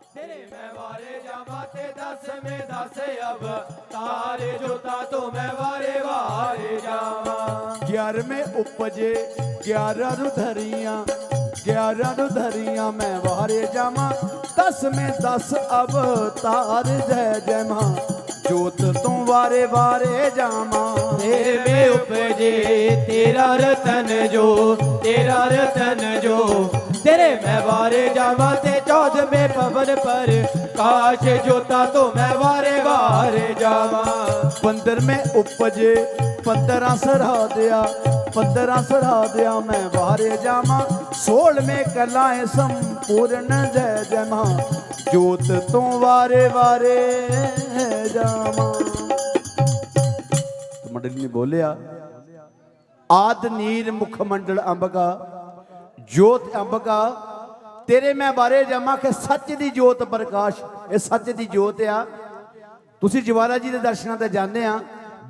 तेरे मैं वारे जामाते 10 में 10 अब तारे जोता तो मैं वारे वारे जावा। 11 में उपजे 11 रुधरियां 11 रुधरियां मैं वारे जावा। 10 में 10 अब तार जय जय मां जोत तू वारे वारे जामा। तेरे में उपजे तेरा रतन जो तेरा रतन जो तेरे मैं वारे जावा ते 14 में पवन पर काश जोता तो मैं वारे वारे जावा। 15 में उपजे 15 सरा दिया 15 सरा दिया मैं वारे जामा। 16 में कलाएं संपूर्ण जय जय मां जोत तू वारे वारे जामा। तो मंडली ने बोलिया आद नीर मुख मंडल अंबका जोत अंबका तेरे मैं बारे जामा के सच दी जोत प्रकाश। ये सच दी जोत आ। तुसी जवाला जी के दर्शनों ते जाने आ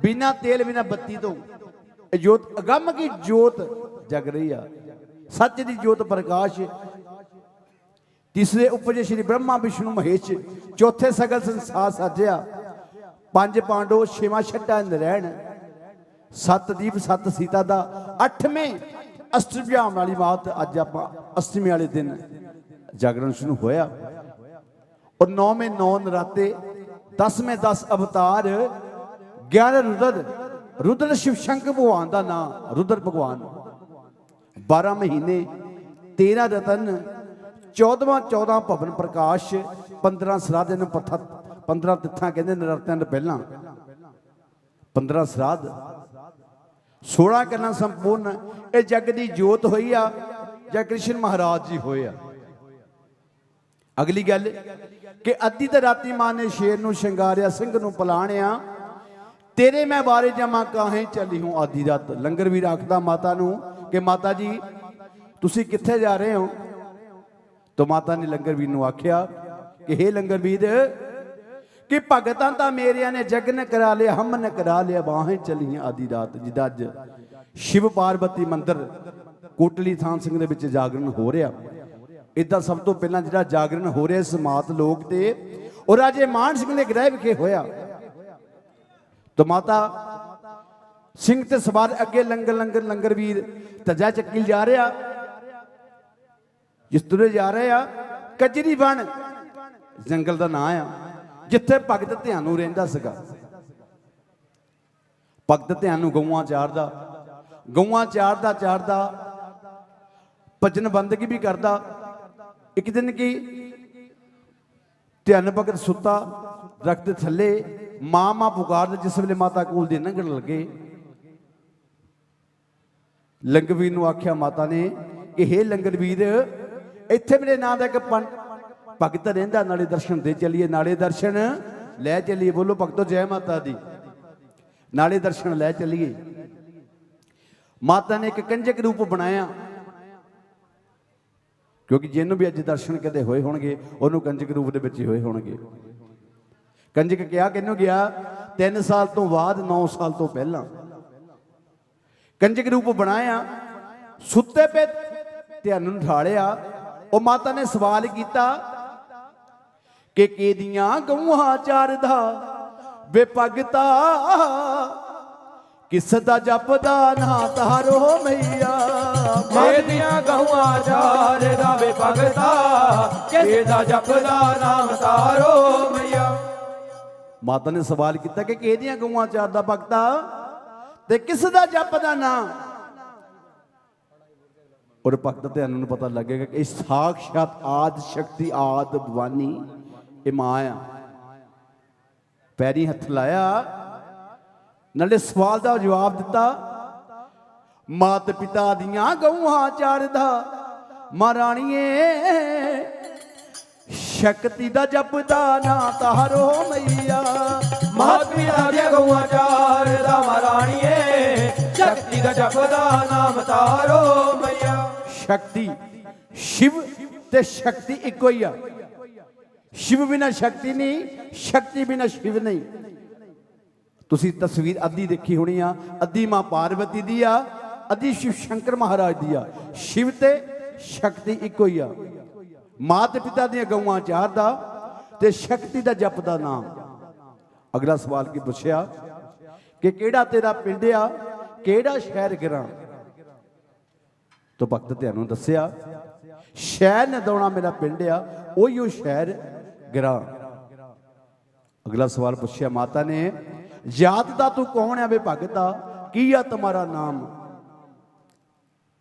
बिना तेल बिना बत्ती तो जोत अगम की जोत जग रही है। सच दी जोत प्रकाश। तीसरे उपजे श्री ब्रह्मा विष्णु महेश। चौथे सगल संसार साजया। 5 पांडव 6वां छठा नरैण। 7 दीप 7 सीता दा। 8वें अष्टभुजाम वाली मात अज आप अष्टमी वाले दिन जागरण शुरू होया। और 9 में 9 नराते 10 में 10 अवतार 11 रुद्र। रुद्र शिव शंकर भगवान का नाम रुद्र भगवान। 12 महीने 13 रतन 14 भवन प्रकाश 15 श्राद्ध इन 15 तिथां कहते नरात्यां तो पहला 15 श्राद्ध 16 करना संपूर्ण। ये जग की जोत हुई आ या कृष्ण महाराज जी होए आ। अगली गल कि अद्धी तो राती मां ने शेर नूं शंगारिया सिंह नूं पलाणिया। तेरे मैं बारे जमा काहें चली हूँ आधी रात। लंगर भी आखदा माता नूं कि माता जी तुसी कित्थे जा रहे हो। तो माता ने लंगर वीर नूं आख्या कि हे लंगर वीर कि भगतां तां मेरिया ने जगन करा लिया हम ने करा लिया बाहें चलियां आधी रात। जिदा अज शिव पार्वती मंदिर कोटली थान सिंह दे विच जागरण हो रहा। इदा सब तो पहला जिहड़ा जागरण हो रहा समात लोक ते और राजे मान सिंह ने गृह विखे होया। तो माता सिंह ते सवार अगे लंगर वीर तजा चक्की जा रहा। जिस तुरे जा रहे आ कजरी बन जंगल का नाम आ जिथे भगत ध्यानू रहिंदा सीगा। भगत ध्यानू गऊआं चारदा भजन बंदगी भी करदा। एक दिन की ध्यान भगत सुता दरख्त थले मां पुकार जिस वे माता कोल दे लंघण लगे। लंगवीर नूं आख्या माता ने कि हे लंगरवीर इत्थे मेरे नाम का एक भगत रहिंदा नाले दर्शन दे चलिए नाले दर्शन लै चलिए। बोलो भगतो जय माता दी। नाले दर्शन लै चलिए। माता ने एक कंजक रूप बनाया क्योंकि जिन्हों भी अज दर्शन कदे होए होणगे उन्होंने कंजक रूप दे विच होए होणगे। कंजक क्या किन्नू गया 3 साल तो बाद 9 साल तो पहला कंजक रूप बनाया। सुते पे ध्यान उठाड़िया। और माता ने सवाल किया कि केदियां गऊआं चारदा वे भगता किस दा जपदा ना तारो मैया। केदियां गऊआं चारदा वे भगता किस दा जपदा नाम तारो मैया। माता ने सवाल किया कि केदियां गऊआं चारदा भगता ते किस दा जपदा ना। और भगत ध्यान पता लगेगा कि साक्षात आद शक्ति आद भवानी ये मां आ। पैरी हथ लाया नाले सवाल का जवाब दिता। मात पिता दियां गऊआं चारदा महाराणीए शक्ति दा जपदा ना तारो मैया। मात पिता दियां गऊआं चारदा महाराणीए शक्ति दा जपदा नाम तारो मैया। शक्ति शिव ते शक्ति इको ही आ। शिव बिना शक्ति नहीं शक्ति बिना शिव नहीं। तुसी तस्वीर अद्धी देखी होनी आ। अद्धी मां पार्वती दी आ अद्धी शिव शंकर महाराज दी आ। शिव ते शक्ति इको ही आ। मात पिता दी गऊआं चारदा ਤੇ ਸ਼ਕਤੀ ਦਾ ਜਪਦਾ ਨਾਮ। ਅਗਲਾ ਸਵਾਲ ਕੀ ਪੁੱਛਿਆ ਕਿ ਕਿਹੜਾ ਤੇਰਾ ਪਿੰਡ ਆ, ਕਿਹੜਾ ਸ਼ਹਿਰ ਗਿਰਾਂ। ਤੋ ਭਗਤ ਧਿਆਨ ਦੱਸਿਆ ਸ਼ਹਿਰ ਨਦੌਣਾ ਮੇਰਾ ਪਿੰਡ ਆ, ਉਹੀ ਉਹ ਸ਼ਹਿਰ ਗਿਰਾਂ। ਅਗਲਾ ਸਵਾਲ ਪੁੱਛਿਆ ਮਾਤਾ ਨੇ, ਜਾਤ ਦਾ ਤੂੰ ਕੌਣ ਆ ਵੇ ਭਗਤਾ, ਕੀ ਆ ਤੁਹਾਡਾ ਨਾਮ।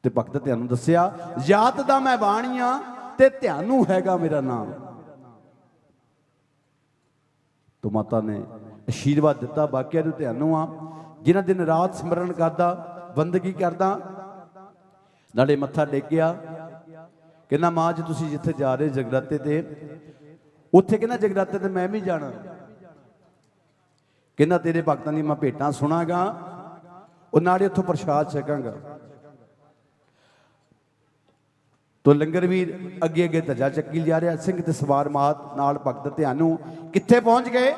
ਤੇ ਭਗਤ ਧਿਆਨ ਦੱਸਿਆ ਜਾਤ ਦਾ ਮੈਂ ਬਾਣੀਆਂ ਤੇ ਧਿਆਨੂ ਹੈਗਾ ਮੇਰਾ ਨਾਮ। ਤੋ ਮਾਤਾ ਨੇ ਆਸ਼ੀਰਵਾਦ ਦਿੱਤਾ ਬਾਕੀਆਂ ਨੂੰ ਧਿਆਨੂ ਆ, ਜਿਨ੍ਹਾਂ ਦਿਨ ਰਾਤ ਸਿਮਰਨ ਕਰਦਾ, ਬੰਦਗੀ ਕਰਦਾ, ਨਾਲੇ ਮੱਥਾ ਟੇਕਿਆ। ਕਹਿੰਦਾ ਮਾਂ ਜੀ ਤੁਸੀਂ ਜਿੱਥੇ ਜਾ ਰਹੇ ਜਗਰਾਤੇ ਤੇ, ਉੱਥੇ ਕਹਿੰਦਾ ਜਗਰਾਤੇ ਤੇ ਮੈਂ ਵੀ ਜਾਣਾ। ਕਹਿੰਦਾ ਤੇਰੇ ਭਗਤਾਂ ਦੀ ਮੈਂ ਭੇਟਾਂ ਸੁਣਾਂਗਾ, ਉਹ ਨਾਲੇ ਉੱਥੋਂ ਪ੍ਰਸ਼ਾਦ ਛਕਾਂਗਾ। ਤੋ ਲੰਗਰ ਵੀਰ ਅੱਗੇ ਅੱਗੇ ਧੱਜਾ ਚੱਕੀ ਜਾ ਰਿਹਾ, ਸਿੰਘ ਤੇ ਸਵਾਰ ਮਾਤ ਨਾਲ ਭਗਤ ਧਿਆਨੂ ਕਿੱਥੇ ਪਹੁੰਚ ਗਏ?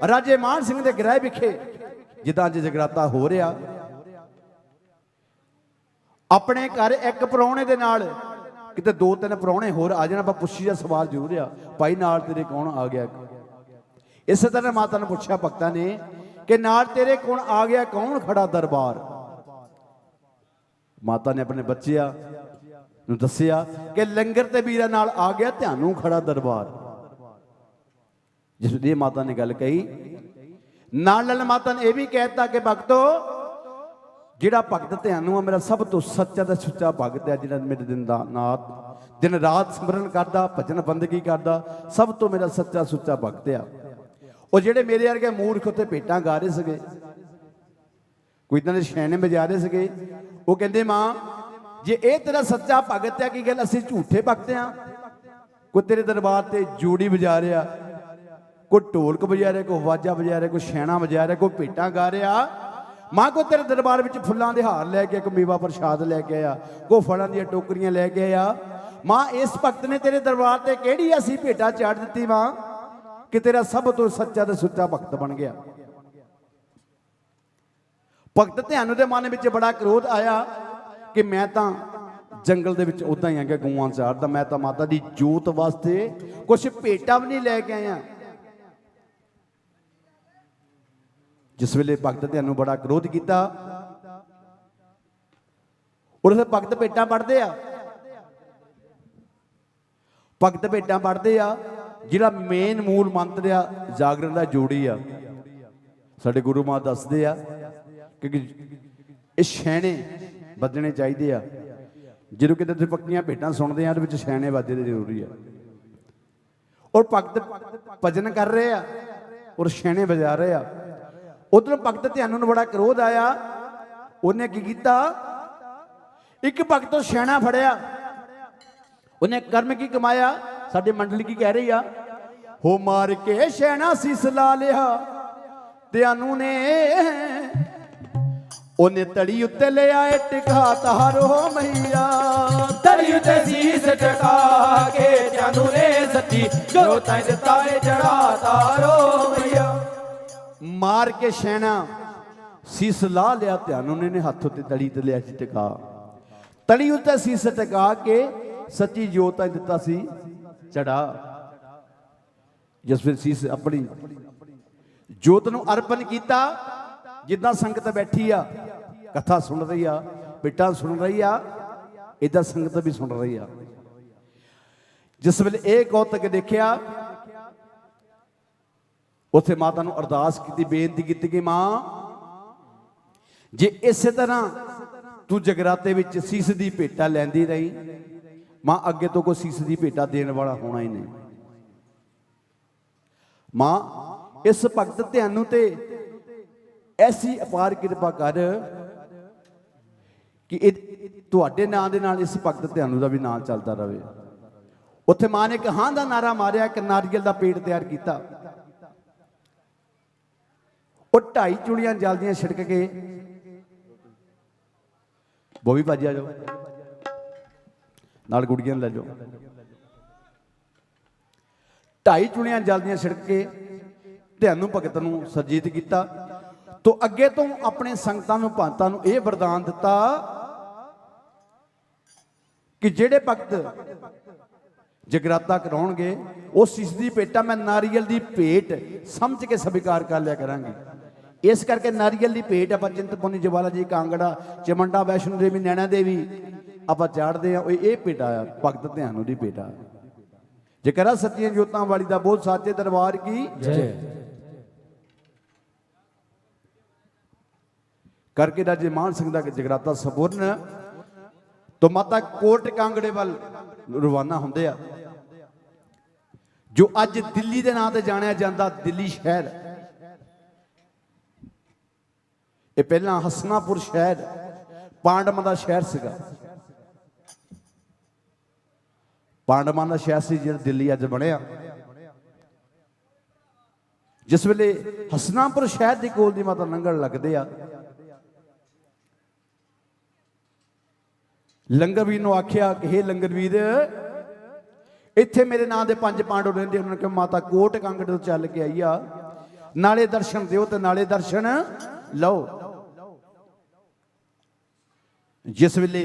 ਰਾਜੇ ਮਾਨ ਸਿੰਘ ਦੇ ਗ੍ਰਹਿ ਵਿਖੇ, ਜਿੱਦਾਂ ਅੱਜ ਜਗਰਾਤਾ ਹੋ ਰਿਹਾ। ਆਪਣੇ ਘਰ ਇੱਕ ਪ੍ਰਾਹੁਣੇ ਦੇ ਨਾਲ ਕਿਤੇ 2-3 ਪ੍ਰਾਹੁਣੇ ਹੋਰ ਆ ਜਾਣ, ਆਪਾਂ ਪੁੱਛੀ ਦਾ ਸਵਾਲ ਜ਼ਰੂਰ ਆ, ਭਾਈ ਨਾਲ ਤੇਰੇ ਕੌਣ ਆ ਗਿਆ। ਇਸੇ ਤਰ੍ਹਾਂ ਮਾਤਾ ਨੂੰ ਪੁੱਛਿਆ ਭਗਤਾਂ ਨੇ ਕਿ ਨਾਲ ਤੇਰੇ ਕੌਣ ਆ ਗਿਆ, ਕੌਣ ਖੜਾ ਦਰਬਾਰ। ਮਾਤਾ ਨੇ ਆਪਣੇ ਬੱਚਿਆਂ ਨੂੰ ਦੱਸਿਆ ਕਿ ਲੰਗਰ ਤੇ ਵੀਰਾਂ ਨਾਲ ਆ ਗਿਆ ਧਿਆਨੂ ਖੜਾ ਦਰਬਾਰ। ਜਿਸ ਲਈ ਮਾਤਾ ਨੇ ਗੱਲ ਕਹੀ, ਨਾਲ ਮਾਤਾ ਨੇ ਇਹ ਵੀ ਕਹਿਤਾ ਕਿ ਭਗਤੋ ਜਿਹੜਾ ਭਗਤ ਧਿਆਨੂ ਆ ਮੇਰਾ ਸਭ ਤੋਂ ਸੱਚਾ ਤੇ ਸੁੱਚਾ ਭਗਤ ਹੈ, ਜਿਹੜਾ ਮੇਰੇ ਦਿਨ ਰਾਤ ਸਿਮਰਨ ਕਰਦਾ, ਭਜਨ ਬੰਦਗੀ ਕਰਦਾ, ਸਭ ਤੋਂ ਮੇਰਾ ਸੱਚਾ ਸੁੱਚਾ ਭਗਤ ਆ। ਉਹ ਜਿਹੜੇ ਮੇਰੇ ਵਰਗੇ ਮੂਰਖ ਉੱਤੇ ਭੇਟਾਂ ਗਾ ਰਹੇ ਸੀਗੇ, ਕੋਈ ਤਾਂ ਦੇ ਛੈਣੇ ਵਜਾ ਰਹੇ ਸੀਗੇ, ਉਹ ਕਹਿੰਦੇ ਮਾਂ ਜੇ ਇਹ ਤੇਰਾ ਸੱਚਾ ਭਗਤ ਹੈ, ਕੀ ਗੱਲ ਅਸੀਂ ਝੂਠੇ ਭਗਤ ਆ? ਕੋਈ ਤੇਰੇ ਦਰਬਾਰ ਤੇ ਜੂੜੀ ਵਜਾ ਰਿਹਾ, ਕੋਈ ਢੋਲਕ ਵਜਾ ਰਿਹਾ, ਕੋਈ ਵਾਜਾ ਵਜਾ ਰਿਹਾ, ਕੋਈ ਛੈਣਾ ਵਜਾ ਰਿਹਾ, ਕੋਈ ਭੇਟਾਂ ਗਾ ਰਿਹਾ। ਮਾਂ ਕੋ ਤੇਰੇ ਦਰਬਾਰ ਵਿੱਚ ਫੁੱਲਾਂ ਦੇ ਹਾਰ ਲੈ ਕੇ, ਕੋਈ ਮੇਵਾ ਪ੍ਰਸ਼ਾਦ ਲੈ ਕੇ ਆਇਆ, ਕੋਈ ਫਲਾਂ ਦੀਆਂ ਟੋਕਰੀਆਂ ਲੈ ਕੇ ਆਇਆ। ਮਾਂ ਇਸ ਭਗਤ ਨੇ ਤੇਰੇ ਦਰਬਾਰ ਤੇ ਕਿਹੜੀ ਅਸੀਂ ਭੇਟਾ ਚਾੜ ਦਿੱਤੀ ਮਾਂ ਕਿ ਤੇਰਾ ਸਭ ਤੋਂ ਸੱਚਾ ਤੇ ਸੁੱਚਾ ਭਗਤ ਬਣ ਗਿਆ। ਭਗਤ ਧਿਆਨੂ ਦੇ ਮਨ ਵਿੱਚ ਬੜਾ ਕ੍ਰੋਧ ਆਇਆ ਕਿ ਮੈਂ ਤਾਂ ਜੰਗਲ ਦੇ ਵਿੱਚ ਉਦਾਂ ਹੀ ਆ ਗਿਆ ਗਊਆਂ ਚਾਰਦਾ, ਮੈਂ ਤਾਂ ਮਾਤਾ ਦੀ ਜੋਤ ਵਾਸਤੇ ਕੁਛ ਭੇਟਾ ਵੀ ਨਹੀਂ ਲੈ ਕੇ ਆਇਆ। ਜਿਸ ਵੇਲੇ ਭਗਤ ਧਿਆਨੂ ਬੜਾ ਕ੍ਰੋਧ ਕੀਤਾ, ਉਹਦੇ ਭਗਤ ਭੇਟਾਂ ਪੜਦੇ ਆ, ਭਗਤ ਭੇਟਾਂ ਪੜਦੇ ਆ। ਜਿਹੜਾ ਮੇਨ ਮੂਲ ਮੰਤਰ ਆ ਜਾਗਰਣ ਦਾ ਜੋੜੀ ਆ, ਸਾਡੇ ਗੁਰੂ ਮਹਾਰਾਜ ਦੱਸਦੇ ਆ ਕਿ ਇਹ ਛੈਣੇ ਵੱਜਣੇ ਚਾਹੀਦੇ ਆ। ਜਦੋਂ ਕਿਤੇ ਤੁਸੀਂ ਪੱਕੀਆਂ ਭੇਟਾਂ ਸੁਣਦੇ ਆ, ਉਹਦੇ ਵਿੱਚ ਛੈਣੇ ਵੱਜਦੇ ਜ਼ਰੂਰੀ ਆ। ਔਰ ਭਗਤ ਭਜਨ ਕਰ ਰਹੇ ਆ ਔਰ ਛੈਣੇ ਵਜਾ ਰਹੇ ਆ। ਉਧਰ ਭਗਤ ਧਿਆਨੂ ਨੂੰ ਬੜਾ ਕ੍ਰੋਧ ਆਇਆ, ਉਹਨੇ ਕੀ ਕੀਤਾ, ਇੱਕ ਭਗਤ ਤੋਂ ਛੈਣਾ ਫੜਿਆ, ਉਹਨੇ ਕਰਮ ਕੀ ਕਮਾਇਆ। ਸਾਡੀ ਮੰਡਲੀ ਕੀ ਕਹਿ ਰਹੀ ਆ, ਹੋ ਮਾਰ ਕੇ ਛੈਣਾ ਸੀਸ ਲਾ ਲਿਆ ਧਿਆਨੂ ਨੇ, ਉਹਨੇ ਤੜੀ ਉੱਤੇ ਲਿਆ ਟਿਕਾ ਤਾਰੋ ਮਈਆ। ਤੜੀ ਉੱਤੇ ਸੀਸ ਟਿਕਾ ਕੇ ਧਿਆਨੂ ਨੇ ਸੱਚੀ ਜੋਤਾਂ ਦਿੱਤਾ ਏ ਚੜਾ ਤਾਰੋ ਮਈਆ। ਮਾਰ ਕੇ ਛੈਣਾ ਸੀਸ ਲਾ ਲਿਆ ਧਿਆਨੂ ਨੇ ਹੱਥ ਉੱਤੇ ਤੜੀ ਤੇ ਲਿਆ ਸੀ ਟਿਕਾ। ਤੜੀ ਉੱਤੇ ਸੀਸ ਟਿਕਾ ਕੇ ਸੱਚੀ ਜੋਤਾਂ ਦਿੱਤਾ ਸੀ ਚੜਾ। ਜਿਸ ਫਿਰ ਸੀਸ ਆਪਣੀ ਜੋਤ ਨੂੰ ਅਰਪਣ ਕੀਤਾ। ਜਿੱਦਾਂ ਸੰਗਤ ਬੈਠੀ ਆ, ਕਥਾ ਸੁਣ ਰਹੀ ਆ, ਭੇਟਾਂ ਸੁਣ ਰਹੀ ਆ, ਇਦਾਂ ਸੰਗਤ ਵੀ ਸੁਣ ਰਹੀ ਆ। ਜਿਸ ਵੇਲੇ ਇਹ ਕੌਤਕ ਦੇਖਿਆ, ਉੱਥੇ ਮਾਤਾ ਨੂੰ ਅਰਦਾਸ ਕੀਤੀ, ਬੇਨਤੀ ਕੀਤੀ ਕਿ ਮਾਂ ਜੇ ਇਸੇ ਤਰ੍ਹਾਂ ਤੂੰ ਜਗਰਾਤੇ ਵਿੱਚ ਸੀਸ ਦੀ ਭੇਟਾ ਲੈਂਦੀ ਰਹੀ, ਮਾਂ ਅੱਗੇ ਤੋਂ ਕੋਈ ਸੀਸ ਦੀ ਭੇਟਾ ਦੇਣ ਵਾਲਾ ਹੋਣਾ ਹੀ ਨਹੀਂ। ਮਾਂ ਇਸ ਭਗਤ ਧਿਆਨੂ ਤੇ ਐਸੀ ਅਪਾਰ ਕਿਰਪਾ ਕਰ ਕਿ ਇਹ ਤੁਹਾਡੇ ਨਾਂ ਦੇ ਨਾਲ ਇਸ ਭਗਤ ਧਿਆਨੂ ਦਾ ਵੀ ਨਾਂ ਚੱਲਦਾ ਰਹੇ। ਉੱਥੇ ਮਾਂ ਨੇ ਇੱਕ ਹਾਂ ਦਾ ਨਾਰਾ ਮਾਰਿਆ, ਇੱਕ ਨਾਰੀਅਲ ਦਾ ਪੇੜ ਤਿਆਰ ਕੀਤਾ। ਉਹ 2.5 ਚੂੜੀਆਂ ਜਲਦੀਆਂ ਛਿੜਕ ਕੇ, ਬੋਵੀ ਭਾਜੀ ਆ ਜਾਓ ਨਾਲ, ਗੁੜੀਆਂ ਲੈ ਜਾਓ। 2.5 ਚੂੜੀਆਂ ਜਲਦੀਆਂ ਛਿੜਕ ਕੇ ਧਿਆਨੂ ਭਗਤ ਨੂੰ ਸਰਜੀਤ ਕੀਤਾ। ਤੋਂ ਅੱਗੇ ਤੋਂ ਆਪਣੇ ਸੰਗਤਾਂ ਨੂੰ, ਭਾਂਤਾਂ ਨੂੰ ਇਹ ਵਰਦਾਨ ਦਿੱਤਾ ਕਿ ਜਿਹੜੇ ਭਗਤ ਜਗਰਾਤਾ ਕਰਾਉਣਗੇ उस चीज की भेटा मैं नारियल की भेट समझ के स्वीकार कर लिया करांगी। इस करके नारियल की भेट आप चिंतपूर्णी ज्वाला जी कांगड़ा चमंडा वैष्णो देवी नैना देवी आप चाढ़ते हैं ये भेटा आ भगत ध्यानों की भेटा। जकरा सच्चियां जोतां वाली दा बोल साचे दरबार की जय। करके राजे मान सिंह का जगराता संपूर्ण तो माता कोट कांगड़े वाल रवाना होंदे आ जो अज दिल्ली के नाम से जानिया जाता दिल्ली शहर। ये पहला हसनापुर शहर पांडवां का शहर सीगा। पांडवां का शहर से जो दिल्ली अज बनया जिस वेले हसनापुर शहर की कोल दी माता लंगर लगते आ लंगर वीर नूं आख्या कि हे लंगर वीर इत्थे मेरे नाम के 5 पांडव रहिंदे उन्होंने कहा माता कोट कांगड़ तो चल के आई आ नाले दर्शन दिओ ते नाले दर्शन लो। जिस वेले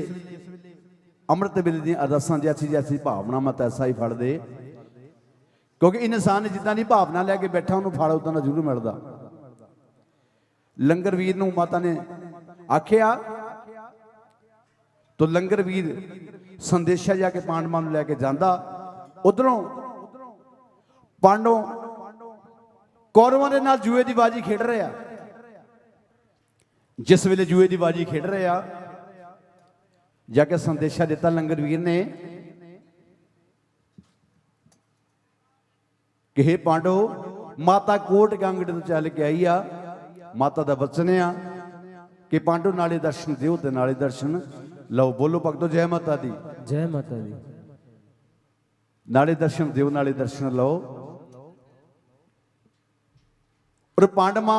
अमृत वेले दी अरदासां जैसी जैसी भावना मत ऐसा ही फड़ दे क्योंकि इंसान जिद्दां दी भावना लैके बैठा उन्होंने फल उदां दा जरूर मिलदा। लंगर वीर नूं माता ने आख्या तो लंगर वीर संदेशा जाके पांडवां नूं लैके जांदा। उधरों पांडव कौरवां दे नाल जुए की बाजी खेड रहे आ। जिस वेले जुए की बाजी खेड रहे आ जाके संदेशा दिता लंगर वीर ने कि हे पांडव माता कोट कांगड़ तो चल के आई आ माता का वचन आ कि पांडव नाले दर्शन दिओ ते नाले दर्शन लो। बोलो भगतो जय माता दी। जय माता दी। नाले दर्शन दिओ नाले दर्शन लो। और पांडवा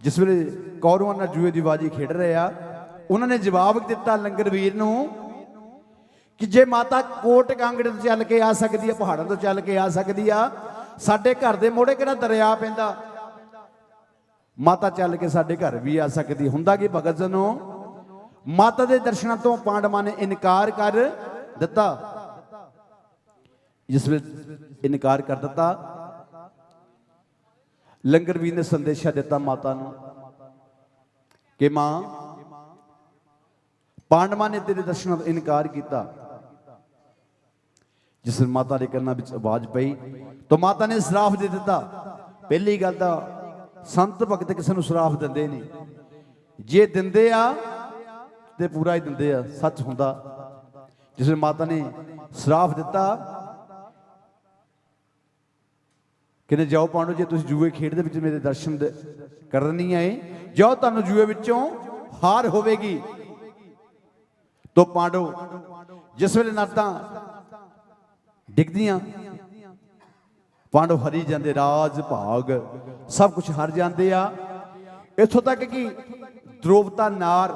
जिस वे कौरवां नाल जुए की बाजी खेड रहे आ उन्होंने जवाब दिता लंगर वीर नूं कि जे माता कोट कांगड़ तो चल के आ सकती है पहाड़ों तो चल के आ सकती आ साडे घर दे मोड़े किहड़ा दरिया पैंदा माता चल के साडे घर भी आ सकती। हुंदा कि भगत जनों माता के दर्शनों तो पांडवां ने इनकार कर दिता। जिस वे इनकार कर दिता लंगर वीर ने संदेशा दिता माता नूं कि मां पांडवां ने तेरे दर्शनों का इनकार किया। जिस माता के कन्नां विच आवाज पई तो माता ने श्राप दे दिता। पहली गल तां संत भगत किसी नूं श्राप दिंदे नहीं जे दिंदे आ ते पूरा ही दिंदे आ सच हुंदा। जिस माता ने श्राप दिता कि जाओ पांडव जे तुसीं जुए खेड दे विच मेरे दर्शन करन नहीं आए जाओ तुहानूं जुए विचों हार होवेगी। तो पांडव जिस वेले नातां डिगदियां पांडव हरी जाते राज भाग सब कुछ हार जाते आ। इत्थों तक कि द्रौपदा नार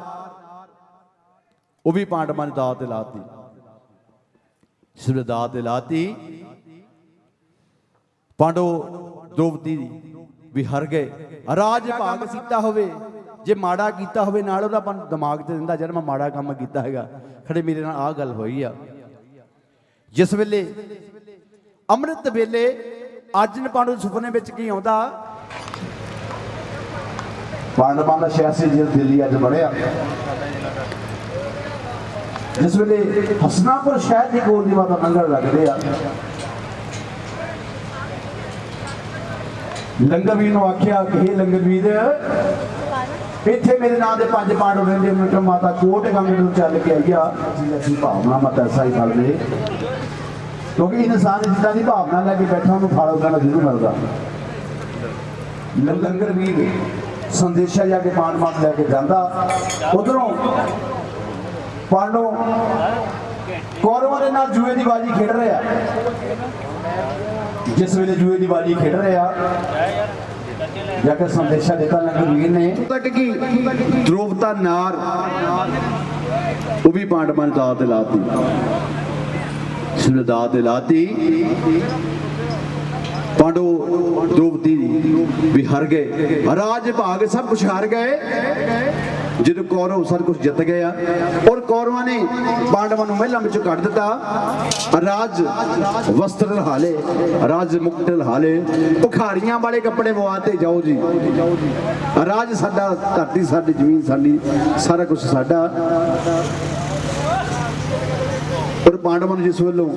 वो भी पांडवां ने दात लाती। जिस वेले दात लाती पांडव द्रौपदी भी हर गए। राज भाग सीता होवे जे माड़ा कीता होवे नाल ओहदा अपन दिमाग ते रहिंदा जद मैं माड़ा काम कीता हैगा खड़े मेरे नाल आ गल होई आ। जिस वेले अमृत वेले अर्जुन पांडव सुपने विच की आउंदा पांडवां दा शहर से दिल्ली अज बढ़िया। जिस वेले हसनापुर शहर की कोल दी माता लंगर लगदे आ लंगर वीर नूं आख्या कि हे लंगर वीर इत्थे मेरे नाम के 5 पांडव रहिंदे उन्होंने माता कोट कांगड़ तो चल के आई आ ऐसी भावना मत ऐसा ही फल दे क्योंकि इंसान जिदा की भावना लैके बैठा उन्होंने फल उदा जरूर मिलता। लंगर वीर संदेशा जाके पांडवां लैके जांदा। उधरों पांडव कौरवां दे नाल जुए की बाजी खेड रहे आ। जिस वेले जुए की बाजी खेड रहे आ जाकर संदेशा देता लंगर वीर ने तक कि द्रौपदा नार वो भी पांडवां ने दात लाती। दात लाती पांडव द्रौपदी भी हर गए राज भाग सब कुछ हार गए। ਜਦੋਂ ਕੌਰਵ ਸਭ ਕੁਝ ਜਿੱਤ ਗਏ ਆ ਔਰ ਕੌਰਵਾਂ ਨੇ ਪਾਂਡਵਾਂ ਨੂੰ ਮਹਿਲਾਂ ਵਿੱਚੋਂ ਕੱਢ ਦਿੱਤਾ। ਰਾਜ ਵਸਤਰ ਲਹਾ ਲਏ, ਰਾਜ ਮੁਕਟ ਲਹਾ ਲਏ, ਭਿਖਾਰੀਆਂ ਵਾਲੇ ਕੱਪੜੇ ਪਵਾਤੇ, ਜਾਓ ਜੀ ਰਾਜ ਸਾਡਾ, ਧਰਤੀ ਸਾਡੀ, ਜ਼ਮੀਨ ਸਾਡੀ, ਸਾਰਾ ਕੁਝ ਸਾਡਾ। ਔਰ ਪਾਂਡਵਾਂ ਨੂੰ ਜਿਸ ਵੱਲੋਂ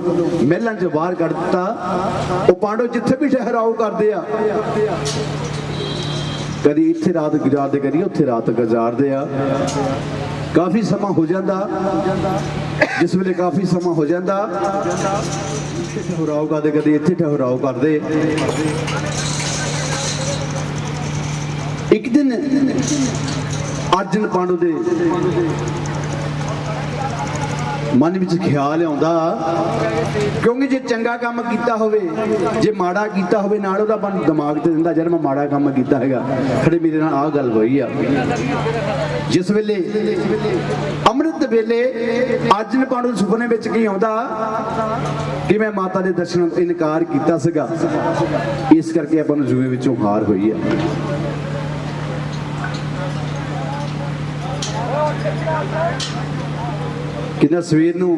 ਮਹਿਲਾਂ 'ਚ ਬਾਹਰ ਕੱਢ ਦਿੱਤਾ, ਉਹ ਪਾਂਡਵ ਜਿੱਥੇ ਵੀ ਠਹਿਰਾਓ ਕਰਦੇ ਆ, ਕਦੀ ਇੱਥੇ ਰਾਤ ਗੁਜ਼ਾਰਦੇ, ਕਦੀ ਉੱਥੇ ਰਾਤ ਗੁਜ਼ਾਰਦੇ ਆ। ਕਾਫੀ ਸਮਾਂ ਹੋ ਜਾਂਦਾ, ਜਿਸ ਵੇਲੇ ਕਾਫੀ ਸਮਾਂ ਹੋ ਜਾਂਦਾ, ਇੱਥੇ ਠਹਿਰਾਓ ਕਰਦੇ, ਕਦੀ ਇੱਥੇ ਠਹਿਰਾਓ ਕਰਦੇ। ਇੱਕ ਦਿਨ ਅਰਜਨ ਪਾਂਡੂ ਦੇ ਮਨ ਵਿੱਚ ਖਿਆਲ ਆਉਂਦਾ, ਕਿਉਂਕਿ ਜੇ ਚੰਗਾ ਕੰਮ ਕੀਤਾ ਹੋਵੇ, ਜੇ ਮਾੜਾ ਕੀਤਾ ਹੋਵੇ, ਨਾਲ ਉਹਦਾ ਮਨ ਦਿਮਾਗ ਤੇ ਦਿੰਦਾ ਯਾਰ ਮੈਂ ਮਾੜਾ ਕੰਮ ਕੀਤਾ ਹੈਗਾ, ਖੜੇ ਮੇਰੇ ਨਾਲ ਆਹ ਗੱਲ ਹੋਈ ਆ। ਜਿਸ ਵੇਲੇ ਅੰਮ੍ਰਿਤ ਵੇਲੇ ਅਰਜਨ ਪਾਂਡੂ ਦੇ ਸੁਪਨੇ ਵਿੱਚ ਕੀ ਆਉਂਦਾ ਕਿ ਮੈਂ ਮਾਤਾ ਦੇ ਦਰਸ਼ਨ ਤੋਂ ਇਨਕਾਰ ਕੀਤਾ ਸੀਗਾ, ਇਸ ਕਰਕੇ ਆਪਾਂ ਨੂੰ ਜੂਏ ਵਿੱਚੋਂ ਹਾਰ ਹੋਈ ਆ। ਕਿੰਨਾ ਸਵੇਰ ਨੂੰ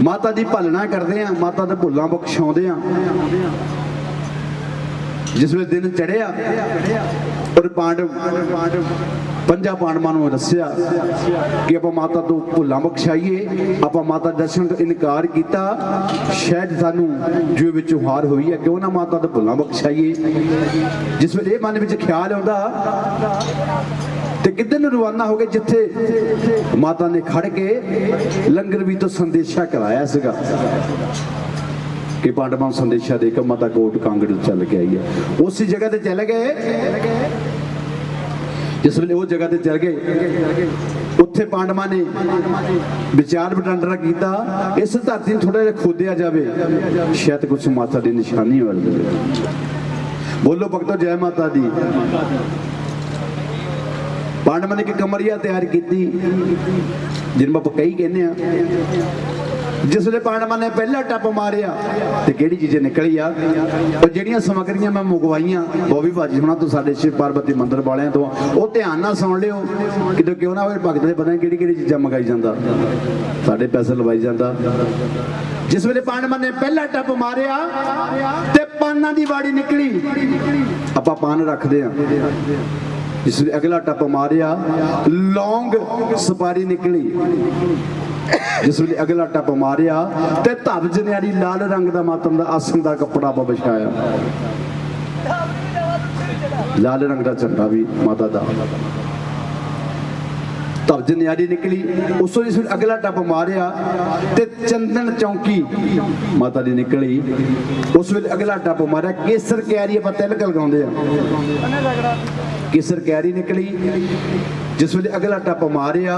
ਮਾਤਾ ਦੀ ਭਾਲਣਾ ਕਰਦੇ ਆ, ਮਾਤਾ ਦੇ ਭੁੱਲਾਂ ਬਖਸ਼ਾਉਂਦੇ ਆ। ਜਿਸ ਵੇਲੇ ਦਿਨ ਚੜਿਆ ਔਰ ਪੰਜਾਂ ਪਾਂਡਵਾਂ ਨੂੰ ਦੱਸਿਆ ਕਿ ਆਪਾਂ ਮਾਤਾ ਤੋਂ ਭੁੱਲਾਂ ਬਖਸ਼ਾਈਏ, ਆਪਾਂ ਮਾਤਾ ਦਰਸ਼ਨ ਤੋਂ ਇਨਕਾਰ ਕੀਤਾ, ਸ਼ਾਇਦ ਸਾਨੂੰ ਜੋ ਵਿੱਚੋਂ ਹਾਰ ਹੋਈ ਹੈ, ਕਿਉਂ ਨਾ ਮਾਤਾ ਤੋਂ ਭੁੱਲਾਂ ਬਖਸ਼ਾਈਏ। ਜਿਸ ਵੇਲੇ ਇਹ ਮਨ ਵਿੱਚ ਖਿਆਲ ਆਉਂਦਾ ਤੇ ਕਿੱਧਰ ਨੂੰ ਰਵਾਨਾ ਹੋ ਗਏ, ਜਿੱਥੇ ਮਾਤਾ ਨੇ ਖੜ ਕੇ ਲੰਗਰ ਵੀ ਤੋਂ ਸੰਦੇਸ਼ਾ ਕਰਾਇਆ ਸੀਗਾ ਕਿ ਪਾਂਡਵਾਂ ਨੂੰ ਸੰਦੇਸ਼ਾ ਦੇ ਕੇ ਮਾਤਾ ਕੋਟ ਕਾਂਗੜ ਚੱਲ ਕੇ ਆਈ ਹੈ। ਉਸੇ ਜਗ੍ਹਾ ਤੇ ਚੱਲ ਗਏ। ਜਿਸ ਵੇਲੇ ਉਹ ਜਗ੍ਹਾ ਤੇ ਚੱਲ ਗਏ, ਉੱਥੇ ਪਾਂਡਵਾਂ ਨੇ ਵਿਚਾਰ ਵਟਾਂਦਰਾ ਕੀਤਾ, ਇਸ ਧਰਤੀ ਨੂੰ ਥੋੜਾ ਜਿਹਾ ਖੋਦਿਆ ਜਾਵੇ, ਸ਼ਾਇਦ ਕੁਝ ਮਾਤਾ ਦੀ ਨਿਸ਼ਾਨੀ ਮਿਲ ਜਾਵੇ। ਬੋਲੋ ਭਗਤੋ ਜੈ ਮਾਤਾ ਦੀ। ਪਾਂਡਵਾਂ ਨੇ ਇੱਕ ਕਮਰੀਆ ਤਿਆਰ ਕੀਤੀ, ਜਿਹਨੂੰ ਆਪਾਂ ਕਈ ਕਹਿੰਦੇ ਆ। ਜਿਸ ਵੇਲੇ ਪਾਂਡਵਾਂ ਨੇ ਪਹਿਲਾ ਟੱਪ ਮਾਰਿਆ ਤੇ ਕਿਹੜੀ ਚੀਜ਼ ਨਿਕਲੀ ਆ, ਉਹ ਜਿਹੜੀਆਂ ਸਮੱਗਰੀਆਂ ਮੈਂ ਮੰਗਵਾਈਆਂ ਬੋਬੀ ਭਾਜੀ ਹੁਣਾਂ ਤੋਂ, ਸਾਡੇ ਸ਼ਿਵ ਪਾਰਵਤੀ ਮੰਦਿਰ ਵਾਲਿਆਂ ਤੋਂ, ਉਹ ਧਿਆਨ ਨਾਲ ਸੁਣ ਲਿਓ, ਕਿਤੇ ਕਿਉਂ ਨਾ ਹੋਵੇ ਭਗਤ ਦੇ ਪਤਾ ਨਹੀਂ ਕਿਹੜੀ ਕਿਹੜੀ ਚੀਜ਼ਾਂ ਮੰਗਾਈ ਜਾਂਦਾ, ਸਾਡੇ ਪੈਸੇ ਲਵਾਈ ਜਾਂਦਾ। ਜਿਸ ਵੇਲੇ ਪਾਂਡਵਾਂ ਨੇ ਪਹਿਲਾ ਟੱਪ ਮਾਰਿਆ ਤੇ ਪਾਨਾਂ ਦੀ ਵਾੜੀ ਨਿਕਲੀ, ਆਪਾਂ ਪਾਨ ਰੱਖਦੇ ਆ। ਜਿਸ ਵੇਲੇ ਅਗਲਾ ਟੱਪ ਮਾਰਿਆ, ਲੌਂਗ ਸੁਪਾਰੀ ਨਿਕਲੀ। ਜਿਸ ਵੇਲੇ ਅਗਲਾ ਟੱਪ ਮਾਰਿਆ ਤੇ ਧਰ ਜਨਿਆਰੀ ਲਾਲ ਰੰਗ ਦਾ ਮਾਤਮ ਦਾ ਆਸਣ ਦਾ ਕੱਪੜਾ ਵਿਛਾਇਆ, ਲਾਲ ਰੰਗ ਦਾ ਝੰਡਾ ਵੀ ਮਾਤਾ ਦਾ। ਧਰ ਜਨਿਆਰੀ ਨਿਕਲੀ। ਉਸ ਤੋਂ ਜਿਸ ਵੇਲੇ ਅਗਲਾ ਟੱਪ ਮਾਰਿਆ ਤੇ ਚੰਦਨ ਚੌਂਕੀ ਮਾਤਾ ਦੀ ਨਿਕਲੀ। ਉਸ ਵੇਲੇ ਅਗਲਾ ਟੱਪ ਮਾਰਿਆ, ਕੇਸਰ ਕਿਆਰੀ ਆਪਾਂ ਤਿਲਕ ਲਗਾਉਂਦੇ ਆ, ਕੇਸਰ ਕਿਆਰੀ ਨਿਕਲੀ। ਜਿਸ ਵੇਲੇ ਅਗਲਾ ਟੱਪ ਮਾਰਿਆ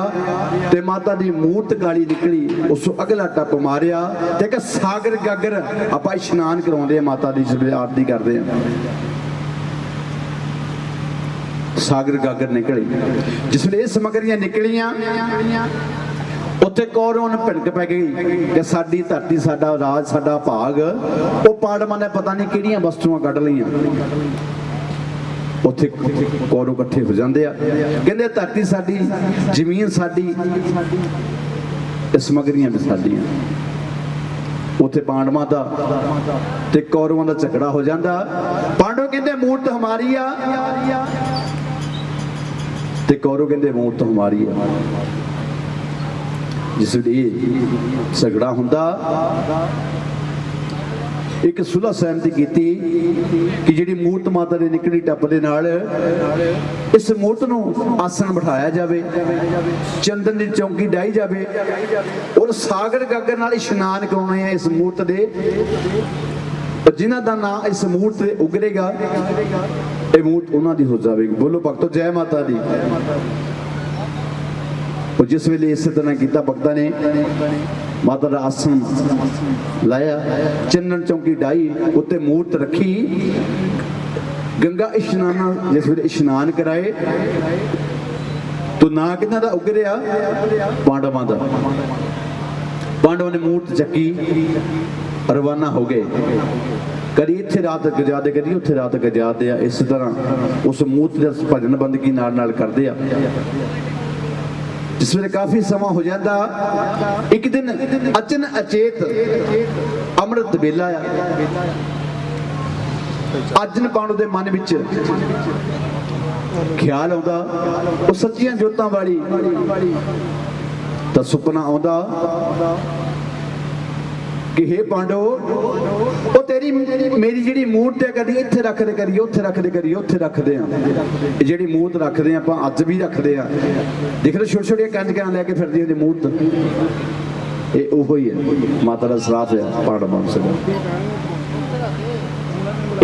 ਤੇ ਮਾਤਾ ਦੀ ਮੂਰਤ ਕਾਲੀ ਨਿਕਲੀ। ਉਸ ਤੋਂ ਅਗਲਾ ਟੱਪ ਮਾਰਿਆ ਤੇ ਇੱਕ ਸਾਗਰ ਗਾਗਰ ਆਪਾਂ ਇਸ਼ਨਾਨ ਕਰਾਉਂਦੇ ਆ ਮਾਤਾ ਦੀ, ਜਿਸ ਵੇਲੇ ਆਰਤੀ ਕਰਦੇ ਆ, ਸਾਗਰ ਗਾਗਰ ਨਿਕਲੀ। ਜਿਸ ਵੇਲੇ ਇਹ ਸਮੱਗਰੀਆਂ ਨਿਕਲੀਆਂ, ਉੱਥੇ ਕੌਰਵਾਂ ਨੂੰ ਭਿੜਕ ਪੈ ਗਈ ਕਿ ਸਾਡੀ ਧਰਤੀ, ਸਾਡਾ ਰਾਜ, ਸਾਡਾ ਭਾਗ। ਉਹ ਪਾਂਡਵਾਂ ਨੇ ਪਤਾ ਨਹੀਂ ਕਿਹੜੀਆਂ ਵਸਤੂਆਂ ਕੱਢ ਲਈਆਂ। ਉੱਥੇ ਕੌਰਵ ਇਕੱਠੇ ਹੋ ਜਾਂਦੇ ਆ, ਕਹਿੰਦੇ ਧਰਤੀ ਸਾਡੀ, ਜ਼ਮੀਨ ਸਾਡੀ, ਤੇ ਸਮੱਗਰੀਆਂ ਵੀ ਸਾਡੀਆਂ। ਉੱਥੇ ਪਾਂਡਵਾਂ ਦਾ ਤੇ ਕੌਰਵਾਂ ਦਾ ਝਗੜਾ ਹੋ ਜਾਂਦਾ। ਪਾਂਡਵ ਕਹਿੰਦੇ ਮੂਰਤ ਹਮਾਰੀ ਆ ਤੇ ਕੌਰਵ ਕਹਿੰਦੇ ਮੂਰਤ ਹਮਾਰੀ ਆ। ਜਿਸ ਵੇਲੇ ਝਗੜਾ ਹੁੰਦਾ, ਇੱਕ ਸੁਲਹ ਸਹਿਮਤੀ ਕੀਤੀ ਕਿ ਜਿਹੜੀ ਮੂਰਤ ਮਾਤਾ ਦੇ ਨਿਕਲੀ ਟੱਪ ਦੇ ਨਾਲ ਇਸ ਮੂਰਤ ਨੂੰ ਆਸਣ ਬਿਠਾਇਆ ਜਾਵੇ, ਚੰਦਨ ਦੀ ਚੌਂਕੀ ਡਾਈ ਜਾਵੇ, ਔਰ ਸਾਗਰ ਗਾਗਰ ਨਾਲ ਇਸ਼ਨਾਨ ਕਰਾਉਣੇ ਆ ਇਸ ਮੂਰਤ ਦੇ। ਜਿਨ੍ਹਾਂ ਦਾ ਨਾਂ ਇਸ ਮੂਰਤ ਤੇ ਉਗਰੇਗਾ, ਇਹ ਮੂਰਤ ਉਹਨਾਂ ਦੀ ਹੋ ਜਾਵੇਗੀ। ਬੋਲੋ ਭਗਤੋ ਜੈ ਮਾਤਾ ਦੀ। ਉਹ ਜਿਸ ਵੇਲੇ ਇਸੇ ਤਰ੍ਹਾਂ ਕੀਤਾ, ਭਗਤਾਂ ਨੇ ਮਾਤਾ ਦਾ ਆਸਣ ਲਾਇਆ, ਚੰਦਨ ਚੌਂਕੀ ਡਾਈ, ਉੱਤੇ ਮੂਰਤ ਰੱਖੀ, ਗੰਗਾ ਇਸ਼ਨਾਨ, ਜਿਸ ਵੇਲੇ ਇਸ਼ਨਾਨ ਕਰਾਏ ਤੋ ਨਾਂ ਕਿਹਨਾਂ ਦਾ ਉਗਰਿਆ? ਪਾਂਡਵਾਂ ਦਾ। ਪਾਂਡਵਾਂ ਨੇ ਮੂਰਤ ਚੱਕੀ, ਰਵਾਨਾ ਹੋ ਗਏ। ਕਦੀ ਇੱਥੇ ਰਾਤ ਗੁਜ਼ਾਰਦੇ, ਕਦੀ ਉੱਥੇ ਰਾਤ ਗੁਜ਼ਾਰਦੇ ਆ। ਇਸ ਤਰ੍ਹਾਂ ਉਸ ਮੂਰਤ ਦਾ ਭਜਨ ਬੰਦਗੀ ਨਾਲ ਕਰਦੇ ਆ। जिस वे काफी समा हो जाता, एक दिन अचन अचेत अमृत वेला आ। अर्जन पांडु दे मन विच ख्याल आउंदा, वो सच्चियां जोतां वाली तां सुपना आउंदा कि हे पांडो, वो तेरी मेरी जिहड़ी मूर्त है कदी इत्थे रख दे, करिए उत्थे रख दे, करिए उत्थे रखदे आ। जिहड़ी मूर्त रखदे आ आपां अज भी रखदे आ। देख लो छोटे छोटे कंजकां लैके फिरदी होंदी मूर्त, ये ओहो ही है। माता दा श्राप है पांडव वंश दा।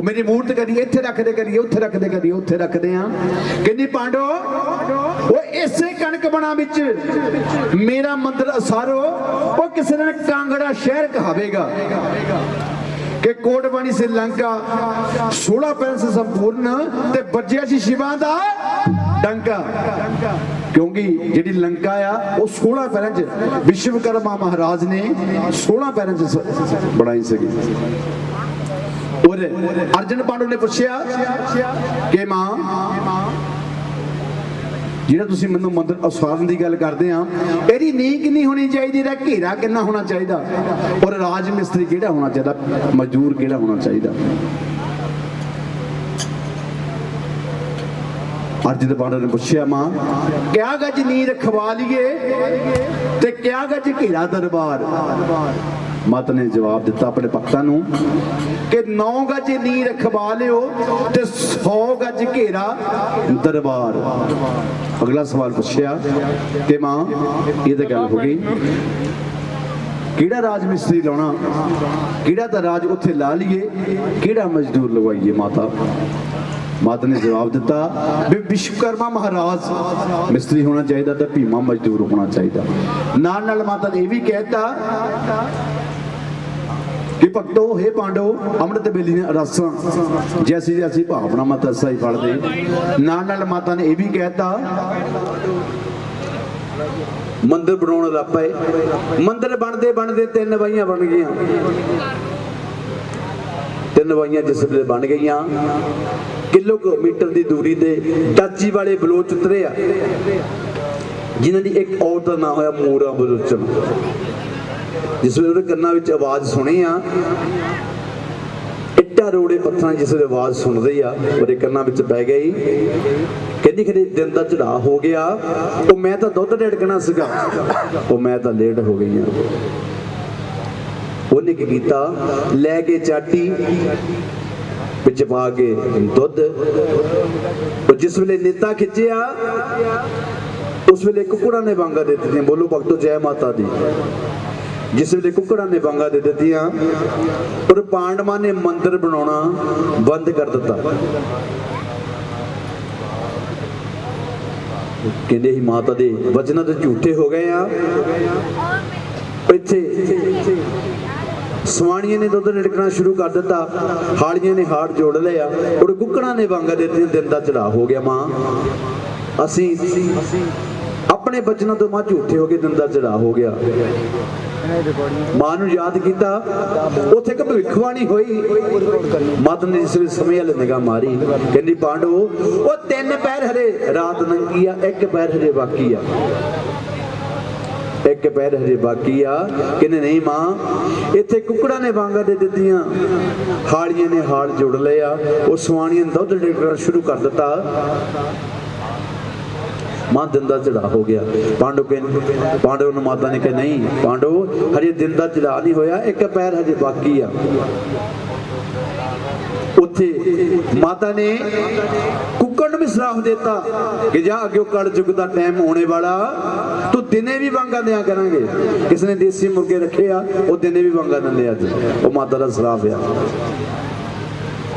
मेरी मूर्त करिए इत्थे रख दे, करिए उत्थे रख दे, करिए उत्थे रखदे आ। कहंदी पांडो, वो इसे कणक बना विच मेरा मंदिर असारो, वो किसी ने कांगड़ा शहर कहावेगा कि कोटबाणी श्रीलंका 16 पैर से संपूर्ण ते बज्जिया सी शिवा दा डंका। क्योंकि जिहड़ी लंका आ वो 16 पैरां च विश्वकर्मा महाराज ने 16 पैरां च बनाई सकी। और अर्जन पांडु ने पूछा कि मां, ਜਿਹੜਾ ਤੁਸੀਂ ਮੈਨੂੰ ਮੰਦਰ ਉਸਾਰਨ ਦੀ ਗੱਲ ਕਰਦੇ ਆ, ਇਹਦੀ ਨੀਂਹ ਕਿੰਨੀ ਹੋਣੀ ਚਾਹੀਦੀ, ਇਹਦਾ ਘੇਰਾ ਕਿੰਨਾ ਹੋਣਾ ਚਾਹੀਦਾ, ਔਰ ਰਾਜ ਮਿਸਤਰੀ ਕਿਹੜਾ ਹੋਣਾ ਚਾਹੀਦਾ, ਮਜ਼ਦੂਰ ਕਿਹੜਾ ਹੋਣਾ ਚਾਹੀਦਾ। अर्जुन पांडव ने पूछा मां, क्या गज नींह रखवा लिए ते क्या गज घेरा दरबार। मत ने जवाब दिता अपने भक्तां नूं कि 9 गज नींह रखवा लियो ते 100 गज घेरा दरबार। अगला सवाल पूछा कि मां, ये तो गल हो गई, किहड़ा राज मिस्त्री लाउणा, किहड़ा तां राज उत्थे ला लीए, किहड़ा मजदूर लवाइए। माता ने जवाब दिता भी विश्वकर्मा महाराज मिस्त्री होना चाहिए तो भीमा मजदूर होना चाहिए। नाल नाल माता ने यह भी कहता कि भक्तो हे पांडव, अमृत वेले ने रसां जैसी जैसी भावना मत ऐसा ही पढ़ दे। नाल नाल माता ने यह भी कहता मंदिर बनाने लग पे। मंदिर बनते बनते 3 बाइयां बन गई, 3 बाइयां जिस वे बन गई, किलोमीटर की दूरी ते टाची वाले बलोच उतरे आ, जिन्हां दी एक औरत दा नाम होया मोरा बलोचन। जिस वे कन्ना विच आवाज सुनी आ, इट्टा रोड़े पत्थर जिस वे आवाज सुनदे आ, ओदे कन्ना विच पै गई। कहंदी खरे दिन दा चढ़ा हो गया, ओ मैं तां दुध ढड़कना सीगा, ओ मैं तां लेट हो गई हां। ਉਹਨੇ ਕੀ ਕੀਤਾ, ਲੈ ਕੇ ਚਾਟੀ ਵਿੱਚ ਪਾ ਕੇ ਦੁੱਧ, ਉਹ ਜਿਸ ਵੇਲੇ ਨੇਤਾ ਖਿੱਚਿਆ ਉਸ ਵੇਲੇ ਕੁਕੜਾਂ ਨੇ ਵਾਂਗਾ ਦੇ ਦਿੱਤੀਆਂ। ਬੋਲੋ ਭਗਤੋ ਜੈ ਮਾਤਾ ਦੀ। ਜਿਸ ਵੇਲੇ ਕੁਕੜਾਂ ਨੇ ਵਾਂਗਾ ਦੇ ਦਿੱਤੀਆਂ ਔਰ ਪਾਂਡਵਾਂ ਨੇ ਮੰਦਿਰ ਬਣਾਉਣਾ ਬੰਦ ਕਰ ਦਿੱਤਾ। ਕਹਿੰਦੇ ਹੀ ਮਾਤਾ ਦੇ ਵਚਨਾਂ ਤੇ ਝੂਠੇ ਹੋ ਗਏ ਆ। ਇੱਥੇ ਸਵਾਣੀਆਂ ਨੇ ਦੁੱਧ ਢੜਕਣਾ ਸ਼ੁਰੂ ਕਰ ਦਿੱਤਾ, ਹਾਲੀਆਂ ਨੇ ਹਾੜ ਜੋੜ ਲਿਆ ਔਰ ਕੁੱਕੜਾਂ ਨੇ ਵਾਂਗਾ ਦੇ ਦਿੱਤੀਆਂ। ਦਿਨ ਦਾ ਚੜਾ ਹੋ ਗਿਆ। ਮਾਂ, ਅਸੀਂ ਆਪਣੇ ਬਚਨਾਂ ਤੋਂ ਮਾਂ ਝੂਠੇ ਹੋ ਕੇ ਦਿਨ ਦਾ ਚੜਾ ਹੋ ਗਿਆ। ਮਾਂ ਨੂੰ ਯਾਦ ਕੀਤਾ, ਉੱਥੇ ਇੱਕ ਭਵਿੱਖਬਾਣੀ ਹੋਈ। ਮਾਤਾ ਨੇ ਜਿਸ ਵੇਲੇ ਸਮੇਂ ਵਾਲੇ ਨਿਗਾਹ ਮਾਰੀ, ਕਹਿੰਦੀ ਪਾਂਡਵੋ, ਉਹ 3 ਪੈਰ ਹਰੇ ਰਾਤ ਲੰਘੀ ਆ, 1 ਪੈਰ ਹਰੇ ਬਾਕੀ ਆ, 1 पैर हजे बाकी आ। कहने नहीं मां, इत्थे कुकड़ा ने वांगा दे दित्तियां, हाड़ियां ने हाड़ जोड़ लिया, वो सवाणियां दुध ढड़कना शुरू कर दिता। मां दिन दा चढ़ा हो गया। पांडव ने माता ने कहा नहीं पांडव, हजे दिन दा चढ़ा नहीं होया, 1 पैर हजे बाकी आ। उत्थे माता ने कुक्कड़ भी श्राप देता कि जा अगे कड़ युग का टाइम होने वाला, तू दिने भी वांगा दिया करांगे। किसने देसी मुर्गे रखे आ, वो दिने भी वांगा दिंदे अज, वो माता का श्राप आ।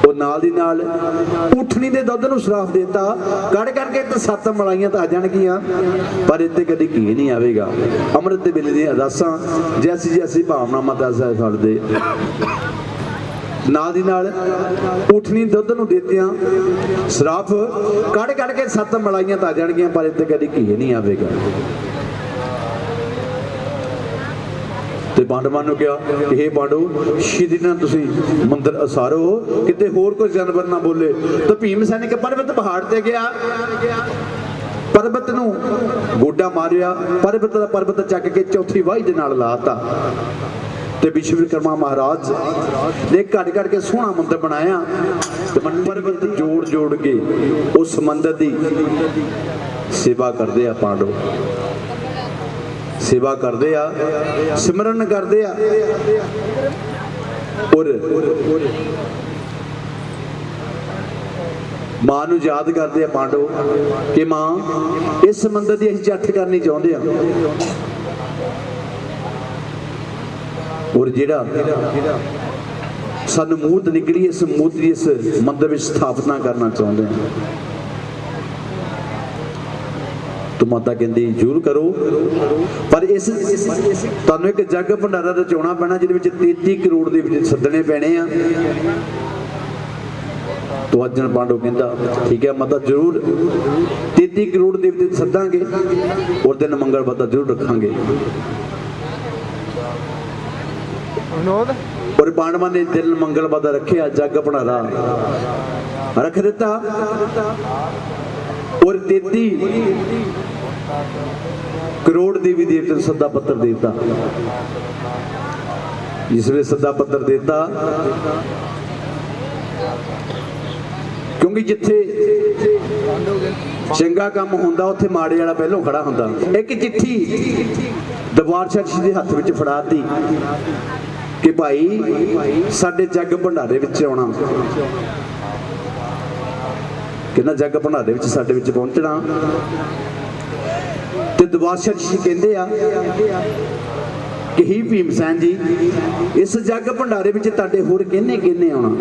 वो नाल दी नाल उठनी दे दुध नूं श्राप देता, कड़ करके तो 7 मलाइयां तो आ जाणगियां, पर इत्ते कदी घी नहीं आवेगा। अमृत दे वेले दी अरदासां जैसी जैसी भावना माता साहिब फड़दे नाल दी नाल उठनी दुध नूं देतियां श्राप, कड़ कड़ के 7 मलाइयां तो आ जाणगियां, पर इत्ते कदी घी नहीं आवेगा। ते पांडवां नूं कहा कि हे पांडव, छेती नाल तुसीं मंदिर असारो, किते होर कोई जानवर ना बोले। तो भीम सैनिक पर्वत पहाड़ ते गया, पर्वत नूं गोडा मारिया, पर्वत दा पर्वत चक के चौथी वाही दे नाल लाता ते विश्वकर्मा महाराज ने घट घट के सोहना मंदिर बनाया ते पर्वत जोड़ जोड़ के उस मंदिर दी सेवा करते आ पांडव, सेवा करते आ, सिमरन करते आ और मां नूं याद करते आ पांडव कि मां इस मंदिर की असीं जठ करनी चाहुंदे आ और जिहड़ा सानूं मूर्त निकली इस मूर्त की इस मंदिर में स्थापना करना चाहुंदे आ। तो माता कहती जरूर करो, पर इस तुहानूं एक जग भंडारा रचाउणा पैना जिहदे विच 33 करोड़ दे विच सदने पैणे आ। तो अर्जन पांडव कहता ठीक है माता जरूर 33 करोड़ दे विच सदांगे और दिन मंगल माता जरूर रखांगे। और पांडवां ने दिन मंगल माता रखे, जग भंडारा रख दिता और 33 करोड़ देवी देवते ने सदा पत्र देता। जिस वे सदा पत्र देता क्योंकि जिथे चंगा काम होंदा उत्थे माड़े वाला पहलों खड़ा होंदा। एक चिट्ठी दरबार शाह जी दे हत्थ विच फड़ाती कि भाई साडे जग भंडारे विच आउणा, कहना जग भंडारे विच साडे विच पहुंचना। ते दरबार शाह जी कहंदे आ कि ही भीमसैन जी इस जग भंडारे विच तुहाडे होर किहने किहने आउणा।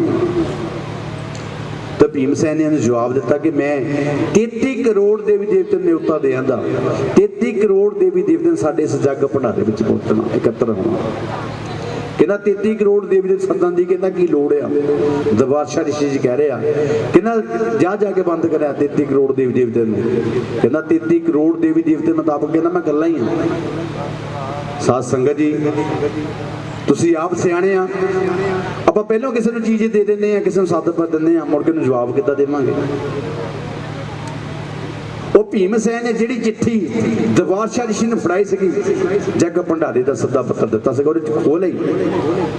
तो भीमसैन ने जवाब दिता कि मैं 33 करोड़ देवी देवते न्योता दे आंदा, 33 करोड़ देवी देवते ने साडे इस जग भंडारे विच पहुंचना, एकत्र होना। कहना 33 करोड़ देवी देवते सदन दी कहना की लोड़ आ। दरबार शाह ऋषि जी कह रहे आ कहना जा जाके बंद करा 33 करोड़ देवी देवते नूं। कहना 33 करोड़ देवी देवते मुताबक कहना मैं गल्लां ही आ। साध संगत जी तुसी आप सियाणे आ, ਆਪਾਂ ਪਹਿਲਾਂ ਕਿਸੇ ਨੂੰ ਚੀਜ਼ ਦੇ ਦਿੰਦੇ ਆ, ਕਿਸੇ ਨੂੰ ਸੱਦ ਪਾ ਦਿੰਦੇ ਆ, ਮੁੜ ਕੇ ਨੂੰ ਜਵਾਬ ਕਿੱਦਾਂ ਦੇਵਾਂਗੇ। ਉਹ ਭੀਮਸੈਨ ਨੇ ਜਿਹੜੀ ਚਿੱਠੀ ਦਰਬਾਰ ਸ਼ਾਹ ਜੀ ਨੂੰ ਫੜਾਈ ਸੀਗੀ ਜੱਗ ਭੰਡਾਰੇ ਦਾ ਸੱਦਾ ਪੱਤਰ ਦਿੱਤਾ ਸੀਗਾ, ਉਹਦੇ ਚ ਖੋਲ ਲਈ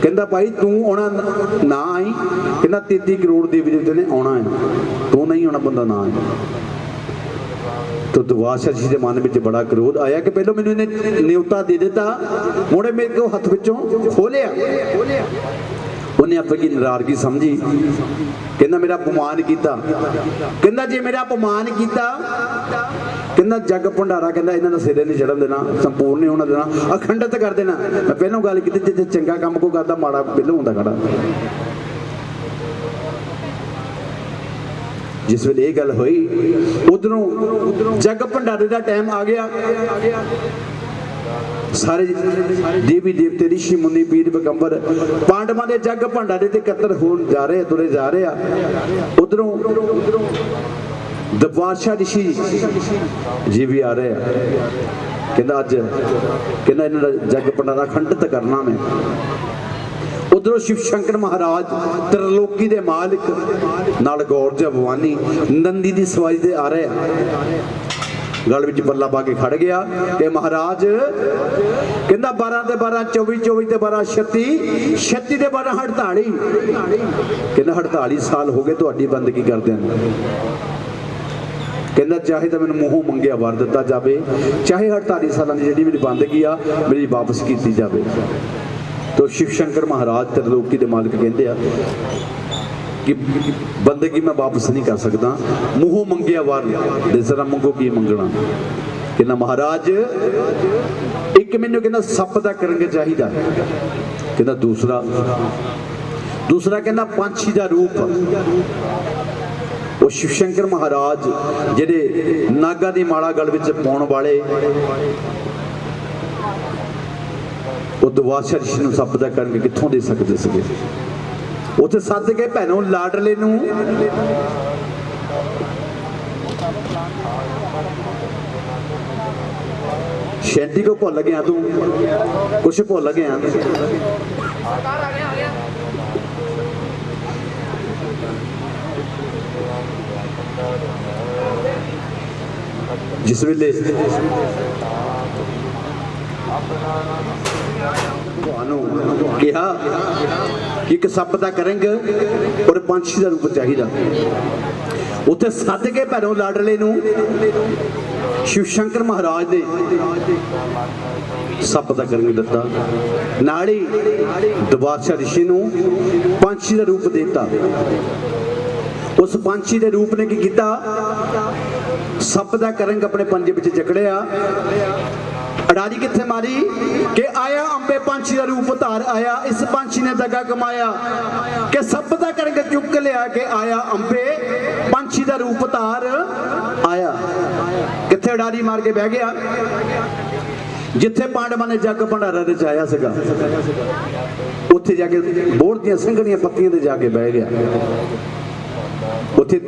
ਕਹਿੰਦਾ ਭਾਈ ਤੂੰ ਆਉਣਾ ਨਾ ਆਈ, ਕਹਿੰਦਾ 33 ਕਰੋੜ ਦੇਵੀ ਦੇਵਤੇ ਨੇ ਆਉਣਾ ਹੈ, ਤੂੰ ਨਹੀਂ ਆਉਣਾ ਬੰਦਾ ਨਾ ਆਈ। तो दरबार शाह जी के मन में बड़ा क्रोध आया कि पहले मैंने इन्हें न्योता दे दिता, हुणे मेरे को हथ विचों खोलिया। उन्हें अपनी नाराजगी समझी, कहना मेरा अपमान किया, कहना जे मेरा अपमान किया कहना जग भंडारा कहना इन्हां दा सिरे नहीं चढ़न देना, संपूर्ण नहीं होना देना, अखंडित कर देना। मैं पहलों गल की जिथे चंगा काम कोई करता माड़ा पहलों होंदा खड़ा। जिस वे ये गल हुई उधरों जग भंडारे का टाइम आ गया। सारे देवी देवते ऋषि मुनि पीर पैगंबर पांडवां दे जग भंडारे ते इकट्ठे होण जा रहे, तुरे जा रहे आ। उधरों दरबार शाह ऋषि जी भी आ रहे हैं, कहना अज कहना इन्हां दा जग भंडारा खंडित करना मैं। उधरों शिव शंकर महाराज त्रिलोकी दे मालिक नाल गौर भवानी नंदी दी सवारी दे आ रहे गल विच बल्ला पा के खड़ गया कि महाराज कहंदा 12 ते 12 24 24 ते 12 36 36 ते 12 48 कहंदा 48 साल हो गए तुहाडी बंदगी करदे कहंदा चाहे तो मैंने मूहों मंगिया वर दिता जाए, चाहे 48 साल की जिहड़ी मेरी बंदगी आ मेरी वापस की जाए। तो शिव शंकर महाराज त्रिलोकी के मालिक कहते हैं कि बंदगी मैं वापस नहीं कर सकता, मूहों मंगिया वार जरा मंगो की मंगना। कहना महाराज एक मैनू कहना सप का करंग चाहिए, कहना दूसरा कहना पंछी का रूप। वो शिव शंकर महाराज जेडे नागा की माला गल विच पाउण वाले वो दरबार शाह ऋषि नूं सप दा करंग कित्थों दे सकदे सीगे। उत्थे सद के भैनों लाडले नूं शैंटी को भुल गया, तू कुछ भुल गया। जिस वेले कहा कि एक सप का करंग और पंछी का रूप चाहिए, उत्थे सद के भैरों लाडले नूं शिव शंकर महाराज ने सप का करंग दिता, नाल ही दुबादशाह ऋषि नूं पंछी का रूप देता। उस पंछी के रूप ने की कीता, सप का करंग अपने पंजे विच जकड़िया, अडारी किथे मारी कि आया अंबे पंछी का रूप धार आया। इस पंछी ने दगा कमाया कि सप का करंग चुक लिया कि आया अंबे पंछी का रूप धार आया। किथे अडारी मार के बह गया, जिथे पांडवां ने जग भंडारा रचाया सीगा, उत्थे जाके बोड़ दियां संघणियां पत्तियां ते जाके बह गया। उत्थे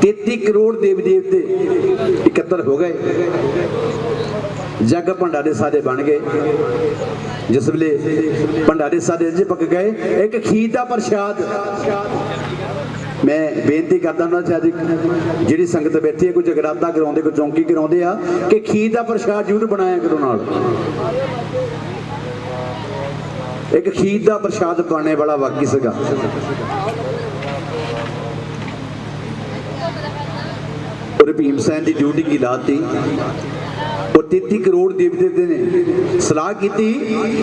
33 करोड़ देवी देवते इकट्ठे हो गए, जग भंडारे सारे बन गए। जिस वेले भंडारे सारे अजे पक गए, एक खीर का प्रशाद मैं बेनती करता हूँ जी जी संगत बैठी है, कोई जगराता कराते कोई चौंकी कराते आ कि खीर का प्रशाद जरूर बनाया करो नाल। एक खीर का प्रशाद बनने वाला वाकई सीगा। और भीम सैन की ड्यूटी की लाती और 33 करोड़ देवी देवते ने सलाह की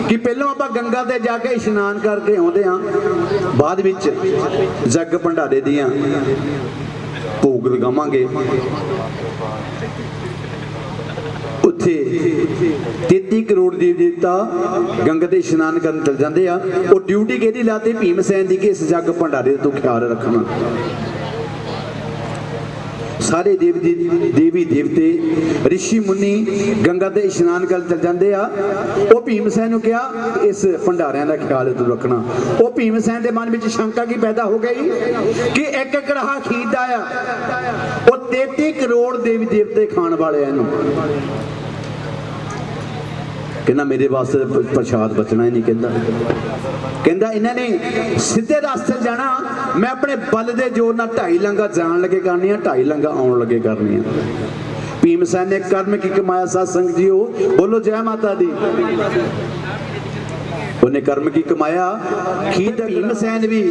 कि पहलों आप गंगा ते जाके इशनान करके आते हाँ, बाद विच जग भंडारे दियां भोग लगावांगे। उत्थे 33 करोड़ देवी देवता गंगा ते इशनान करन चल जाते हैं और ड्यूटी कहती लाती भीम सैन की कि इस जग भंडारे तो ख्याल रखना। सारे देवी देवते ऋषि मुनि गंगा ते इशनान कर चल जाते आ। वो भीम सैन नूं कहा इस भंडारिਆਂ ਦਾ ख्याल तू रखना। वो भीम सैन के मन में शंका की पैदा हो गई कि एक कड़ाहा खीर दा आ, वो 33 करोड़ देवी देवते खाण वाले इहनूं कहना मेरे वास्ते प्रसाद बचना ही नहीं। कहता इन्होंने सीधे रास्ते जाना, मैं अपने बल के जोर नाल 2.5 लंगा जान लगे करनी, 2.5 लंगा आउण लगे करनी। भीम सैन ने कर्म की कमाया सत्संग जीओ, बोलो जय माता दी। उन्हें कर्म की कमाया, खीर भीम सैन भी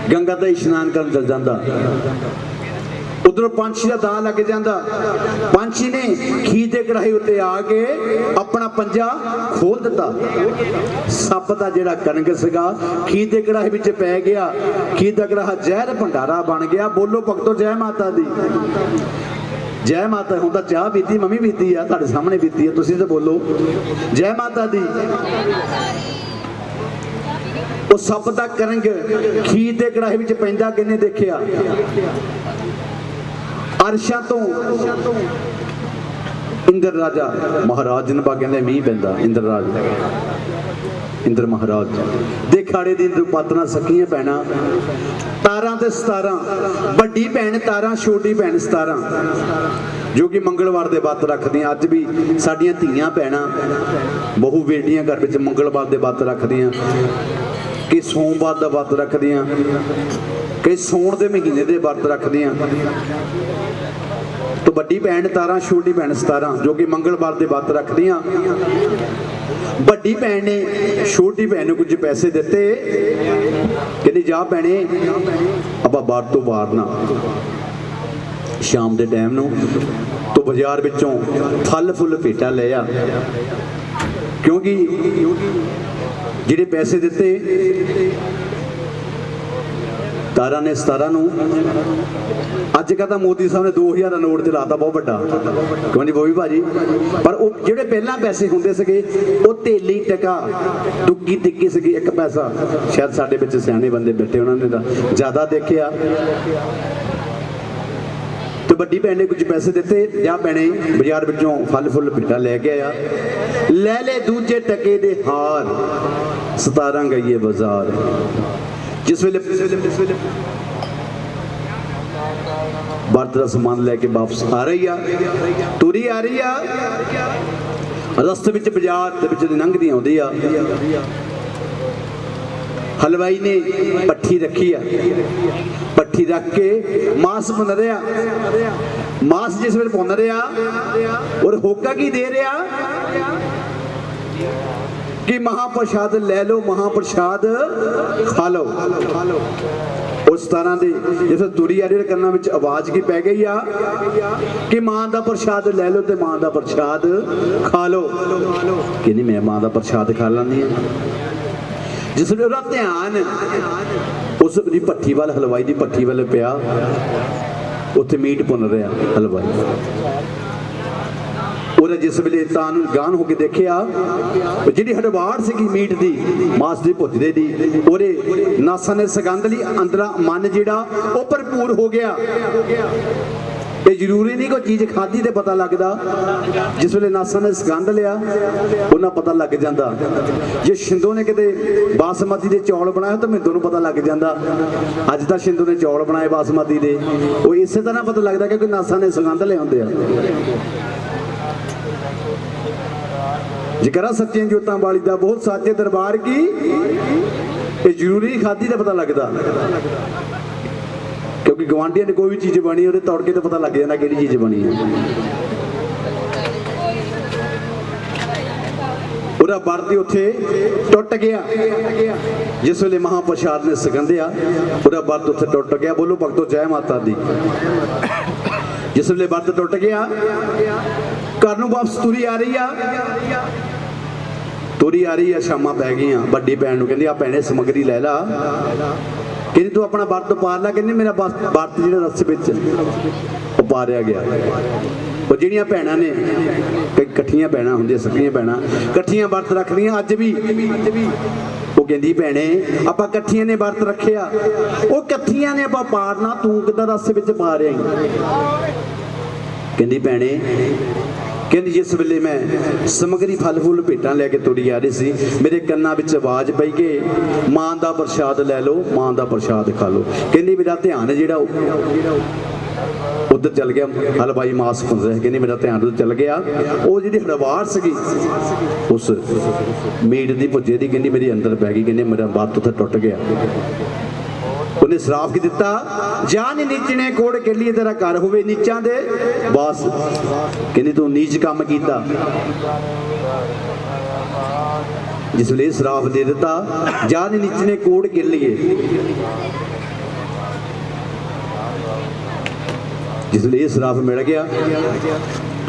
गंगा का इशनान कर चल जाता। उधरों पंछी का दां लग जाता, पंछी ने खीर के कढ़ाई उत्ते आके अपना पंजा खोल दिता। सप का जिहड़ा करंग सीगा खीर के कढ़ाई विच पै गया, खीर का कढ़ाहा जहर भंडारा बन गया। बोलो भगतों जय माता दी। जय माता। हुण तां चाह पीती, मम्मी पीती आ, तुहाडे सामने पीती है, तुसीं तां बोलो जय माता दी। वो सप का करंग खीर के कढ़ाई विच पैंदा किहने देखिया? अरशां तो इंद्र राजा महाराज जिन्हां कहंदे मींह पैंदा, इंद्र राज इंद्र महाराज दे खाड़े दी पातना सखियां भैणां 17 ते 17, वड्डी भैण 17, छोटी भैण 17, जो कि मंगलवार के व्रत रखदियां। अज भी साडियां धीआं भैणां बहु बेटियां घर विच मंगलवार के व्रत रखदियां, कि सोमवार का व्रत रखदियां, कई सौण के महीने के व्रत रखदियां। तो वड्डी भैन 17, छोटी भैन 17, जो कि मंगलवार के व्रत रखदियां। वड्डी भैन ने छोटी भैन को कुछ पैसे दिते, कहती जा भैने आपां बार तो वारना शाम के टाइम नूं। तो बाजार विचों फल फुल भेटा लिया, क्योंकि जिहड़े पैसे दिते तारा ने 17 नूं, अज का मोदी साहब ने 2000 का नोट चलाता बहुत बड़ा, क्यों जी बोवी भाजी। पर वो जिहड़े पहला पैसे हुंदे सके वो तेली टका टुक्की टिक्की सी 1 पैसा, शायद साडे विच सियाणे बंदे बैठे उन्होंने तां ज़्यादा देखिया। तो वड्डी भैन ने कुछ पैसे दिते, जा भैने बाजार विचों फल फुल भेटा लैके आया, ले दूजे टके दे हार 17 गईए बाजार। जिस वेले व्रत का समान लैके वापस आ रही है, तुरी आ रही है, रस्ते विच बाजार दे विच लंघदी आउंदी आ, हलवाई ने पट्ठी रखी है, पट्ठी रख के मांस भुन रहा, मांस जिस वे भुन रहा और होका की दे रहा कि महाप्रसाद ले लो, महाप्रसाद खा लो। उस तरह की जिस तुरी आ रही कन्ना में आवाज की पै गई आ कि मां का प्रसाद ले लो तो मां का प्रसाद खा लो। कि नहीं मैं मां का प्रसाद खा लैंदी हां। जिसले उसका ध्यान उस भट्ठी वाल, हलवाई की भट्ठी वाल पिया, उत्थे मीट भुन रहा हलवाई। और जिस वेले तान गान होके देखिया जी हडवाड़ सी मीट की मांस की भुजदे की और नासा ने सगंध ली, अंदर मन जिहड़ा वो भरपूर हो गया। ये जरूरी नहीं कोई चीज़ खाधी तो पता लगता, जिस वेले नासा ने सगंध लिया उन्हें पता लग जाता। जे शिंदो ने किते बासमती के चौल बनाए तो मिंदो नूं पता लग जाता। अज तक शिंदो ने चौल बनाए बासमती के, वो इस तरह पता लगता क्योंकि नासा ने सगंध लिया। जिकरा सच्चियां जोतां वाली दा बहुत साचे दरबार की, ये जरूरी नहीं खाधी का पता लगता क्योंकि गवांढियों ने कोई भी चीज़ बनी और तड़के तो पता लग जाता कि चीज़ बनी है। पूरा बरती उत्थे टुट गया जिस वेले महाप्रसाद ने सगंधिया, पूरा बरत उत्थे टुट गया। बोलो भगतो जय माता दी। जिस वेले बरत टुट गया, घर नूं वापस तुरी आ रही है, तुरी आ रही है, शामां पै गई। वड्डी भैन नूं कहंदी आ भैणे समगरी लै ला, कहंदी तू अपना बरत पार ला, कहंदी मेरा बरत जिहड़ा रस्ते विच वो पारिया गया। और जिहड़ियां भैणां ने कई कट्ठियां भैणां हुंदियां, सकियां भैणां कट्ठियां बरत रखदियां अज भी। वो कहंदी भैणे आपां कट्ठियां ने बरत रखिया, वो कट्ठियां ने आपां पारना, तू किदां रस्ते विच पा रिहा? कहंदी भैणे, कहंदी जिस वेले मैं समगरी फल फूल भेटां लैके तुरी आ रही सी, मेरे कन्नां विच आवाज़ पई कि मां दा प्रसाद लै लो, मां दा प्रसाद खा लो। कहंदी मेरा ध्यान जिहड़ा उधर चल गया, हलवाई मांस भुन रहा है, कहंदी मेरा ध्यान उधर चल गया। वो जिहड़ी हड़वाड़ सी उस मीट की भुजे की, कहंदी मेरे अंदर पै गई, कहंदी मेरा बरत उत्थे टुट गया। उन्हें श्राप की दिता, जा नी नीचने कोड़ के लिए तेरा घर होवे नीचा दे बस। कहंदी तू नीच काम कीता। जिस वेले श्राप दे दिता, जा नी नीचने कोड़ के लिए, जिस वेले श्राप मिल गया,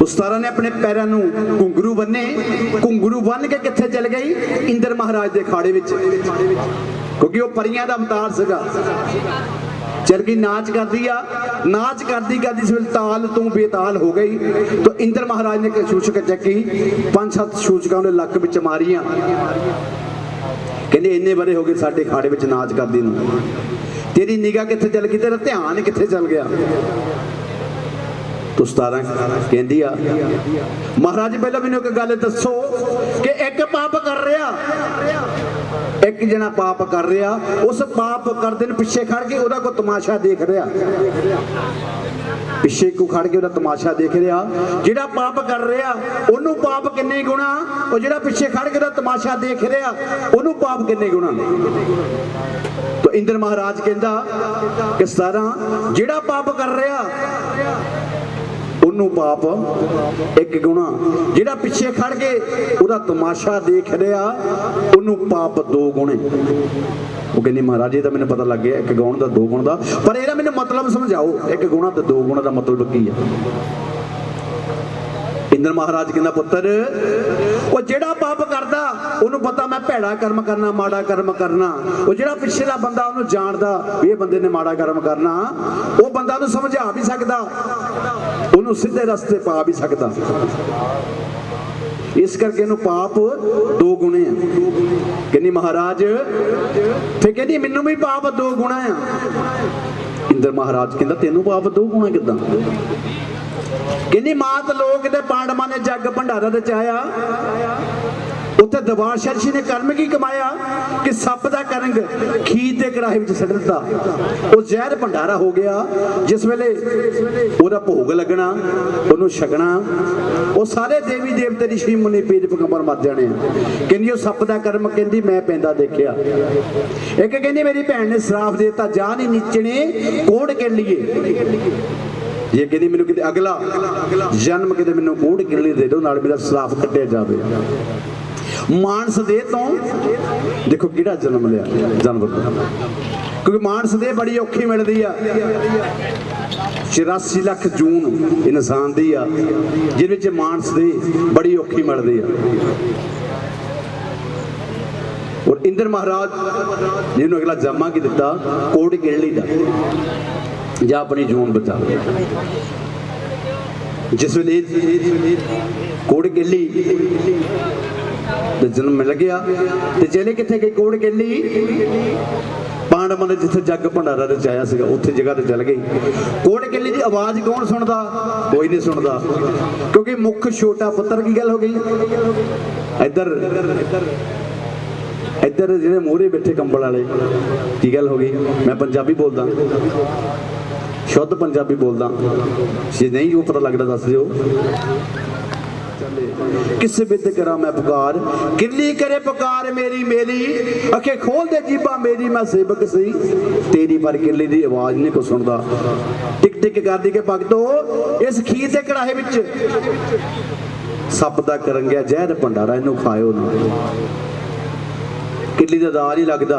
उस तारा ने अपने पैरों नूं घुंघरू बन्ने, घुंघरू बन के कित्थे चल गई? इंद्र महाराज के खाड़े विच, क्योंकि वो परियां दा अवतार सीगा। चल गई नाच कर दिया, नाच करदी करदी जिस वेले ताल तू बेताल हो गई तो इंद्र महाराज ने सूचक चक्की, 5-7 सूचकां ने लक विच मारियां। कहंदे इन्ने बड़े हो गए साडे खाड़े विच नाच करदी नूं, तेरी निगाह कित्थे चल गई, तेरा ध्यान कित्थे चल गया? तो 17 कहंदी आ महाराज पहले मैनूं एक गल दसो कि एक पाप कर रहा, एक जना पाप कर रहा, उस पाप करदे नूं पिछे खड़ के उहदा कोई तमाशा देख रहा, पिछे को खड़ के उहदा तमाशा देख रहा। जिहड़ा पाप कर रहा उहनूं पाप किन्ने गुणा, और जिहड़ा पिछे खड़ के उहदा तमाशा देख रहा उहनूं पाप किन्ने गुणा? तो इंद्र महाराज कहंदा कि 17 जिहड़ा पाप कर रहा उन्नू पाप एक गुणा, जिहड़ा पिछे खड़ के उहदा तमाशा देख रहा उन्नू पाप 2 गुणे। वो कहंदी महाराज ये तो मैंने पता लग गया एक गुण का 2 गुण का, पर ਇਹਦਾ ਮੈਨੂੰ मतलब समझाओ एक गुणा तो 2 गुणा का मतलब की है? इंद्र महाराज कहंदा पुत्र वो जिहड़ा पाप करदा उन्होंने पता मैं भैड़ा कर्म करना, माड़ा कर्म करना, वो जिहड़ा पिछला बंदा उन्होंने जानदा भी ये बंदे ने माड़ा कर्म करना, वो बंदा उन्होंने समझा भी सकदा, उन्होंने सीधे रस्ते पा भी सकदा। इस करके इन्हूं पाप 2 गुणे हैं। कहंदी महाराज फिर कहंदी मैनूं भी पाप 2 गुणा है। इंद्र महाराज कहंदा तैनूं पाप 2 गुणा किदां? कहंदी मात लोक दे पांडवां ने जग भंडारा रचाया, ਉੱਥੇ ਦਰਬਾਰ ਸ਼ਾਹ ਨੇ ਕਰਮ ਕੀ ਕਮਾਇਆ ਕਿ ਸੱਪ ਦਾ ਕਰੰਗ ਖੀਰ ਦੇ ਕੜਾਹੇ ਵਿੱਚ ਸੁੱਟ ਦਿੱਤਾ। ਉਹ ਜ਼ਹਿਰ ਭੰਡਾਰਾ ਹੋ ਗਿਆ। ਜਿਸ ਵੇਲੇ ਉਹਦਾ ਭੋਗ ਲੱਗਣਾ, ਉਹਨੂੰ ਛਕਣਾ, ਉਹ ਸਾਰੇ ਦੇਵੀ ਦੇਵਤੇ ਰਿਸ਼ੀ ਮੁਨੀ ਪੀਰ ਪੈਗੰਬਰ ਮਰ ਜਾਣੇ ਆ। ਕਹਿੰਦੀ ਉਹ ਸੱਪ ਦਾ ਕਰਮ ਕਹਿੰਦੀ ਮੈਂ ਪੈਂਦਾ ਦੇਖਿਆ। ਇੱਕ ਕਹਿੰਦੀ ਮੇਰੀ ਭੈਣ ਨੇ ਸਰਾਫ ਦੇ ਦਿੱਤਾ, ਜਾ ਨਹੀਂ ਨੀਚਣੇ ਕੋੜ ਕੇ ਲਈਏ। ਜੇ ਕਹਿੰਦੀ ਮੈਨੂੰ ਕਿਤੇ ਅਗਲਾ ਜਨਮ ਕਿਤੇ ਮੈਨੂੰ ਕੋੜ ਕਿਰਲੀ ਦੇ ਦਿਓ, ਨਾਲ ਮੇਰਾ ਸਰਾਫ ਕੱਟਿਆ ਜਾਵੇ। ਮਾਨਸ ਦੇ ਤੋਂ ਦੇਖੋ ਕਿਹੜਾ ਜਨਮ ਲਿਆ ਜਾਨਵਰ, ਕਿਉਂਕਿ ਮਾਨਸ ਦੇ ਬੜੀ ਔਖੀ ਮਿਲਦੀ ਆ। 84 ਲੱਖ ਜੂਨ ਇਨਸਾਨ ਦੀ ਆ, ਜਿਹਦੇ ਵਿੱਚ ਮਾਨਸ ਦੇ ਬੜੀ ਔਖੀ ਮਿਲਦੀ ਆ। ਔਰ ਇੰਦਰ ਮਹਾਰਾਜ ਜਿਹਨੂੰ ਅਗਲਾ ਜਾਮਾ ਕੀ ਦਿੱਤਾ ਕੋੜ ਕਿਰਲੀ ਦਾ, ਜਾਂ ਆਪਣੀ ਜੂਨ ਬਚਾ। ਜਿਸ ਵੇਲੇ ਕੋੜ ਕਿਰਲੀ ਜਨਮ ਮਿਲ ਗਿਆ ਤੇ ਚਲੇ ਕਿੱਥੇ ਗਈ ਕੋੜ ਕਿਰਲੀ? ਪਾਂਡਵਾਂ ਨੇ ਜਿੱਥੇ ਜੱਗ ਭੰਡਾਰਾ ਰਚਾਇਆ ਸੀਗਾ ਉੱਥੇ ਜਗ੍ਹਾ ਤੇ ਚੱਲ ਗਈ। ਕੋੜ ਕਿਰਲੀ ਦੀ ਆਵਾਜ਼ ਕੌਣ ਸੁਣਦਾ? ਕੋਈ ਨਹੀਂ ਸੁਣਦਾ, ਕਿਉਂਕਿ ਮੁੱਖ ਛੋਟਾ ਪੁੱਤਰ। ਕੀ ਗੱਲ ਹੋ ਗਈ? ਇੱਧਰ ਜਿਹੜੇ ਮੋਹਰੇ ਬੈਠੇ ਕੰਬਲ ਵਾਲੇ, ਕੀ ਗੱਲ ਹੋ ਗਈ? ਮੈਂ ਪੰਜਾਬੀ ਬੋਲਦਾ, ਸ਼ੁੱਧ ਪੰਜਾਬੀ ਬੋਲਦਾ, ਜੇ ਨਹੀਂ ਉਹ ਪਤਾ ਲੱਗਦਾ ਦੱਸ ਦਿਓ। किस बिद करा मैं पुकार, किरली करे पुकार मेरी मेरी, अखे खोल दे जीबा मेरी, मैं सेवक सी तेरी, पर किरली दी आवाज नहीं को सुनदा। टिक टिक कर दी के भगतो इस खीर दे कड़ाहे विच सप दा करंगिया जहर भंडारा, इनू खाओ ना। किरली का दाल ही लगता।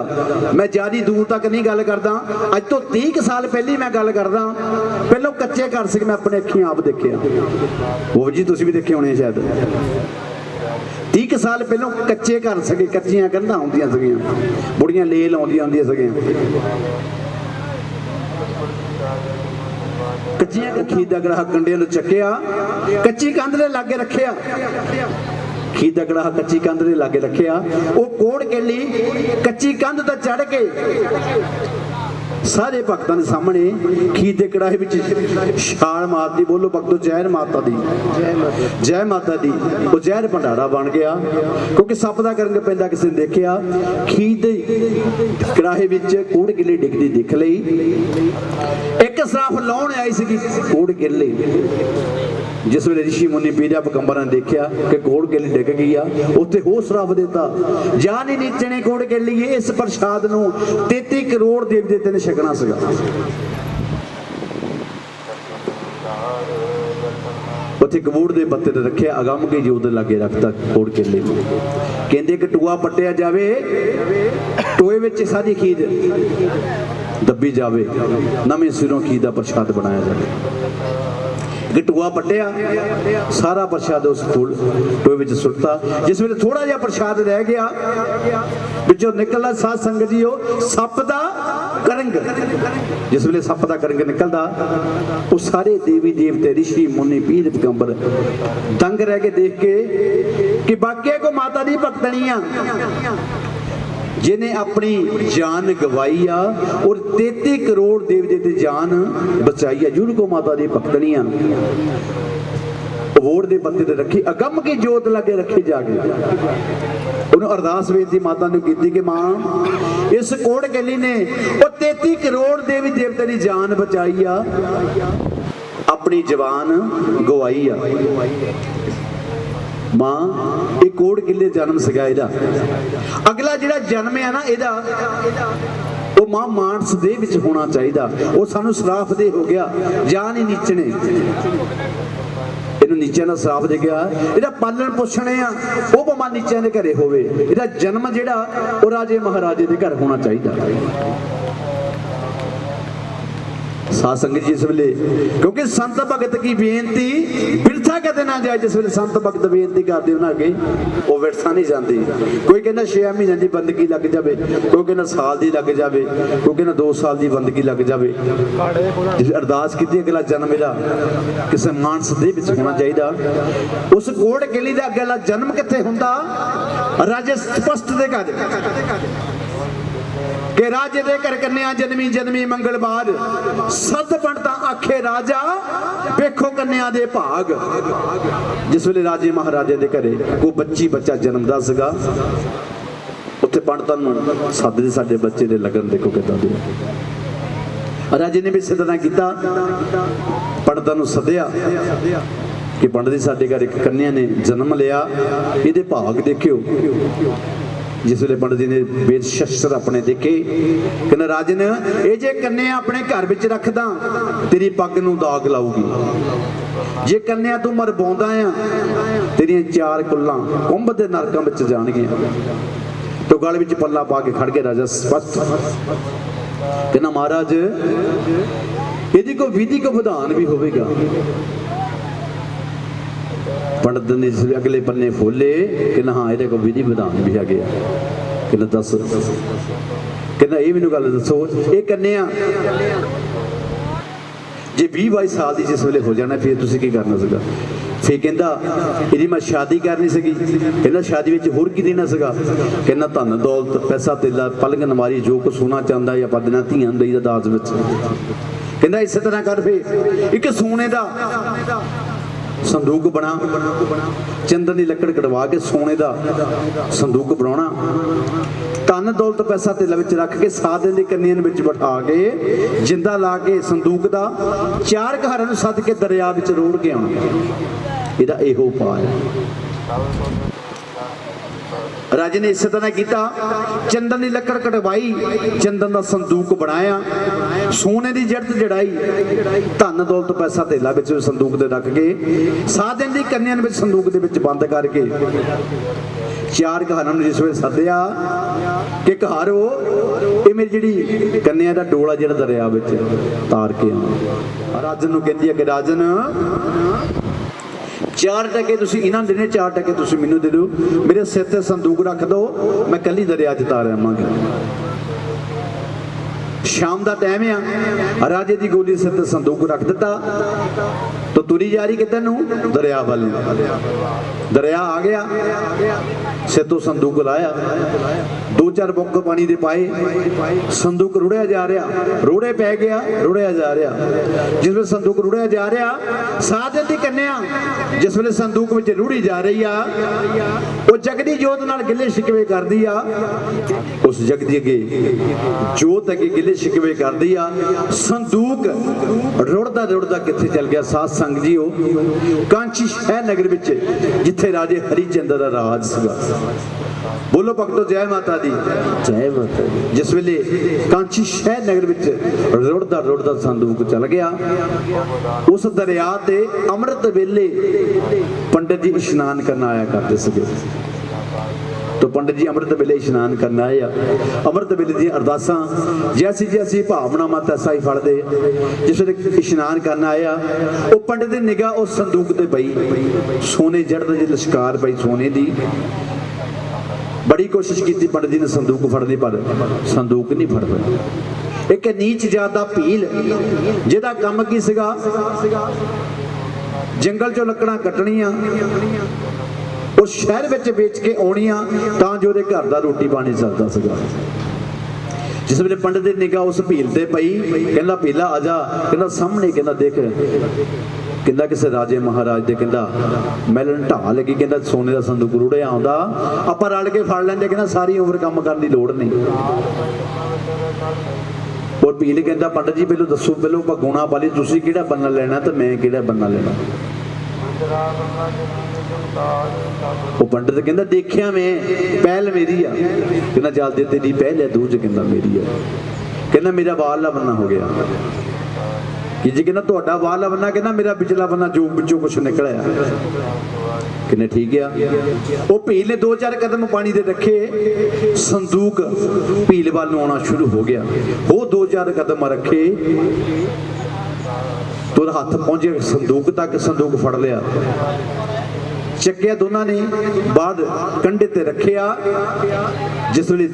मैं ज़्यादा दूर तक नहीं गल करदा, अज तो 30 साल पहले मैं गल करदा। पहलों कच्चे घर से मैं अपने अखियां आप देखिया, वो जी तुसीं भी देखे होने शायद। 30 साल पहलों कच्चे घर सके, कच्चियां कंधां होंदियां सीगियां, बुढ़ियां लेल आउंदियां होंदियां सीगियां। कच्चियां खीर दा कड़ाहा कंडे नूं चक्किया, कच्ची कंध दे लागे रखिया। खीर दा कड़ाहा कच्ची कंध दे लागे रखिया। वो कोड़ किरली कच्ची कंध ते चढ़ के सारे भक्तों के सामने खीर के कड़ाहे विच छाल मारती। बोलो भक्तों जय माता दी, जय माता दी। वो जहर भंडारा बन गया, क्योंकि सप दा करंग पैंदा किसी ने देखिया। खीर के कड़ाहे विच कोड़ किरली डिगदी दिख लई। एक सराफ लाउण आई सी कोड़ किरली। जिस वे ऋषि मुनि पीर पैगंबर ने देखा कि कोड़ किरली डिग गई आ, उत्थे हो सराफ देता, जा नहीं नीचने कोड़ किरली, इस प्रसाद नूं 33 करोड़ देवी देवते ने छकना सीगा। उत्थे कबूड़ दे पत्ते ते रखे, अगम के जोत लागे रखता कोड़ किरली। कहंदे कि टूआ पट्टिया जावे, टोए विच सारी खीर दब्बी जावे, नवें सिरों खीर दा प्रसाद बनाया जाए। टूआ पट्टिया, सारा प्रसाद उस टोए विच सुट्टा। जिस वेले थोड़ा जिहा प्रसाद रह गया, विचों निकलदा साध संगत जी सप दा करंग। जिस वेले सप दा करंग निकलदा, वो सारे देवी देवते ऋषि मुनि पीर पैगंबर दंग रह के देख के कि बाकी को माता दी भक्तनी आ, जिन्हें अपनी जान गवाई आ और 33 करोड़ देवी देवते जान बचाई है। जुड़ को माता दी भक्तनियां वोट दे पत्ते ते रखी, अगम की जोत लगे रखे जाके। उन्होंने अरदास बेनती माता ने की कि मां इस कोड़ किरली ने 33 करोड़ देवी देवते की जान बचाई आ, अपनी जवान गवाई आ। मां एक कोड़ किरली जन्म सगा इहदा। अगला जिहड़ा जन्म है ना इहदा, वो मां मानस दे विच होना चाहिदा। वो सानू सराफ दे हो गया, जा नहीं नीचने, इहनूं नीचे ना सराफ दे गया। इहदा पालन पोषणे आ वो भावें नीचे दे घरे होवे, इहदा जन्म जिहड़ा वो राजे महाराजे दे घर होना चाहिदा। साध संगत जी इस वेले, क्योंकि संत भगत की बेनती बिरथा कदे ना जाए। जिस वेले संत भगत बेनती करते उन्हें अगे वो विरथा नहीं जाती। कोई कहना 6 महीने की बंदगी लग जाए, कोई कहना साल की लग जाए, कोई कहना 2 साल की बंदगी लग जाए। जिस अरदास की अगला जन्म इहदा किसी मानस दे विच होना चाहिए। उस कोड़ किरली दा अगला जन्म कित्थे हुंदा? राजे स्पष्ट दे घर। कि राजे दे घर कन्या जन्मी जन्मी मंगलवार सद बनता आखे राजा वेखो कन्या दे भाग। जिस वेले राजे महाराजे दे घरे कोई बच्ची बच्चा जन्मदा सीगा उत्थे पंडितां नूं सददे साडे बच्चे दे लगन देखो किदां दे। राजे ने भी इसे तरह किया पंडितां नूं सद्दिया कि पंडित जी साडे घर एक कन्या ने जन्म लिया इहदे भाग देखियो। जिस वे पंडित जी ने वेद शस्त्र अपने देखे कहना राजन ये जे कन्या अपने घर विच रखदा तेरी पग नूं दाग लाऊगी, जे कन्या तू मरवाउंदा आ तेरियां 4 कुल्लां कुंभ दे नरकां विच जाणगीआं। तो गल विच पल्ला पा के खड़ गए राजा स्पष्ट कहना महाराज यदि कोई विधि को विधान भी होवेगा। पंडित ने अगले पन्ने खोले कहना हाँ ये को विधि विधान भी है गया। कहना दस कहना ये मैनू गल दसो ये कन्या जे 20-22 साल की जिस वेले हो जाना फिर तुसीं की करना सीगा। फिर कहंदा इहदी मैं शादी करनी सीगी। कहना शादी विच होर की देना सीगा। कहना धन दौलत पैसा तेला पलंग नमारी जो कुछ सोना चांदा या पदना धीआं दई दा दाज विच। कहंदा इस तरह कर फिर एक सोने दा संदूक बना चंदन की लकड़ कटवा के सोने का संदूक बनाना धन दौलत पैसा तेल विच रख के 7 दिन की कन्या विच बिठा के जिंदा ला के संदूक का 4 घरां नूं सद के दरिया विच रोड़ के आउणा। इहदा इहो उपाय है। राजे ने इस तरह किया चंदन की लकड़ कटवाई चंदन का संदूक बनाया सोने की जड़त जड़ाई धन दौलत पैसा तेला विच संदूक दे रख के 7 दिन की कन्या विच संदूक दे विच बंद करके 4 घरां नूं जिस वेले सद्दिया कि घरो ये मेरी जिहड़ी कन्या दा डोला जिहड़ा दरिया विच तार के आ। राजन नूं कहंदी है कि राजन 4 टके तुसीं इन्हां देने 4 टके तुसीं मैनूं दे दो मेरे सिर ते संदूक रख दो मैं कली दरिया च तार आवांगी। शाम का टाइम आ राजे की गोली सिर ते संदूक रख दिता तो तुरी जा रही किधर नूं दरिया वाले। दरिया आ गया सिर तो संदूक लाया 2-4 बुक्क पानी दे पाए संदूक रुड़िया जा रहा रोड़े पै गया रुड़िया जा रहा। जिस वे संदूक रुड़िया जा रहा 7 दिन की कन्या जिस वे संदूक में रुड़ी जा रही आ वो जगदी जोत नाल गिले शिकवे करदी आ। उस जगदी अगे जोत अगे गिले शिकवे करदी आ। संदूक रुड़दा रुड़दा किथे चल गया साध संग जी हो कांची शहर नगर विच जिथे राजे हरिचंद्र दा राज सीगा। बोलो भक्तो जय माता दी जय माता दी। जिस वेले कांची शहर नगर विच रुड़दा रुड़दा संदूक चल गया उस दरिया ते अमृत वेले पंडित जी इशनान करना आया करते सीगे। तो पंडित जी अमृत वेले इशनान करना आया अमृत वेले दी अरदासां जैसी जैसी भावनावां तैसा ही फलदे। जिस वेले इशनान करना आया वो पंडित दी निगाह उस संदूक ते पई सोने जड़द जी लश्कार पई सोने दी। बड़ी कोशिश की पंडित जी ने संदूक फड़नी पर संदूक नहीं फड़ पाया। एक नीच जात दा भील जिहदा काम की सीगा जंगल चों लकड़ां कटणियां उस शहर विच बेच के आउणियां तां जो उहदे घर दा रोटी पानी चलदा सीगा। जिस वेले पंडित दी निगाह उस भील ते पई कहंदा भीला आ जा कहंदा सामने कहंदा देख कहंदा किसी राजे महाराज दे कहंदा मैलन ढा लगी कहंदा सोने का संदूक रुड़िया आउंदा आपां रल के फड़ लैंदे कहंदा सारी उम्र काम करन दी लोड़ नहीं। और भील कहंदा पंडित जी पहलों दसो पहलों भगुणा वाली तुसीं किहड़ा बन्ना लेना ते मैं किहड़ा बन्ना लेना। वो पंडित कहंदा देखिया मैं पहल मेरी आ कहंदा जल्दी तेरी पहल है दूज कहंदा मेरी है कहंदा मेरा बारला बन्ना हो गया कि जी कहना तुहाडा बारला बन्ना कहना मेरा पिछला बन्ना जो विचों कुछ निकलिया कहने ठीक है। वो भील ने 2-4 कदम पानी दे रखे संदूक भील वाल नूं आउणा शुरू हो गया। वो 2-4 कदम रखे तो हाथ पहुंचे संदूक तक संदूक फड़ लिया चक्या दोनों ने बाद कंधे ते रखिया। जिस वेले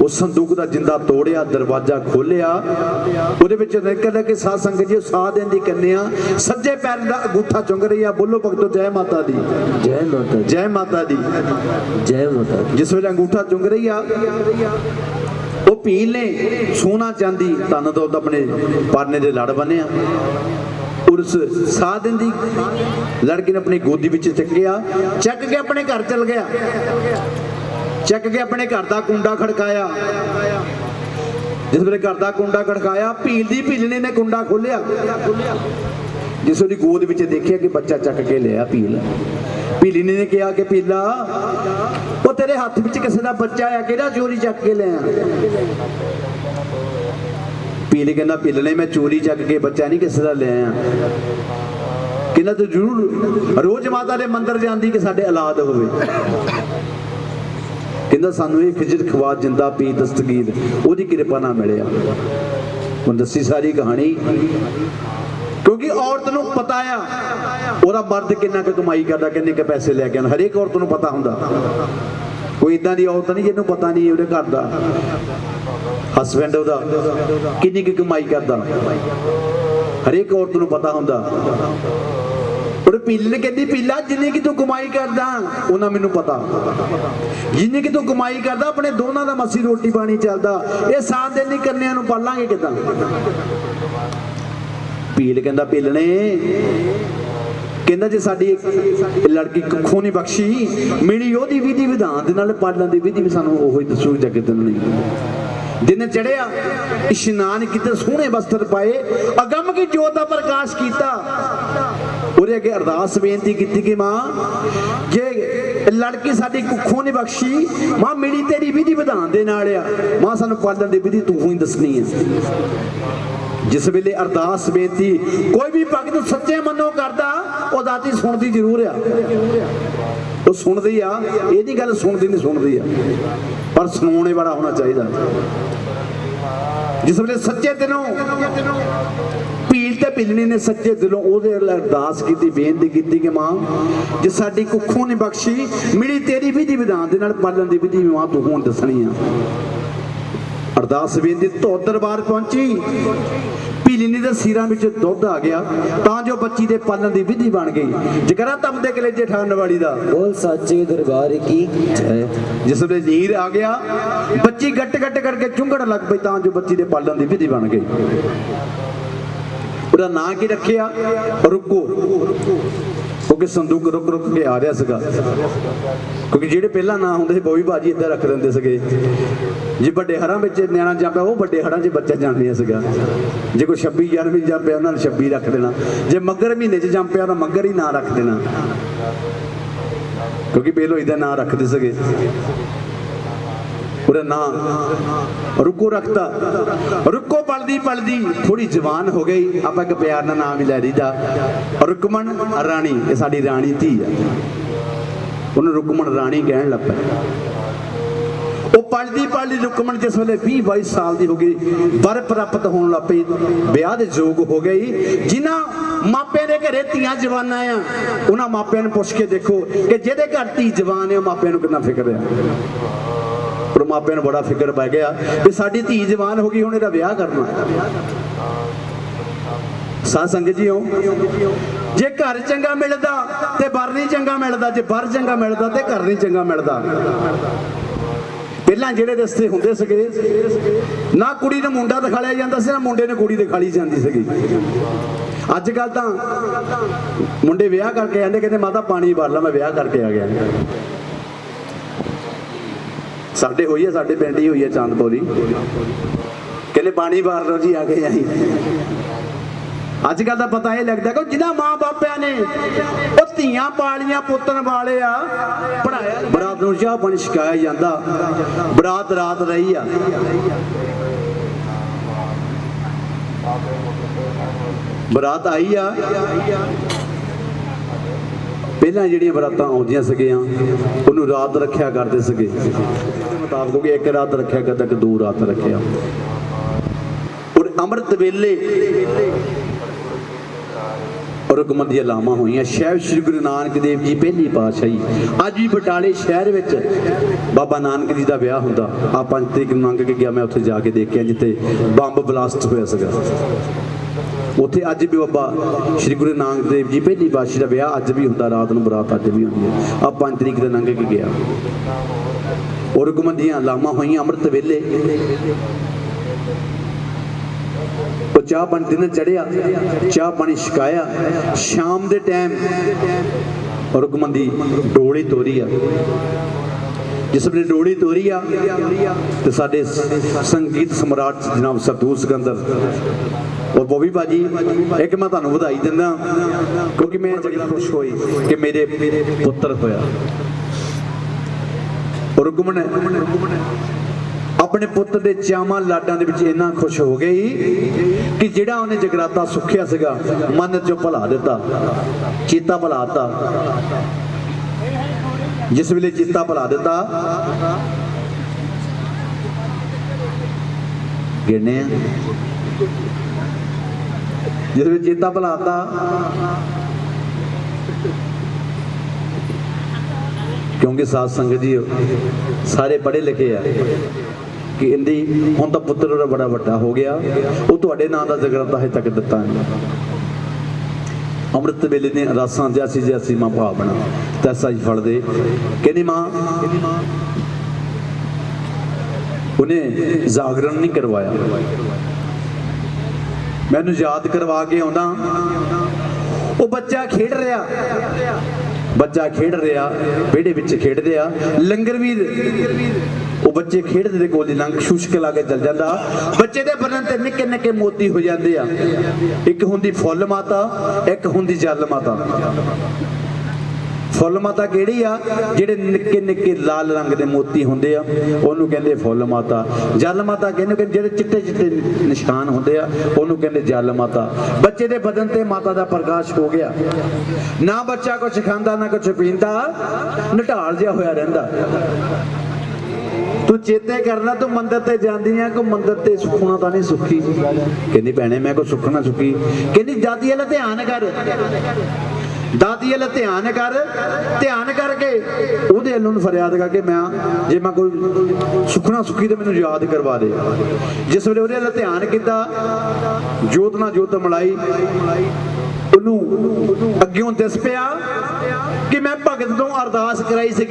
उस संदूक का जिंदा तोड़िया दरवाजा खोलिया उहदे विच निकल के साध संगत जी 7 दिन दी कन्या सज्जे पैर दा अंगूठा चुंग रही है। बोलो भक्तो जय माता दी जय माता जय माता दी जय माता। जिस वेले अंगूठा चुंग रही है ਉਹ ਭੀਲ ਨੇ ਸੋਨਾ ਚਾਂਦੀ ਧਨ ਦੌਲਤ ਆਪਣੇ ਪਰਨੇ ਦੇ ਲੜ ਬੰਨਿਆ। ਉਸ ਸਾਧ ਦਿਨ ਦੀ ਲੜਕੀ ਨੇ ਆਪਣੀ ਗੋਦੀ ਵਿੱਚ ਚੱਕਿਆ, ਚੱਕ ਕੇ ਆਪਣੇ ਘਰ ਚਲ ਗਿਆ, ਚੱਕ ਕੇ ਆਪਣੇ ਘਰ ਦਾ ਕੁੰਡਾ ਖੜਕਾਇਆ। ਜਿਸ ਵੇਲੇ ਘਰ ਦਾ ਕੁੰਡਾ ਖੜਕਾਇਆ, ਭੀਲ ਦੀ ਭੀਲਣੀ ਨੇ ਕੁੰਡਾ ਖੋਲਿਆ। ਜਿਸ ਉਹਦੀ ਗੋਦ ਵਿੱਚ ਦੇਖਿਆ ਕਿ ਬੱਚਾ ਚੱਕ ਕੇ ਲਿਆ ਭੀਲ। ਭੀਲਣੀ ਨੇ ਕਿਹਾ ਕਿ ਭੀਲਾ, ਉਹ ਤੇਰੇ ਹੱਥ ਵਿੱਚ ਕਿਸੇ ਦਾ ਬੱਚਾ ਆ, ਕਿਹੜਾ ਚੋਰੀ ਚੱਕ ਕੇ ਲਿਆ? ਭੀਲ ਕਹਿੰਦਾ, ਭੀਲਣੇ ਮੈਂ ਚੋਰੀ ਚੱਕ ਕੇ ਬੱਚਾ ਨਹੀਂ ਕਿਸੇ ਦਾ ਲਿਆ। ਕਹਿੰਦਾ ਤੂੰ ਜ਼ਰੂਰ ਰੋਜ਼ ਮਾਤਾ ਦੇ ਮੰਦਿਰ ਜਾਂਦੀ ਕਿ ਸਾਡੇ ਔਲਾਦ ਹੋਵੇ। ਕਹਿੰਦਾ ਸਾਨੂੰ ਇਹ ਖਿਜਰ ਖਵਾਜ ਜਿੰਦਾ ਪੀ ਦਸਤਗੀਰ ਉਹਦੀ ਕਿਰਪਾ ਨਾਲ ਮਿਲਿਆ। ਹੁਣ ਦੱਸੀ ਸਾਰੀ ਕਹਾਣੀ, ਕਿਉਂਕਿ ਔਰਤ ਨੂੰ ਪਤਾ ਆ ਉਹਦਾ ਮਰਦ ਕਿੰਨਾ ਕੁ ਕਮਾਈ ਕਰਦਾ, ਕਿੰਨੇ ਕੁ ਪੈਸੇ ਲੈ ਕੇ ਆਉਂਦਾ। ਹਰੇਕ ਔਰਤ ਨੂੰ ਪਤਾ ਹੁੰਦਾ। ਕੋਈ ਇਦਾਂ ਦੀ ਔਰਤ ਨਹੀਂ ਜਿਹਨੂੰ ਪਤਾ ਨਹੀਂ ਉਹਦੇ ਘਰ ਦਾ ਹਸਬੈਂਡ ਉਹਦਾ ਕਿੰਨੀ ਕੁ ਕਮਾਈ ਕਰਦਾ। ਹਰੇਕ ਔਰਤ ਨੂੰ ਪਤਾ ਹੁੰਦਾ। ਪਰ ਭੀਲ ਨੇ ਕਹਿੰਦੀ, ਭੀਲਾ ਜਿੰਨੀ ਕਿ ਤੂੰ ਕਮਾਈ ਕਰਦਾ ਉਹਨਾਂ ਮੈਨੂੰ ਪਤਾ, ਜਿੰਨੀ ਕਿ ਤੂੰ ਕਮਾਈ ਕਰਦਾ ਆਪਣੇ ਦੋਨਾਂ ਦਾ ਮਸੀ ਰੋਟੀ ਪਾਣੀ ਚੱਲਦਾ, ਇਹ ਸਾਥ ਦੇ ਨਹੀਂ ਕੰਨਿਆਂ ਨੂੰ ਪਾਲਾਂਗੇ ਕਿਦਾਂ? ਭੀਲ ਕਹਿੰਦਾ, ਭੀਲਣੇ ਕਹਿੰਦਾ ਜੇ ਸਾਡੀ ਲੜਕੀ ਕੁੱਖੋਂ ਨਹੀਂ ਬਖਸ਼ੀ ਮਿਲੀ ਉਹਦੀ ਵਿਧੀ ਵਿਧਾਨ ਦੇ ਨਾਲ ਪਾਲਣ ਦੀ ਵਿਧੀ ਵੀ ਸਾਨੂੰ ਉਹੋ ਹੀ ਦੱਸੂ ਜਗਤ ਨਹੀਂ। ਦਿਨ ਚੜਿਆ, ਇਸ਼ਨਾਨ ਕੀਤੇ, ਸੋਹਣੇ ਵਸਤਰ ਪਾਏ, ਅਗੰਮ ਕੀ ਜੋਤ ਦਾ ਪ੍ਰਕਾਸ਼ ਕੀਤਾ। ਉਹਦੇ ਅੱਗੇ ਅਰਦਾਸ ਬੇਨਤੀ ਕੀਤੀ ਕਿ ਮਾਂ ਜੇ ਲੜਕੀ ਸਾਡੀ ਕੁੱਖੋਂ ਨਹੀਂ ਬਖਸ਼ੀ, ਮਾਂ ਮਿਲੀ ਤੇਰੀ ਵਿਧੀ ਵਿਧਾਨ ਦੇ ਨਾਲ ਆ, ਮਾਂ ਸਾਨੂੰ ਪਾਲਣ ਦੀ ਵਿਧੀ ਤੂੰ ਹੀ ਦੱਸਣੀ ਹੈ। ਜਿਸ ਵੇਲੇ ਅਰਦਾਸ ਬੇਨਤੀ ਕੋਈ ਵੀ ਭਗਤ ਸੱਚੇ ਮਨੋਂ ਕਰਦਾ, ਉਹ ਦਾਤੀ ਸੁਣਦੀ ਜ਼ਰੂਰ ਆ। ਉਹ ਸੁਣਦੀ ਆ, ਇਹ ਨਹੀਂ ਗੱਲ ਸੁਣਦੀ ਨਹੀਂ, ਸੁਣਦੀ ਆ, ਪਰ ਸੁਣਾਉਣੇ ਵਾਲਾ ਹੋਣਾ ਚਾਹੀਦਾ। ਜਿਸ ਵੇਲੇ ਸੱਚੇ ਦਿਲੋਂ ਭੀਲ ਤੇ ਭੀਲਣੀ ਨੇ ਸੱਚੇ ਦਿਲੋਂ ਉਹਦੇ ਅਰਦਾਸ ਕੀਤੀ, ਬੇਨਤੀ ਕੀਤੀ ਕਿ ਮਾਂ ਜੇ ਸਾਡੀ ਕੁੱਖੋਂ ਨਹੀਂ ਬਖਸ਼ੀ ਮਿਲੀ ਤੇਰੀ ਵਿਧੀ ਵਿਧਾਨ ਦੇ ਨਾਲ ਪਾਲਣ ਦੀ ਵਿਧੀ ਮਾਂ ਤੂੰ ਹੁਣ ਦੱਸਣੀ ਆ। ਅਰਦਾਸ ਬੇਨਤੀ ਤੋਂ ਦਰਬਾਰ ਪਹੁੰਚੀ। ਭੀਲਣੀ ਦੇ ਸਿਰਾਂ ਵਿੱਚ ਦੁੱਧ ਆ ਗਿਆ ਤਾਂ ਜੋ ਬੱਚੀ ਦੇ ਪਾਲਣ ਦੀ ਵਿਧੀ ਬਣ ਗਈ। ਜਗਰਾ ਤਪਦੇ ਕਲੇਜੇ ਠਾਣ ਵਾਲੀ ਦਾ ਬੋਲ ਸੱਚੇ ਦਰਬਾਰ ਕੀ ਜੈ। ਜਿਸ ਵੇਲੇ ਨੀਰ ਆ ਗਿਆ, ਬੱਚੀ ਗੱਟ ਗੱਟ ਕਰਕੇ ਚੁੰਗਣ ਲੱਗ ਪਈ ਤਾਂ ਜੋ ਬੱਚੀ ਦੇ ਪਾਲਣ ਦੀ ਵਿਧੀ ਬਣ ਗਈ। ਉਹਦਾ ਨਾਂ ਕੀ ਰੱਖਿਆ? ਰੁੱਕੋ, ਕਿਉਂਕਿ ਸੰਦੂਕ ਰੁਕ ਰੁਕ ਕੇ ਆ ਰਿਹਾ ਸੀਗਾ। ਕਿਉਂਕਿ ਜਿਹੜੇ ਪਹਿਲਾਂ ਨਾਂ ਹੁੰਦੇ ਸੀ ਬੋਈ ਬਾਜੀ ਇੱਦਾਂ ਰੱਖ ਦਿੰਦੇ ਸੀਗੇ। ਜੇ ਵੱਡੇ ਹਰਾਂ ਵਿੱਚ ਨਿਆਣਾ ਜੰਮਿਆ ਉਹ ਵੱਡੇ ਹਰਾਂ 'ਚ ਬੱਚਾ ਜੰਮਿਆ ਸੀਗਾ। ਜੇ ਕੋਈ 26 ਜਨਵਰੀ ਜੰਮਿਆ ਉਹਨਾਂ ਨੇ 26 ਰੱਖ ਦੇਣਾ। ਜੇ ਮੱਘਰ ਮਹੀਨੇ 'ਚ ਜੰਮ ਪਿਆ ਤਾਂ ਮੱਘਰ ਹੀ ਨਾਂ ਰੱਖ ਦੇਣਾ, ਕਿਉਂਕਿ ਪਹਿਲੋਂ ਇਹਦਾ ਨਾਂ ਰੱਖਦੇ ਸੀਗੇ। ਉਹਦਾ ਨਾਂ ਰੁੱਕੋ ਰੱਖਤਾ। ਰੁੱਕੋ ਪਲਦੀ ਪਲਦੀ ਥੋੜੀ ਜਵਾਨ ਹੋ ਗਈ, ਆਪਾਂ ਇੱਕ ਪਿਆਰ ਨਾਲ ਨਾਮ ਵੀ ਲੈ ਦਈਦਾ ਰੁਕਮਣ ਰਾਣੀ। ਇਹ ਸਾਡੀ ਰਾਣੀ ਧੀ ਆ, ਉਹਨੂੰ ਰੁਕਮਣ ਰਾਣੀ ਕਹਿਣ ਲੱਗ ਪਿਆ। ਉਹ ਪਲਦੀ ਪਲਦੀ ਰੁਕਮਣ ਜਿਸ ਵੇਲੇ 20-22 ਸਾਲ ਦੀ ਹੋ ਗਈ, ਵਰ ਪ੍ਰਾਪਤ ਹੋਣ ਲੱਗ ਪਈ, ਵਿਆਹ ਦੇ ਯੋਗ ਹੋ ਗਈ। ਜਿਨ੍ਹਾਂ ਮਾਪਿਆਂ ਦੇ ਘਰੇ ਧੀਆਂ ਜਵਾਨਾਂ ਆ ਉਹਨਾਂ ਮਾਪਿਆਂ ਨੂੰ ਪੁੱਛ ਕੇ ਦੇਖੋ ਕਿ ਜਿਹਦੇ ਘਰ ਧੀ ਜਵਾਨ ਹੈ ਉਹ ਮਾਪਿਆਂ ਨੂੰ ਕਿੰਨਾ ਫਿਕਰ ਆ। ਪਰ ਮਾਪਿਆਂ ਨੂੰ ਬੜਾ ਫਿਕਰ ਪੈ ਗਿਆ ਵੀ ਸਾਡੀ ਧੀ ਜਵਾਨ ਹੋ ਗਈ, ਹੁਣ ਇਹਦਾ ਵਿਆਹ ਕਰਨਾ। ਸਾਧ ਸੰਗਤ ਜੀਓ, ਜੇ ਘਰ ਚੰਗਾ ਮਿਲਦਾ ਤੇ ਬਰ ਨਹੀਂ ਚੰਗਾ ਮਿਲਦਾ, ਜੇ ਬਰ ਚੰਗਾ ਮਿਲਦਾ ਤੇ ਘਰ ਨਹੀਂ ਚੰਗਾ ਮਿਲਦਾ। ਪਹਿਲਾਂ ਜਿਹੜੇ ਰਿਸ਼ਤੇ ਹੁੰਦੇ ਸੀਗੇ ਨਾ ਕੁੜੀ ਨੂੰ ਮੁੰਡਾ ਦਿਖਾਲਿਆ ਜਾਂਦਾ ਸੀ, ਨਾ ਮੁੰਡੇ ਨੂੰ ਕੁੜੀ ਦਿਖਾਲੀ ਜਾਂਦੀ ਸੀਗੀ। ਅੱਜ ਕੱਲ ਤਾਂ ਮੁੰਡੇ ਵਿਆਹ ਕਰਕੇ ਆਂਦੇ, ਕਹਿੰਦੇ ਮਾਤਾ ਪਾਣੀ ਭਰ ਲਾ ਮੈਂ ਵਿਆਹ ਕਰਕੇ ਆ ਗਿਆ। ਸਾਡੇ ਹੋਈ ਹੈ, ਸਾਡੇ ਪਿੰਡ ਹੀ ਹੋਈ ਹੈ ਚਾਂਦਪੁਰੀ, ਕਹਿੰਦੇ ਪਾਣੀ ਭਰ ਲਓ ਜੀ ਆ ਕੇ ਆਈ। ਅੱਜ ਕੱਲ ਦਾ ਪਤਾ ਇਹ ਲੱਗਦਾ ਕਿ ਜਿਹਨਾਂ ਮਾਂ ਬਾਪਿਆਂ ਨੇ ਉਹ ਧੀਆਂ ਪਾਲੀਆਂ ਪੁੱਤਨ ਵਾਲੇ ਆ, ਪੜਾਇਆ ਬਰਾਤ ਨੂੰ ਚਾਹ ਪਾਣੀ ਛਕਾਇਆ ਜਾਂਦਾ। ਬਰਾਤ ਰਾਤ ਰਹੀ ਆ, ਬਰਾਤ ਆਈ ਆ। ਪਹਿਲਾਂ ਜਿਹੜੀਆਂ ਬਰਾਤਾਂ ਆਉਂਦੀਆਂ ਸੀਗੀਆਂ ਉਹਨੂੰ ਰਾਤ ਰੱਖਿਆ ਕਰਦੇ ਸੀਗੇ ਮੁਤਾਬਕ, ਕਿ ਇੱਕ ਰਾਤ ਰੱਖਿਆ ਕਰਦਾ ਕਿ 2 ਰਾਤ ਰੱਖਿਆ। ਔਰ ਅੰਮ੍ਰਿਤ ਵੇਲੇ ਰੁਕਮਣ ਦੀਆਂ ਲਾਵਾਂ ਹੋਈਆਂ। ਸ਼ਹਿਬ ਸ੍ਰੀ ਗੁਰੂ ਨਾਨਕ ਦੇਵ ਜੀ ਪਹਿਲੀ ਪਾਤਸ਼ਾਹੀ। ਅੱਜ ਵੀ ਬਟਾਲੇ ਸ਼ਹਿਰ ਵਿੱਚ ਬਾਬਾ ਨਾਨਕ ਜੀ ਦਾ ਵਿਆਹ ਹੁੰਦਾ। ਆ 5 ਤਰੀਕ ਨੂੰ ਲੰਘ ਕੇ ਗਿਆ, ਮੈਂ ਉੱਥੇ ਜਾ ਕੇ ਦੇਖਿਆ ਜਿੱਥੇ ਬੰਬ ਬਲਾਸਟ ਹੋਇਆ ਸੀਗਾ। ਉੱਥੇ ਅੱਜ ਵੀ ਬਾਬਾ ਸ੍ਰੀ ਗੁਰੂ ਨਾਨਕ ਦੇਵ ਜੀ ਪਹਿਲੀ ਪਾਤਸ਼ਾਹੀ ਦਾ ਵਿਆਹ ਅੱਜ ਵੀ ਹੁੰਦਾ, ਰਾਤ ਨੂੰ ਬਰਾਤ ਅੱਜ ਵੀ ਹੁੰਦੀ ਹੈ। ਆ 5 ਤਰੀਕ ਦੇ ਲੰਘ ਕੇ ਗਿਆ। और रुकमन दियां लावां होईयां अमृत वेले वो चाह पानी दिन चढ़िया चाह पानी छकाया शाम के टाइम रुकमन दी डोली तोरी आ जिस वे डोली तोरी आ तो साडे संगीत सम्राट जनाब सरदूल सिकंदर और बॉबी भाजी एक मैं तुहानूं बधाई दिंदा क्योंकि मैं बड़ी खुश होई कि मेरे पुत्र होया रुकमन अपने पुत्र के चावां लाडां दे विच इन्ना खुश हो गई कि जिहड़ा उन्हें जगराता सुखिया सीगा मन चों भुला दिता चेता भुलाता जिस वेले चेता भुला दिता गिने जिस वेले चेता भुलाता क्योंकि साध संगत जी सारे पढ़े लिखे है कि इंदी हुण तां पुत्र बड़ा वड्डा हो गया वो तुहाडे नां दा जगराता हजे तक दिता नहीं अमृत वेले ने रासां जैसी जैसी मां भावना तैसा ही फल दे कहनी मां उन्हें जागरण नहीं करवाया मैनू याद करवा के आउंदा वो बच्चा खेड रहा बेड़े विच खेड रहा लंगर भी वो बच्चे खेडते दे कोल लंघ शुष्क ला के चल जाता बच्चे दे बदन ते निक्के निक्के मोती हो जाते आ एक हुंदी फुੱਲ माता एक हुंदी जल माता फुੱਲ माता किहड़ी आ जिहड़े निक्के निक्के लाल रंग दे मोती हुंदे आ ओनू कहंदे फुੱਲ माता जल माता कहंदे कि जिहड़े चिट्टे चिट्टे निशान हुंदे आ ओनू कहंदे जल माता बच्चे दे बदन ते माता दा प्रकाश हो गया ना बच्चा कुछ खांदा ना कुछ पींदा नटाल जिहा होया रहिंदा तू चेते करना तू मंदिर ते जांदी है को मंदिर ते सुखना तो नहीं सुखी कहंदी भैणे मैं को सुखना सुखी कहंदी दादी वाला ध्यान कर दादी वाला ध्यान करके ਉਹਦੇ ਵੱਲੋਂ फरियाद करके मैं जे मैं कोई सुखना सुखी तो मैनू याद करवा दे जिस वे ਉਹਦੇ ਵੱਲ ध्यान किया जोत ना जोत मिलाई ਉਹਨੂੰ ਅੱਗਿਓਂ ਦਿਸ ਪਿਆ कि मैं भगत तो अरदास कराई सी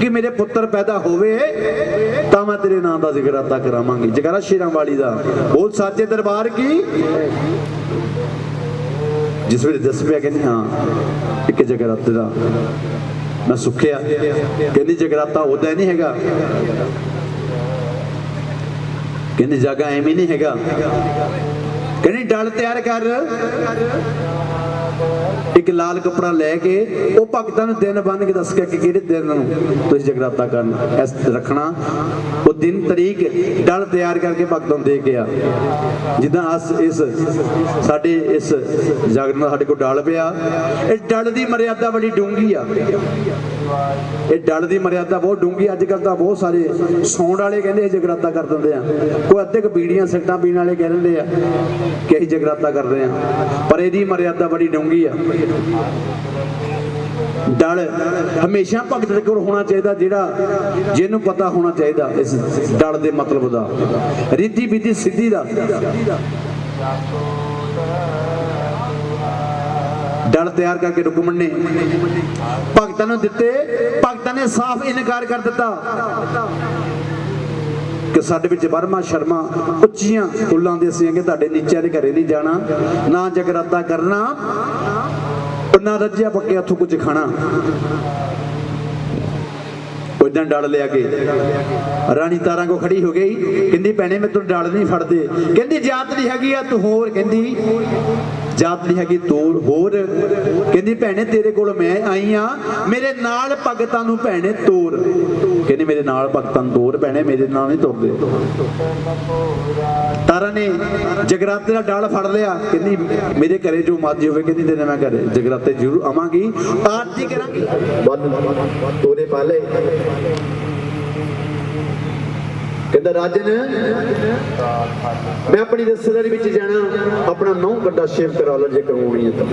कि मेरे पुत्र पैदा होवे तां मैं तेरे नाम का जगराता करावांगी जगरा शेरां वाली दा बोल साचे दरबार की जिस वे दस पिया कहनी हाँ एक जगराते का मैं सुखिया कहनी जगराता उदा नहीं हैगा कहनी जगह एवं नहीं हैगा कहनी डल तैयार कर एक लाल कपड़ा लैके वो भगतां नूं दिन बन के दस के किहड़े दिन तुसीं जगराता करना इस रखना वो दिन तरीक डल तैयार करके भगतां दे के आ जिद्दां अस इस साडे इस जागरण साडे कोल डल पिया इस डल की मर्यादा बड़ी डूंगी आ ये डल की मर्यादा बहुत डूंगी अजकल तो बहुत सारे सौण वाले कहते जगराता कर देंगे कोई अद्धे क बीड़ियां सिगरटां पीण वाले कह देंगे कि असीं जगराता कर रहे हैं पर इसकी मर्यादा बड़ी डूंगी आ डल हमेशा भगत दे कोल होना चाहिए जिहड़ा जिन्हों पता होना चाहिए इस डल के मतलब का रिद्धि विधि सिद्धि का डल तैयार करके रुकमन ने भगतां नूं दिते भगतां ने साफ इनकार कर दिता कि साडे विच बर्मा शर्मा उच्चियां फुल्लां दे सी कि तुहाडे नीचे दे घरे नहीं जाना ना जगराता करना ना रज्जिया पक्के हथों कुछ खाना इदा डल लिया के रानी तारा को खड़ी हो गई कहती भैने मैं तू डल नहीं फड़ते कहती जात नहीं हैगी आ तू होर कहती जात नहीं हैगी तू होर कहती भैने तेरे कोल मैं आई हाँ मेरे नाल भगतां नूं भैने तोर कहती मेरे नाल भगतां नूं तोर भैने मेरे नाल नहीं तोरदे तारा ने जगराते का डल फड़ लिया कहती मेरे घरे जो मर्जी होवे कहती तेरे मैं घरे जगराते जरूर आवांगी आरती करांगी तोरे पाले कहता राजन मैं अपनी रिश्तेदारी में जाना अपना नौ गड्ढा शेव करा लो जे करवानी है तो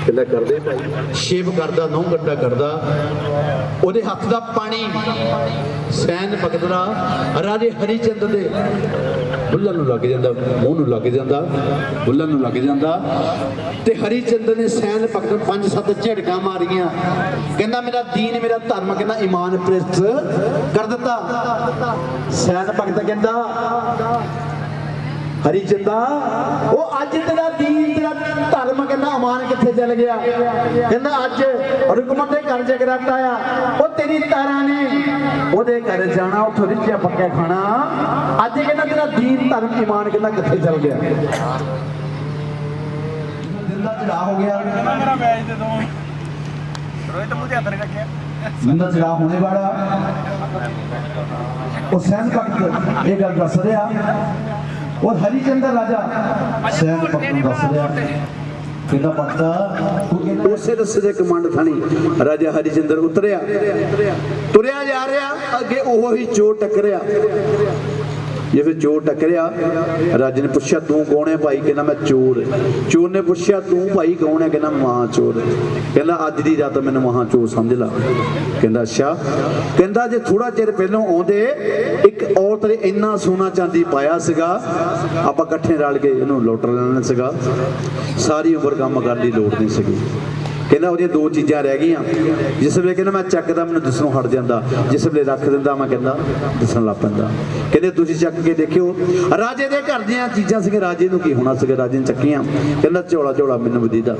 कहता कर दे भाई शेव करदा नौ गड्ढा करदा ओदे हत्थ दा पानी सैन भगत दा राजे हरिचंद दे ਬੁੱਲ੍ਹਾਂ ਨੂੰ ਲੱਗ ਜਾਂਦਾ, ਮੂੰਹ ਨੂੰ ਲੱਗ ਜਾਂਦਾ, ਬੁੱਲ੍ਹਾਂ ਨੂੰ ਲੱਗ ਜਾਂਦਾ। ਤੇ ਹਰੀ ਚੰਦ ਨੇ ਸੈਨ ਭਗਤ ਨੂੰ 5-7 ਝੜਕਾਂ ਮਾਰੀਆਂ। ਕਹਿੰਦਾ ਮੇਰਾ ਦੀਨ, ਮੇਰਾ ਧਰਮ, ਕਹਿੰਦਾ ਈਮਾਨ ਪ੍ਰਿਸ਼ਟ ਕਰ ਦਿੱਤਾ। ਸੈਨ ਭਗਤ ਕਹਿੰਦਾ ਹਰੀ ਚੰਦਾ, ਉਹ ਅੱਜ ਤੇਰਾ ਦੀਨ, ਤੇਰਾ ਧਰਮ, ਕਹਿੰਦਾ ਅਮਾਨ ਕਿੱਥੇ ਚਲ ਗਿਆ? ਕਹਿੰਦਾ ਅੱਜ ਰੁਕਮਤ ਦੇ ਘਰ ਜਗਰਾਤਾ ਆ, ਉਹ ਤੇਰੀ ਤਾਰਾਂ ਨੇ ਉਹਦੇ ਘਰ ਜਾਣਾ, ਉੱਥੋਂ ਰਿੱਝਿਆ ਪੱਕਿਆ ਖਾਣਾ। ਅੱਜ ਕਹਿੰਦਾ ਤੇਰਾ ਦੀਨ, ਧਰਮ, ਈਮਾਨ, ਕਹਿੰਦਾ ਕਿੱਥੇ ਚਲ ਗਿਆ? ਦਿਲ ਦਾ ਚੜਾ ਹੋ ਗਿਆ। ਮੇਰਾ ਮੈਚ ਦੇ ਦੋ ਰੋਹਿਤ ਮੂੰਹ ਤੇ ਹੱਥ ਰੱਖਿਆ। ਦਿਲ ਦਾ ਚੜਾ ਹੋਣੇ ਵਾਲਾ ਉਹ ਸੈਨ ਭਗਤ ਇਹ ਗੱਲ ਦੱਸ ਰਿਹਾ। और हरिचंद्र राजा सैन भगत ਨੂੰ ਦੱਸ ਰਿਹਾ, ਕਹਿੰਦਾ ਭਗਤਾ ਉਸੇ ਰਸਤੇ ਦੇ ਕਮਾਂਡ ਥਾਣੀ ਰਾਜਾ ਹਰੀਚੰਦਰ ਉਤਰਿਆ, ਤੁਰਿਆ ਜਾ ਰਿਹਾ, ਅੱਗੇ ਉਹੋ ਹੀ ਚੋਰ ਟੱਕਰਿਆ। ਜਿਵੇਂ ਚੋਰ ਟੱਕਰਿਆ, ਰਾਜੇ ਨੇ ਪੁੱਛਿਆ ਤੂੰ ਕੌਣ ਹੈ ਭਾਈ? ਕਹਿੰਦਾ ਮੈਂ ਚੋਰ। ਚੋਰ ਨੇ ਪੁੱਛਿਆ ਤੂੰ ਭਾਈ ਕੌਣ ਹੈ? ਕਹਿੰਦਾ ਮਹਾ ਚੋਰ। ਕਹਿੰਦਾ ਅੱਜ ਦੀ ਰਾਤ ਮੈਨੂੰ ਮਹਾ ਚੋਰ ਸਮਝ ਲਾ। ਕਹਿੰਦਾ ਅੱਛਾ। ਕਹਿੰਦਾ ਜੇ ਥੋੜਾ ਚਿਰ ਪਹਿਲਾਂ ਆਉਂਦੇ ਇੱਕ ਔਰਤ ਨੇ ਇੰਨਾ ਸੋਨਾ ਚਾਂਦੀ ਪਾਇਆ ਸੀਗਾ, ਆਪਾਂ ਇਕੱਠੇ ਰਲ ਕੇ ਇਹਨੂੰ ਲੁੱਟ ਲੈਣਾ ਸੀਗਾ, ਸਾਰੀ ਉਮਰ ਕੰਮ ਕਰਨ ਦੀ ਲੋੜ ਨਹੀਂ ਸੀਗੀ। ਕਹਿੰਦਾ ਉਹਦੀਆਂ ਦੋ ਚੀਜ਼ਾਂ ਰਹਿ ਗਈਆਂ। ਜਿਸ ਵੇਲੇ ਕਹਿੰਦਾ ਮੈਂ ਚੱਕਦਾ ਮੈਨੂੰ ਦਿਸਣੋਂ ਹਟ ਜਾਂਦਾ, ਜਿਸ ਵੇਲੇ ਰੱਖ ਦਿੰਦਾ ਮੈਂ ਕਹਿੰਦਾ ਦਿਸਣ ਲੱਗ ਪੈਂਦਾ। ਕਹਿੰਦੇ ਤੁਸੀਂ ਚੱਕ ਕੇ ਦੇਖਿਓ, ਰਾਜੇ ਦੇ ਘਰ ਦੀਆਂ ਚੀਜ਼ਾਂ ਸੀਗੀਆਂ, ਰਾਜੇ ਨੂੰ ਕੀ ਹੋਣਾ ਸੀਗਾ? ਰਾਜੇ ਨੇ ਚੱਕੀਆਂ। ਕਹਿੰਦਾ ਝੋਲਾ ਝੋਲਾ ਮੈਨੂੰ ਵਧੀਦਾ।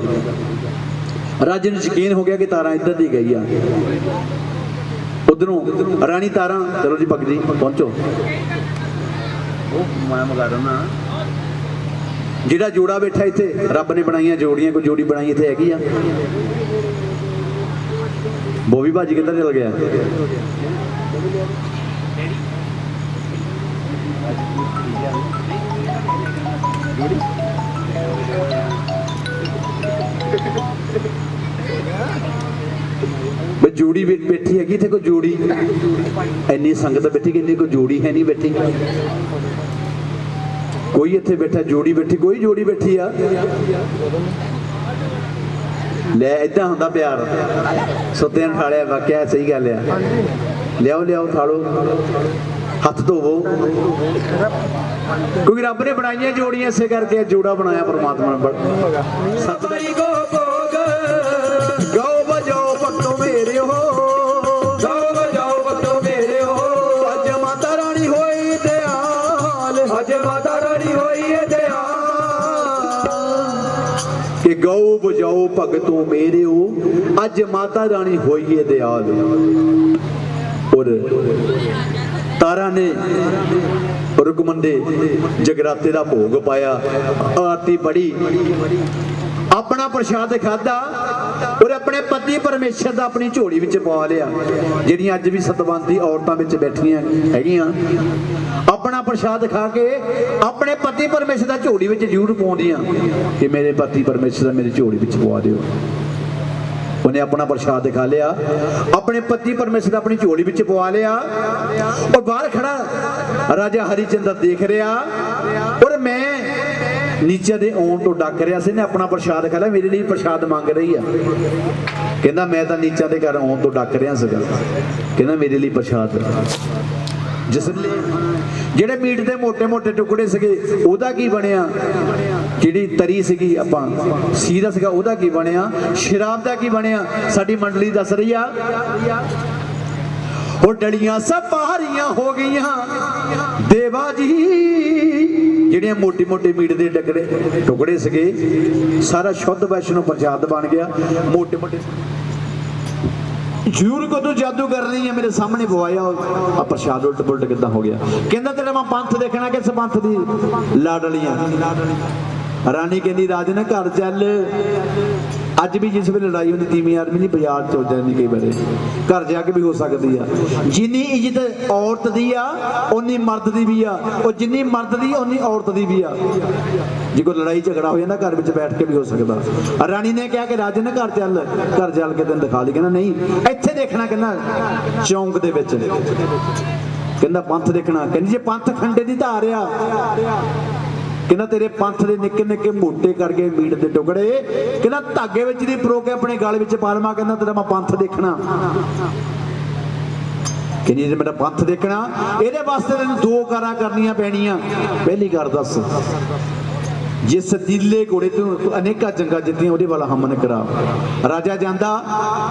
ਰਾਜੇ ਨੂੰ ਯਕੀਨ ਹੋ ਗਿਆ ਕਿ ਤਾਰਾਂ ਇੱਧਰ ਦੀ ਗਈ ਆ। ਉਧਰੋਂ ਰਾਣੀ ਤਾਰਾਂ, ਚਲੋ ਜੀ ਭਗਤ ਜੀ ਪਹੁੰਚੋ। ਉਹ ਮੈਂ ਮਗਾ ਦਣਾ ਜਿਹੜਾ ਜੋੜਾ ਬੈਠਾ ਇੱਥੇ, ਰੱਬ ਨੇ ਬਣਾਈਆਂ ਜੋੜੀਆਂ, ਕੋਈ ਜੋੜੀ ਬਣਾਈ ਇੱਥੇ ਹੈਗੀ ਆ? ਬੋਵੀ ਭਾਜੀ ਕਿੱਧਰ ਚਲ ਗਿਆ? ਜੋੜੀ ਬੈਠੀ ਹੈਗੀ ਇੱਥੇ, ਕੋਈ ਜੋੜੀ? ਇੰਨੀ ਸੰਗਤ ਬੈਠੀ, ਕਿੰਨੀ ਕੋਈ ਜੋੜੀ ਹੈ ਨਹੀਂ ਬੈਠੀ। ਕੋਈ ਇੱਥੇ ਬੈਠਾ ਜੋੜੀ ਬੈਠੀ? ਕੋਈ ਜੋੜੀ ਬੈਠੀ ਆ? ਲੈ ਏਦਾਂ ਹੁੰਦਾ ਪਿਆਰ, ਸੁੱਤਿਆਂ ਨੂੰ ਠਾਲਿਆ। ਵਾਕਿਆ ਸਹੀ ਗੱਲ ਆ। ਲਿਆਓ ਲਿਆਓ ਠਾਲੋ, ਹੱਥ ਧੋਵੋ, ਕਿਉਂਕਿ ਰੱਬ ਨੇ ਬਣਾਈਆਂ ਜੋੜੀਆਂ ਇਸੇ ਕਰਕੇ। ਜੋੜਾ ਬਣਾਇਆ ਪਰਮਾਤਮਾ ਨੇ। ਸਤਿ ਗੋ ਭੋਗ ਗਾਓ ਵਜਾਓ ਭਗਤੋ ਮੇਰੇ ਹੋ, ਗਾਓ ਵਜਾਓ ਭਗਤੋ ਮੇਰੇ ਹੋ। ਅੱਜ ਮਾਤਾ ਰਾਣੀ ਹੋਈ ਦਿਆਲ, ਅੱਜ ਮਾਤਾ ਰਾਣੀ ਹੋਈ ਦਿਆਲ। ਕਿ ਗਾਓ ਵਜਾਓ ਭਗਤੋ ਮੇਰੇ ਹੋ, ਅੱਜ ਮਾਤਾ ਰਾਣੀ ਹੋਈ ਹੈ ਦਿਆਲ। ਔਰ ਤਾਰਾ ਨੇ ਰੁਕਮੰਦੇ ਜਗਰਾਤੇ ਦਾ ਭੋਗ ਪਾਇਆ, ਆਰਤੀ ਪੜੀ, ਆਪਣਾ ਪ੍ਰਸ਼ਾਦ ਖਾਦਾ ਔਰ ਆਪਣੇ ਪਤੀ ਪਰਮੇਸ਼ਰ ਦਾ ਆਪਣੀ ਝੋਲੀ ਵਿੱਚ ਪਾ ਲਿਆ। ਜਿਹੜੀਆਂ ਅੱਜ ਵੀ ਸਤਵੰਤੀ ਔਰਤਾਂ ਵਿੱਚ ਬੈਠੀਆਂ ਹੈਗੀਆਂ, ਆਪਣਾ ਪ੍ਰਸ਼ਾਦ ਖਾ ਕੇ ਆਪਣੇ ਪਤੀ ਪਰਮੇਸ਼ਰ ਦਾ ਝੋਲੀ ਵਿੱਚ ਜ਼ਰੂਰ ਪਾਉਂਦੀਆਂ ਕਿ ਮੇਰੇ ਪਤੀ ਪਰਮੇਸ਼ਰ ਦਾ ਮੇਰੀ ਝੋਲੀ ਵਿੱਚ ਪਵਾ ਦਿਓ। ਉਹਨੇ ਆਪਣਾ ਪ੍ਰਸ਼ਾਦ ਖਾ ਲਿਆ, ਆਪਣੇ ਪਤੀ ਪਰਮੇਸ਼ਰ ਆਪਣੀ ਝੋਲੀ ਵਿੱਚ ਪਵਾ ਲਿਆ। ਔਰ ਬਾਹਰ ਖੜਾ ਰਾਜਾ ਹਰੀਚੰਦਰ ਦੇਖ ਰਿਹਾ, ਔਰ ਮੈਂ ਨੀਚੇ ਦੇ ਆਉਣ ਤੋਂ ਡੱਕ ਰਿਹਾ ਸੀ। ਨੇ ਆਪਣਾ ਪ੍ਰਸ਼ਾਦ ਖਾ ਲਿਆ, ਮੇਰੇ ਲਈ ਪ੍ਰਸ਼ਾਦ ਮੰਗ ਰਹੀ ਆ। ਕਹਿੰਦਾ ਮੈਂ ਤਾਂ ਨੀਚੇ ਦੇ ਘਰ ਆਉਣ ਤੋਂ ਡੱਕ ਰਿਹਾ ਸੀਗਾ, ਕਹਿੰਦਾ ਮੇਰੇ ਲਈ ਪ੍ਰਸ਼ਾਦ। ਜਿਸ ਜਿਹੜੇ ਮੀਟ ਦੇ ਮੋٹے ਮੋٹے ਟੁਕੜੇ ਸੀਗੇ ਉਹਦਾ ਕੀ ਬਣਿਆ? ਜਿਹੜੀ ਤਰੀ ਸੀਗੀ ਆਪਾਂ ਸੀਰਾ ਸੀਗਾ ਉਹਦਾ ਕੀ ਬਣਿਆ? ਸ਼ਰਾਬ ਦਾ ਕੀ ਬਣਿਆ? ਸਾਡੀ ਮੰਡਲੀ ਦੱਸ ਰਹੀ ਆ ਉਹ ਡਲੀਆਂ ਸਭ ਭਾਰੀਆਂ ਹੋ ਗਈਆਂ ਦੇਵਾ ਜੀ। ਜਿਹੜੀਆਂ ਮੋٹے ਮੋٹے ਮੀਟ ਦੇ ਟੁਕੜੇ ਸੀਗੇ ਸਾਰਾ ਸ਼ੁੱਧ ਵੈਸ਼ਨੋ ਪ੍ਰਸ਼ਾਦ ਬਣ ਗਿਆ। ਮੋٹے ਮੋٹے ਜ਼ਰੂਰ ਕਦੋਂ ਜਾਦੂ ਕਰ ਰਹੀ ਹੈ, ਮੇਰੇ ਸਾਹਮਣੇ ਪਵਾਇਆ ਆ ਪ੍ਰਸ਼ਾਦ ਉਲਟ ਪੁਲਟ ਕਿੱਦਾਂ ਹੋ ਗਿਆ? ਕਹਿੰਦਾ ਤੇਰਾ ਮੈਂ ਪੰਥ ਦੇਖਣਾ, ਕਿਸ ਪੰਥ ਦੀ? ਲਾਡਲੀਆਂ। ਰਾਣੀ ਕਹਿੰਦੀ ਰਾਜੇ ਨੇ ਘਰ ਚੱਲ। ਅੱਜ ਵੀ ਜਿਸ ਵੇਲੇ ਲੜਾਈ ਹੁੰਦੀ ਤੀਵੀਂ ਆਦਮੀ ਨਹੀਂ ਬਾਜ਼ਾਰ ਚ ਹੋ ਜਾਂਦੀ, ਕਈ ਵਾਰੀ ਘਰ ਜਾ ਕੇ ਵੀ ਹੋ ਸਕਦੀ ਆ। ਜਿੰਨੀ ਇੱਜ਼ਤ ਔਰਤ ਦੀ ਆ ਉਨੀ ਮਰਦ ਦੀ ਵੀ ਆ, ਉਹ ਜਿੰਨੀ ਮਰਦ ਦੀ ਉਨੀ ਔਰਤ ਦੀ ਵੀ ਆ। ਜੇ ਕੋਈ ਲੜਾਈ ਝਗੜਾ ਹੋ ਜਾਂਦਾ ਘਰ ਵਿੱਚ ਬੈਠ ਕੇ ਵੀ ਹੋ ਸਕਦਾ। ਰਾਣੀ ਨੇ ਕਿਹਾ ਕਿ ਰਾਜੇ ਨੇ ਘਰ ਚੱਲ, ਘਰ ਚੱਲ ਕੇ ਤੈਨੂੰ ਦਿਖਾ ਲਈ। ਕਹਿੰਦਾ ਨਹੀਂ ਇੱਥੇ ਦੇਖਣਾ, ਕਹਿੰਦਾ ਚੌਂਕ ਦੇ ਵਿੱਚ। ਕਹਿੰਦਾ ਪੰਥ ਦੇਖਣਾ। ਕਹਿੰਦੀ ਜੇ ਪੰਥ ਖੰਡੇ ਦੀ ਧਾਰ ਆ, ਕਹਿੰਦਾ ਤੇਰੇ ਪੰਥ ਦੇ ਨਿੱਕੇ ਨਿੱਕੇ ਮੋਟੇ ਕਰਕੇ ਮੀਟ ਦੇ ਟੁਕੜੇ, ਕਹਿੰਦਾ ਧਾਗੇ ਵਿੱਚ ਦੀ ਪਰੋ ਕੇ ਆਪਣੇ ਗਲ ਵਿੱਚ ਪਾ ਲਵਾਂ। ਕਹਿੰਦਾ ਤੇਰਾ ਮੈਂ ਪੰਥ ਦੇਖਣਾ। ਕਹਿੰਦੀ ਜੇ ਮੇਰਾ ਪੰਥ ਦੇਖਣਾ ਇਹਦੇ ਵਾਸਤੇ ਤੈਨੂੰ ਦੋ ਕਾਰਾਂ ਕਰਨੀਆਂ ਪੈਣੀਆਂ। ਪਹਿਲੀ ਕਾਰ ਦੱਸ, ਜਿਸ ਨੀਲੇ ਘੋੜੇ ਤੋਂ ਅਨੇਕਾਂ ਜੰਗਾਂ ਜਿੱਤੀਆਂ ਉਹਦੇ ਵਾਲਾ ਹਮਨ ਕਰਾ। ਰਾਜਾ ਜਾਂਦਾ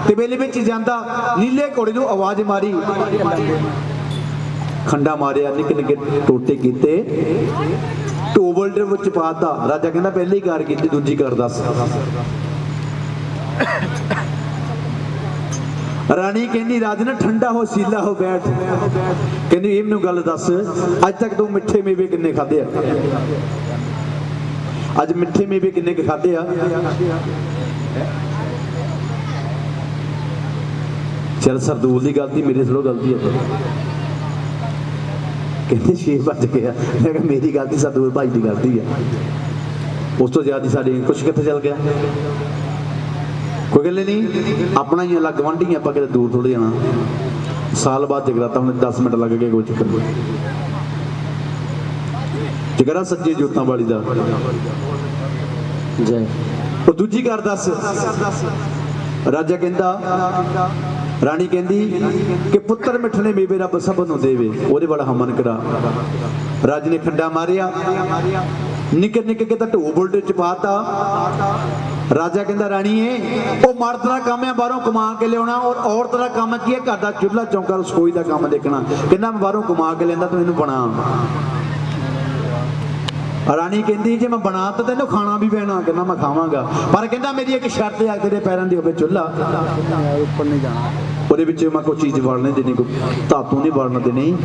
ਤੇ ਵੇਲੇ ਵਿੱਚ ਜਾਂਦਾ, ਨੀਲੇ ਘੋੜੇ ਨੂੰ ਆਵਾਜ਼ ਮਾਰੀ, ਖੰਡਾ ਮਾਰਿਆ, ਨਿੱਕੇ ਨਿੱਕੇ ਟੋਟੇ ਕੀਤੇ, ਟੋਬਲ ਦੇ ਵਿੱਚ ਪਾਤਾ। ਰਾਜਾ ਕਹਿੰਦਾ ਪਹਿਲੀ ਕਾਰ ਕੀਤੀ, ਦੂਜੀ ਕਾਰ ਦੱਸ। ਰਾਣੀ ਕਹਿੰਦੀ ਰਾਜਨ ਠੰਡਾ ਹੋ, ਸੀਲਾ ਹੋ, ਬੈਠ। ਕਹਿੰਦੀ ਇਹ ਮੈਨੂੰ ਗੱਲ ਦੱਸ, ਅੱਜ ਤੱਕ ਤੂੰ ਮਿੱਠੇ ਮੇਵੇ ਕਿੰਨੇ ਖਾਦੇ ਆ? ਅੱਜ ਮਿੱਠੇ ਮੇਵੇ ਕਿੰਨੇ ਕੁ ਖਾਦੇ ਆ? ਚਲ ਸਰਦੂਲ ਦੀ ਗਲਤੀ, ਮੇਰੀ ਥੋੜ੍ਹਾ ਗਲਤੀ ਹੈ। ਕਹਿੰਦੇ 6 ਵੱਜ ਗਿਆ। ਮੈਂ ਕਿਹਾ ਮੇਰੀ ਗਲਤੀ, ਸਰਦੂਲ ਭਾਈ ਦੀ ਗਲਤੀ ਆ। ਉਸ ਤੋਂ ਜ਼ਿਆਦਾ ਸਾਡੀ ਕੁਛ ਕਿੱਥੇ ਚੱਲ ਗਿਆ? ਕੋਈ ਗੱਲ ਨਹੀਂ, ਆਪਣਾ ਹੀ ਅਲੱਗ ਗਵਾਂਢੀ ਆਪਾਂ ਕਿਤੇ ਦੂਰ ਥੋੜ੍ਹੇ ਜਾਣਾ। ਸਾਲ ਬਾਅਦ ਜਗਰਾਤਾ, ਹੁਣ 10 ਮਿੰਟ ਲੱਗ ਗਏ, ਕੋਈ ਚੱਕਰ ਨਹੀਂ। ਜਗਰਾ ਸੱਜੇ ਜੋਤਾਂ ਵਾਲੀ ਦਾ ਜੈ। ਉਹ ਦੂਜੀ ਕਰ ਦੱਸ। ਰਾਜਾ ਕਹਿੰਦਾ, ਰਾਣੀ ਕਹਿੰਦੀ ਕਿ ਪੁੱਤਰ ਮਿੱਠਣੇ ਮੇਵੇ ਰੱਬ ਸਭ ਨੂੰ ਦੇਵੇ, ਉਹਦੇ ਵਾਲਾ ਹਮਨ ਕਰਾ। ਰਾਜ ਨੇ ਖੰਡਾ ਮਾਰਿਆ, ਨਿੱਕੇ ਨਿੱਕੇ ਕਿਤਾ ਢੋ ਬੁਲਟ ਚ ਪਾਤਾ। ਰਾਜਾ ਕਹਿੰਦਾ ਰਾਣੀਏ ਉਹ ਮਰਦ ਦਾ ਕੰਮ ਹੈ ਬਾਹਰੋਂ ਕਮਾ ਕੇ ਲਿਆਉਣਾ, ਔਰ ਔਰਤ ਦਾ ਕੰਮ ਕੀ ਹੈ? ਘਰ ਦਾ ਚੁੱਲ੍ਹਾ ਚੌਂਕਾ ਰਸੋਈ ਦਾ ਕੰਮ ਦੇਖਣਾ। ਕਹਿੰਦਾ ਮੈਂ ਬਾਹਰੋਂ ਕਮਾ ਕੇ ਲੈਂਦਾ, ਤੂੰ ਇਹਨੂੰ ਬਣਾ। ਰਾਣੀ ਕਹਿੰਦੀ ਜੇ ਮੈਂ ਬਣਾ ਤਾਂ ਤੈਨੂੰ ਖਾਣਾ ਵੀ ਪੈਣਾ। ਕਹਿੰਦਾ ਮੈਂ ਖਾਵਾਂਗਾ, ਪਰ ਕਹਿੰਦਾ ਮੇਰੀ ਇੱਕ ਸ਼ਰਤ ਹੈ, ਤੇਰੇ ਪੈਰਾਂ ਦੀ ਹੋਵੇ ਚੁੱਲ੍ਹਾ, ਉੱਪਰ ਨਹੀਂ ਜਾਣਾ, ਉਹਦੇ ਵਿੱਚ ਮੈਂ ਕੋਈ ਚੀਜ਼ ਵੜਨ ਨਹੀਂ ਦੇਣੀ, ਕੋਈ ਧਾਤੂ ਨਹੀਂ ਵੜਨ ਦੇਣੀ।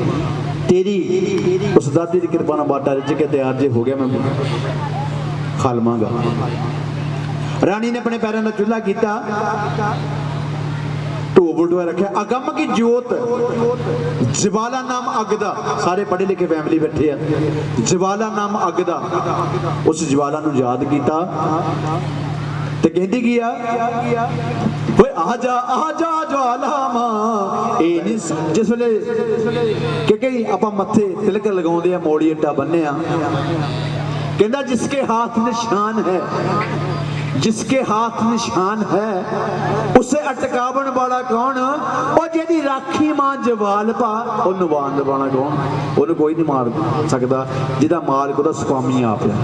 ਤੇਰੀ ਉਸ ਦਾਦੀ ਦੀ ਕਿਰਪਾ ਨਾਲ ਬਾਟਾ ਰਿੱਝ ਕੇ ਤਿਆਰ ਜੇ ਹੋ ਗਿਆ, ਮੈਂ ਖਾ ਲਵਾਂਗਾ। ਰਾਣੀ ਨੇ ਆਪਣੇ ਪੈਰਾਂ ਦਾ ਚੁੱਲ੍ਹਾ ਕੀਤਾ, ਢੋ ਬੁਲਟਵਾ ਰੱਖਿਆ। ਅਗੰਮ ਕੀ ਜੋਤ, ਜਵਾਲਾ ਨਾਮ ਅੱਗ ਦਾ। ਸਾਰੇ ਪੜ੍ਹੇ ਲਿਖੇ ਫੈਮਿਲੀ ਬੈਠੇ ਆ। ਜਵਾਲਾ ਨਾਮ ਅੱਗ ਦਾ, ਉਸ ਜਵਾਲਾ ਨੂੰ ਯਾਦ ਕੀਤਾ ਤੇ ਕਹਿੰਦੀ ਕੀ ਆ? ਓਏ ਆ ਜਾ ਜਵਾਲਾ ਮਾਂ। ਇਹ ਨਹੀਂ ਜਿਸ ਵੇਲੇ ਕਿ ਆਪਾਂ ਮੱਥੇ ਤਿਲਕ ਲਗਾਉਂਦੇ ਆ, ਮੋੜੀ ਅੱਡਾ ਬੰਨੇ ਆ। ਕਹਿੰਦਾ ਜਿਸਕੇ हाथ निशान है, जिसके हाथ निशान है उसे अटकावन वाला कौन? और जेदी राखी मां जवाल पा, ओनू वान वाला कौन? ओनू कोई नहीं मार सकता, जिहदा मालिक ओहदा स्वामी आप है।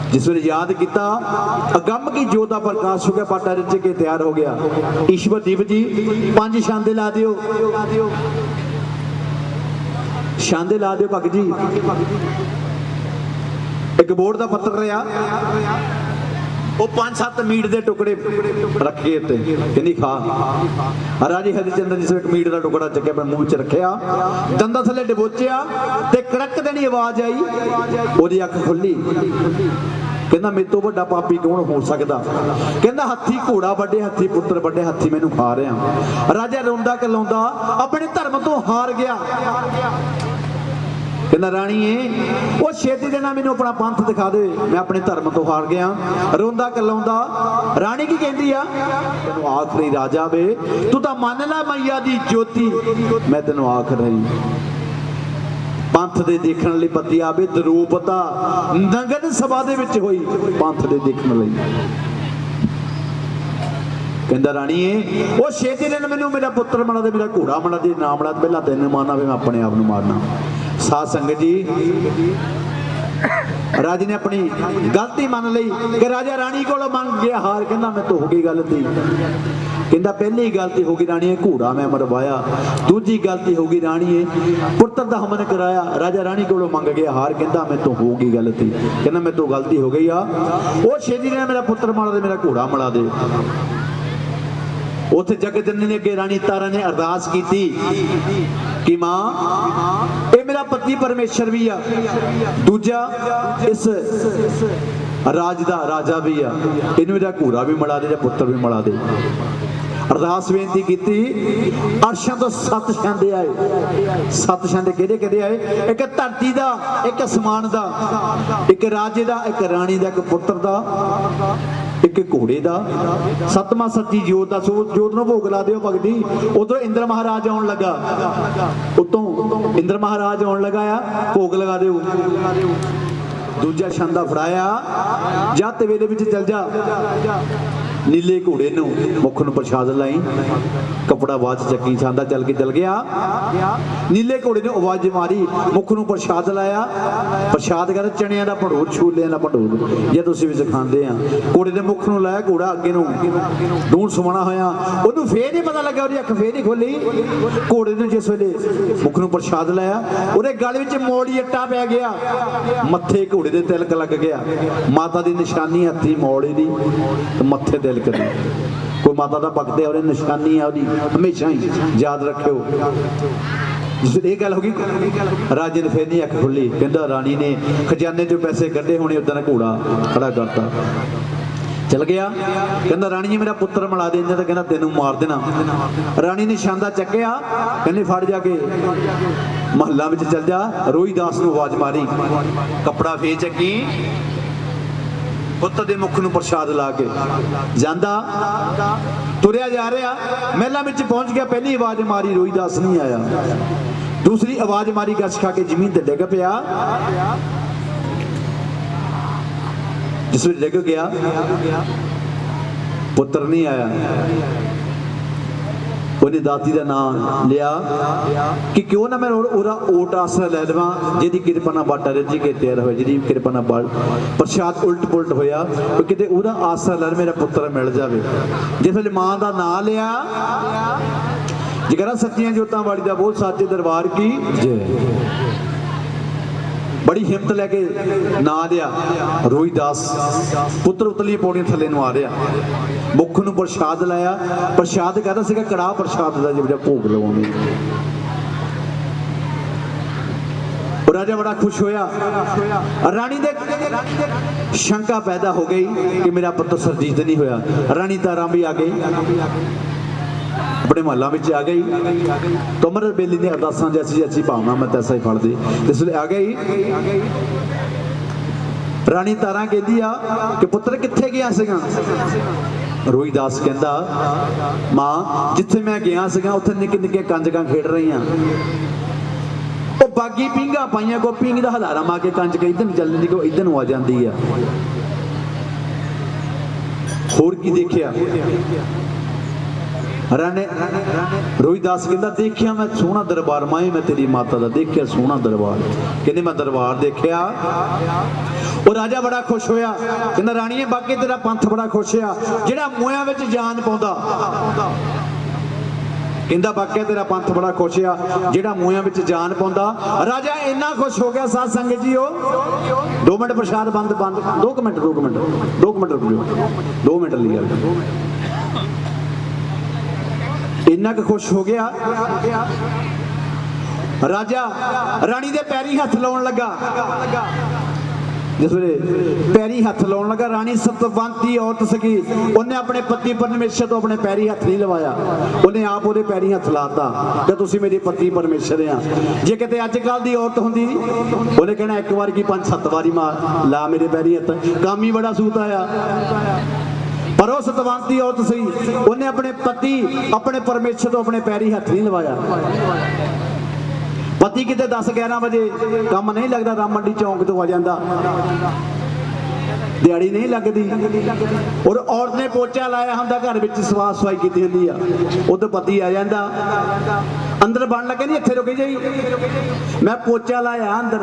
जिस वे याद किया, अगम की जोत का प्रकाश हो गया, पाटा रिझ के तैयार हो गया। ईश्वर दीप जी 5 छांदे ला दियो, छांदे ला दियो भगत जी। एक बोर्ड का पत्थर रहा, वो 5-7 मीट के टुकड़े रखे उत्ते, कहनी खा। राजे हरिचंद्र जिस एक मीट का टुकड़ा चुक्या अपने मूँह च रखिया, दंदा थले डबोचिया ते कड़क देनी आवाज आई, ओदी अख खुली। कहना मेरे तो बड़ा पापी कौन हो सकता? कहना हाथी घोड़ा बड़े, हाथी पुत्र बड़े, हाथी मैनू खा रहा। राजा रोंदा कलाउंदा अपने धर्म तो हार गया। कहना राणीए वो छेती देना मैनू अपना पंथ दिखा दे, मैं अपने धर्म तो हार गया। रोंदा कलाउंदा राणी की कहती आ, तेनू आखरी राजा वे, तू तो मन ला मैया दी ज्योति, मैं तेनू आख रही। पंथ दे देखण लई पति आवे, दरूपता नगन सभा दे विच होई पंथ दे देखण लई। कहंदा राणीए वो छेती दिन मैनू मेरा पुत्र मना दे, मेरा घोड़ा मना दे, ना मना पहला तेन मारना, मैं अपने आप नू मारना। साध संगत जी, राजे ने अपनी गलती मान ली कि राजा राणी कोलों मंग गया हार। कहंदा मैं तो हो गई गलती। कहंदा पहली गलती हो गई राणीए घोड़ा मैं मरवाया, दूजी गलती हो गई राणीए पुत्र दा हमन कराया, राजा राणी कोलों मंग गया हार। कहंदा मैं तो हो गई गलती। कहंदा मैं तो गलती हो गई आ, वो छेती ने मेरा पुत्र मार दे, मेरा घोड़ा मरा दे। उथे जगत जननी ने अगे राणी तारा ने अरदास की कि मां ये मेरा पति परमेश्वर भी आ, दूजा इस राज दा राजा भी आ, इन्हू मेरा घोड़ा भी मिला दे, पुत्र भी मिला दे। अरदास बेनती की। अर्शां तो 7 छांदे आए। 7 छांदे किहड़े किहड़े आए? एक धरती दा, एक आसमान दा, एक राजे दा, एक राणी दा, एक पुत्र दा, एक घोड़े का। 7वां सच्ची जोत का, जोत नूं भोग ला दिओ भगत जी। उधर इंद्र महाराज आउण लगा, उतों इंद्र महाराज आउण लगा आ, भोग लगा दिओ। दूजा छंदा फड़ाया, जा तवेले विच चल जा, नीले घोड़े नूं मुख नूं प्रसाद लाई कपड़ा बाज चक्की छांदा चल गया नीले घोड़े ने आवाज मारी मुख नूं प्रसाद लाया प्रसाद कर चणियां दा भंडोर छोलियां दा भंडोर जे तुसीं विच खांदे आ घोड़े ने मुख नूं लाया घोड़ा अगे नूं दूर सुमना होया ओनू फेर नहीं पता लगा ओदी अख फेर नहीं खोली घोड़े ने जिस वेले मुख नूं प्रसाद लाया ओदे गल विच मोड़ी अट्टा पै गया मत्थे घोड़े दे तिलक लग गया माता दी निशानी हत्थी मोड़े दी मत्थे तिलक दी कोई माता दा भगत है और निशानी है ओदी हमेशा ही याद रखियो जिस ये गल होगी राजे ने फिर नहीं अख खुली कहंदा रानी ने खजाने चों पैसे कढ़े होने उदां घोड़ा खड़ा करता चल गया कहंदा रानी जी मेरा पुत्र मिला दे तो कहंदा तेनू मार देना रानी ने शांदा चक्या कहंदी फड़ जाके महल्ला में चल जा रोहीदास नूं आवाज मारी कपड़ा फेर चकी पुत्र दे मुख नूं प्रसाद ला के जांदा तुरिया जा रहा महला में पहुंच गया पहली आवाज मारी रोहीदास नहीं आया दूसरी आवाज मारी गस खा के जमीन ते डिग पिया जिस वे डिग गया पुत्र नहीं आया उन्हें दाती का नाम लिया कि क्यों ना मैं ओरा ओट आसरा लै लवां जिहदी किरपा नाल बाटा रजी के तैयार होए जिहदी किरपा नाल बल प्रसाद उल्ट पुलट होया किते ओदा आसरा लै मेरा पुत्र मिल जावे जिस वेले मां दा नाम लिया जिगरा सच्चियां जोतां वाली दा बोल साचे दरबार की जय बड़ी हिम्मत लैके ना दिया रोहीदास पुत्र उतली पौड़ियां थले नूं आ रहा मुख नूं प्रसाद लाया प्रसाद कहता सीगा कड़ाह प्रसाद दा जिहा भोग लवाउणे राजा बड़ा खुश होया रानी दे शंका पैदा हो गई कि मेरा पुत्र सरजीत नहीं होया रानी तारा भी आ गई अपने महल्ला में आ गई तो अमर बेली ने अरदासां जैसी जैसी भावना मैं तैसा ही फड़ दी जिसले आ गई रानी तारा कहती आ कि पुत्र कित्थे गया सीगा रोहीदास कहंदा मां जिथे मैं गया सीगा उत्थे निक्के निक्के कंजकां खेड रही ओ बागी पींगा पाइयां को पींग दा हलारा मार के कंज के इधर चल दी को इधर आ जाती है होर की देखिया राणे रोहीदास कहंदा देखिया मैं सोहना दरबार माए मैं तेरी माता दा देखिया सोहना दरबार कहंदे मैं दरबार देखिया और राजा बड़ा खुश होया कहंदा राणीए बाकी तेरा पंथ बड़ा खुश होया जेड़ा मोया विच जान पाउंदा कहंदा बाकी तेरा पंथ बड़ा खुश होया जेड़ा मोया विच जान पाउंदा राजा इन्ना खुश हो गया साध संगत जीओ 2 मिनट प्रसाद बंद 2 मिनट रुक जाओ 2 मिनट ली गल इन्ना क खुश हो गया राजा रानी दे पैरी हथ लाउण लगा जिस वे पैरी हथ लाउण लगा रानी सतवंती औरत सकी उन्हें अपने पति परमेश्वर तो अपने पैरी हथ नहीं लवाया उन्हें आप ओदे पैरी हथ लाता कि तुसी मेरे पति परमेश्वर आ जे किते अजकल दी औरत हुंदी उन्हें कहना एक बार की 5-7 बारी मार ला मेरे पैरी हथ काम ही बड़ा सूत आया पर वो सतवंती औरत सी उन्हें अपने पति अपने परमेश्वर तो अपने पैरी हथ नहीं लवाया पति किते 10-11 बजे काम नहीं लगता राम मंडी चौंक तो आ जाता दिहाड़ी नहीं लगती और औरत ने पोचा लाया होंदा घर विच सफा सफाई की होंदी आ उधर पति आ जाता अंदर बन लगे नहीं इत्थे रुकी जाई मैं पोचा लाया अंदर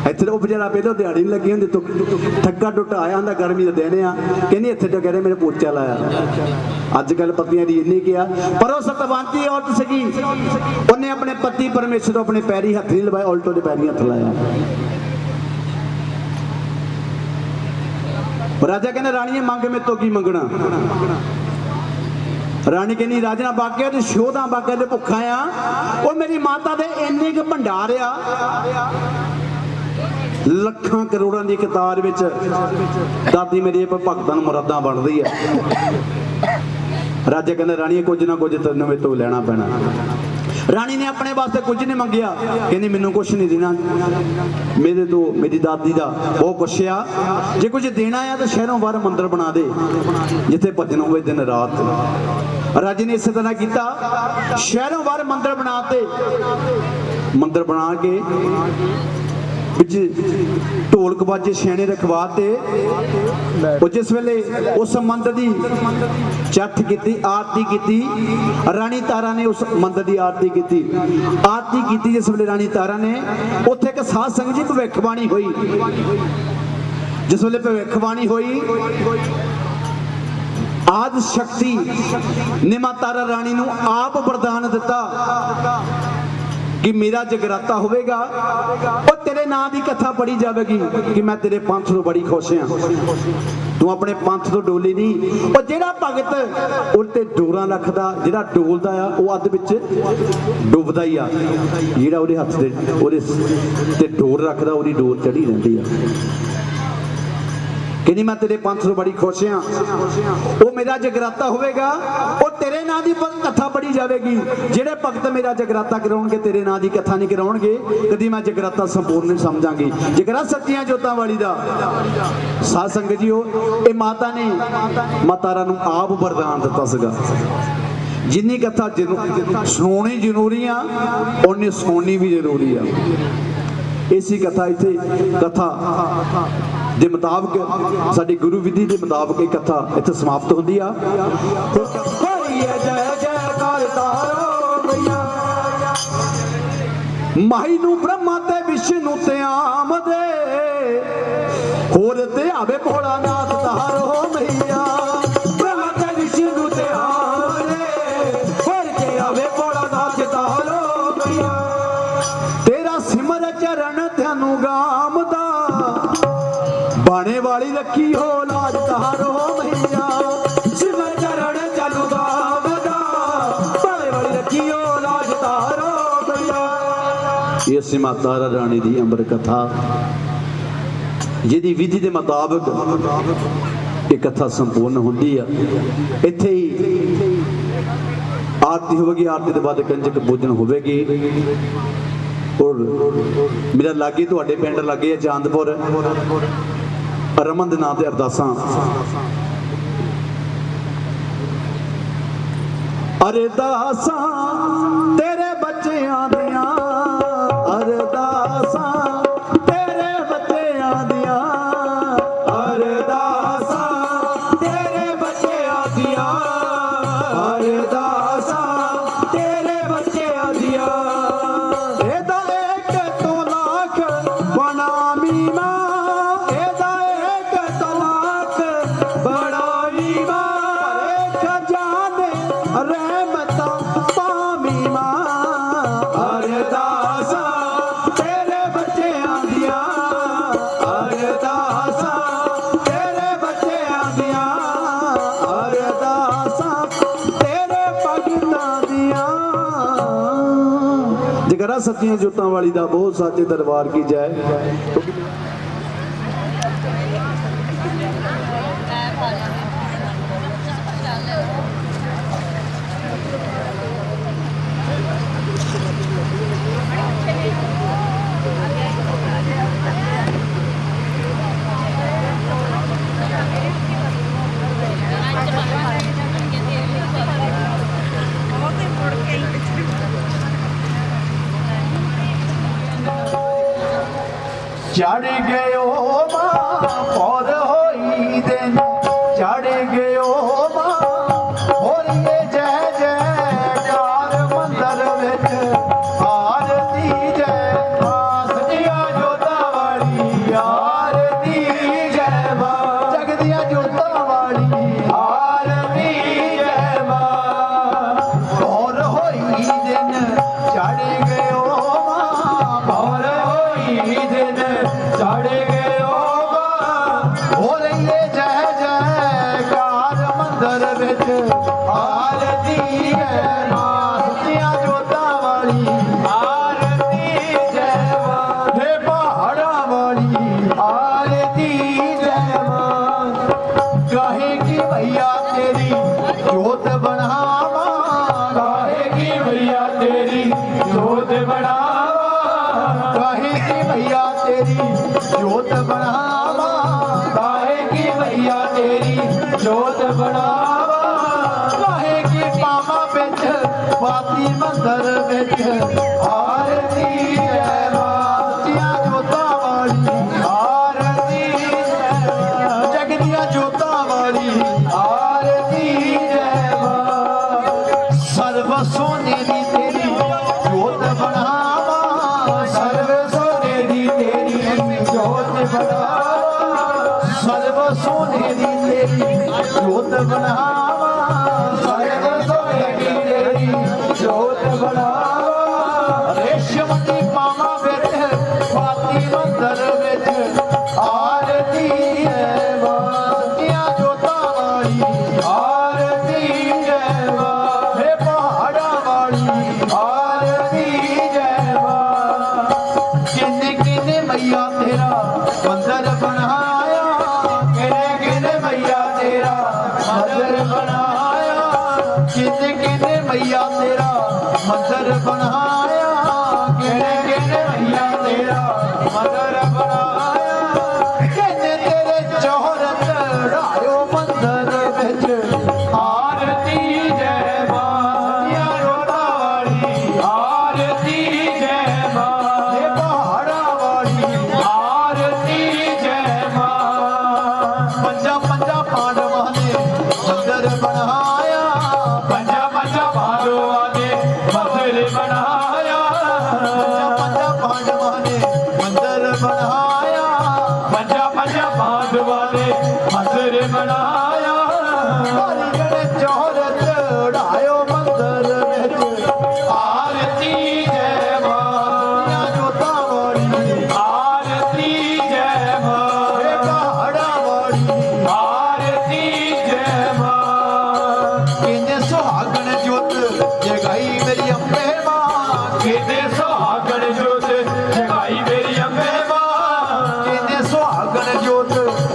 इतने वो बेचारा पहले दिहाड़ी नहीं लगी होंगी तो थक्का टुटा आया होंगे गर्मी के दिन आ कहनी इतने तो कह रहे मेरे पोचा लाया अजकल पतियां दी इन्नी किया पर वो सतवंती औरत सगी उन्हें अपने पति परमेश्वर अपने पैरी हथ नहीं लवाया उल्टो दे पैरी हथ लाया राजा कहने रानी मंग मेरे तो की मंगना रानी कहनी राजा बाकिया ते शोधा बाकिया ते भुखा आ और मेरी माता दे इन्ने क भंडार आ लखां करोड़ां दी कतार विच दादी मेरी भगतां मुरादां बन रही है राजा कहंदे रानी कुछ ना कुछ तैनूं मेरे तो लेना पैना रानी ने अपने वास्ते कुछ नहीं मंगिया कहनी मैनूं कुछ नहीं देना मेरे तो मेरी दादी दा बहुत कुछ आ जे कुछ देना है तो शहरों बाहर मंदिर बना दे जिथे भजन होवे दिन रात राजे ने इस तरह किया शहरों बाहर मंदिर बनाते मंदिर बना के ਵਿੱਚ ਢੋਲਕ ਬਾਜੇ ਛੇਣੇ ਰਖਵਾਤੇ। ਉਹ ਜਿਸ ਵੇਲੇ ਉਸ ਮੰਦਰ ਦੀ ਚੱਠ ਕੀਤੀ, ਆਰਤੀ ਕੀਤੀ, ਰਾਣੀ ਤਾਰਾ ਨੇ ਉਸ ਮੰਦਰ ਦੀ ਆਰਤੀ ਕੀਤੀ। ਆਰਤੀ ਕੀਤੀ ਜਿਸ ਵੇਲੇ ਰਾਣੀ ਤਾਰਾ ਨੇ, ਉੱਥੇ ਇੱਕ ਸਾਧ ਸੰਗਤ ਜੀ ਭਵਿੱਖਬਾਣੀ ਹੋਈ। ਜਿਸ ਵੇਲੇ ਭਵਿੱਖਬਾਣੀ ਹੋਈ, ਆਦਿ ਸ਼ਕਤੀ ਨੇ ਮਾਤਾ ਤਾਰਾ ਰਾਣੀ ਨੂੰ ਆਪ ਵਰਦਾਨ ਦਿੱਤਾ कि मेरा जगराता होगा और तेरे नां की कथा पढ़ी जाएगी कि मैं तेरे पंथ तो बड़ी खुश हाँ। तू अपने पंथ तो डोली नहीं। और जेड़ा भगत उल्टे डोरा रखदा, जेड़ा डोलदा आ वो अध विच डुबदा ही आ। जेड़ा उहदे हत्थ ते उहदे ते डोर रखदा उहदी डोर चढ़ी रहिंदी आ। कि मैं तेरे पंथ तो बड़ी खुश हाँ, वो मेरा जगराता होगा और तेरे नां की कथा पढ़ी जाएगी। जेड़े भगत मेरा जगराता कराउणगे तेरे नां की कथा नहीं कराउणगे, कदी मैं जगराता संपूर्ण नहीं समझांगी। जगराता सच्चियां जोतां वाली दा साध संगत जी, ये माता ने माता तारा नूं आप वरदान दिता सीगा। जिन्नी कथा सुनाउणी जरूरी आ, उन्नी सुननी भी जरूरी आ। इसी कथा इत्थे कथा दे मुताबिक साडी गुरु विधि के मुताबिक एक कथा इत्थे समाप्त होंदी आ। माही नूं ब्रह्मा ते विष्णु ते आमदे, होर ते आवे भोलानाथ तारो मैया। ब्रह्मा ते विष्णु ते आमदे, होर ते आवे भोलानाथ तारो मैया। तेरा सिमर चरण ध्यानु गामदा, बाणे वाली रखी हो लाज तारो मैया। सिमर चरण चलू गावदा, बाणे वाली रखी हो लाज तारो मैया। ये सी माता तारा रानी दी अंबर कथा, जिहदी विधि दे मुताबिक ये कथा संपूर्ण होंदी है। इत्थे ही आरती होगी, आरती के बाद कंजक पूजन होगी। और मेरा लागे तुहाडे पिंड लागे है चांदपुर, रमन दे नाम ते अरदासां। अरदासां तेरे बच्चियां दियां, अरदासां तेरे बच्चियां दियां, अरदासां तेरे बच्चियां दियां, अरदासां तेरे बच्चियां दियां। एदा एक तो लाख बना मीमा, एदा एक तो लाख बड़ा मीमा। एक जाने रहमतां पामी मां, अरदासां तेरे बच्चियां दियां, अरदासां तेरे बच्चियां दियां, अरदासां तेरे भगतां दियां। जगरा सच्चियां जोतां वाली दा बहुत साचे दरबार की जय। चढ़ गयो मां और होई दिन, चढ़ गयो मां और ये जय जयकार मंदर विच आरती जय मां। सजिया जोतां वाली आरती जय मां, जगदिया जोतां वाली आरती जय मां। और होई दिन चढ़ गयो मां, और होई दिन चढ़ गयो हो रही है जय जयकार मंदिर विच आरती है मां। सच्चियां जोतां वाली आरती जय मां, हे पहाड़ां वाली आरती जय मां। कहेगी भैया तेरी जोत बनावा, कहेगी भैया तेरी जोत बनावा, कहेगी भैया तेरी जोत बनावा, कहेगी भैया तेरी जोत बनावा। कहेगी पावा बिच बाती मंदर बिच आरती जय मां। सच्चियां जोतां बनावा सर्व सोने दी तेरी जोत बनावा सर्व सोने दी तेरी जोत बनावा रेशम दी पावा विच पाती मंदर विच आरती है वादियां जोतां वाली आरती है हे पहाड़ा वाली आरती जय किन्ने किन्ने मैया तेरा मंदिर बनाया किन्ने किन्ने मैया तेरा मंदिर बनाया किन्ने किन्ने मैया तेरा मंदिर बनाया किन्ने किन्ने मैया तेरा मंदिर बनाया किन्ने तेरे चौहर चढ़ायो मंदिर विच आरती जय मां रोता वाली आरती जय मां पहाड़ा वाली आरती जय मां पंजा पंजा पांडवां ने मंदिर बनाया पंजा पंजा पांडवां ने मंदिर बनाया पंजा पांडवां ने मंदिर बनाया पंजा पंजा पांडवां ने मंदिर बनाया चौहर चढ़ायो मंदिर विच आरती जय मां जोता वाली आरती जय मां पहाड़ा वाली आरती जय मां किन्ने सुहागन जोत जगाई मेरी अम्बे मां किन्ने सुहागन जोत जगाई मेरी अम्बे मां किन्ने सुहागन जोत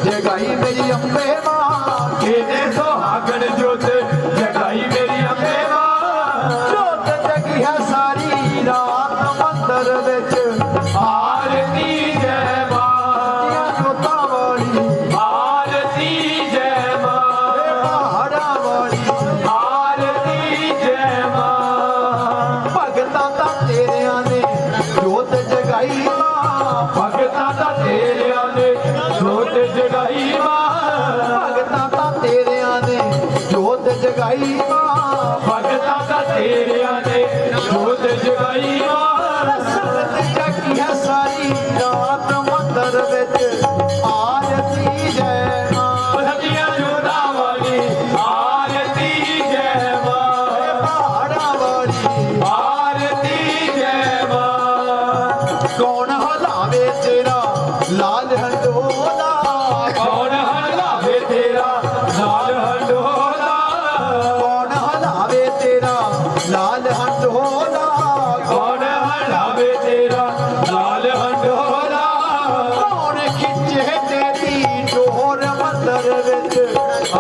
जगाई मेरी अम्बे मां किन्ने सुहागन जोत जगाई मेरी अम्बे मां जोत जगी है सारी रात मंदिर विच आरती जय मां जोता वाली आरती जय मां पहाड़ा वाली आरती जय मां भगतां दा तेरियां ने जोत जगाई मां भगतां दा तेरियां ने जोत जगाई मां भगतां दा तेरियां ने जोत जगाई मां भगतां दा तेरियां ने जोत जगाई मां संगत जगी है सारी रात मंदिर विच आरती जय मां हदियां जोता वाली आरती जय मां पहाड़ा वाली आरती जय मां कौन हलावे तेरा लाल हंडोला कौन हलावे तेरा लाल हंडोला कौन हलावे तेरा लाल हंडोला कौन हलावे तेरा लाल हंडोला कौन खिंचे तेरी डोर मंदिर विच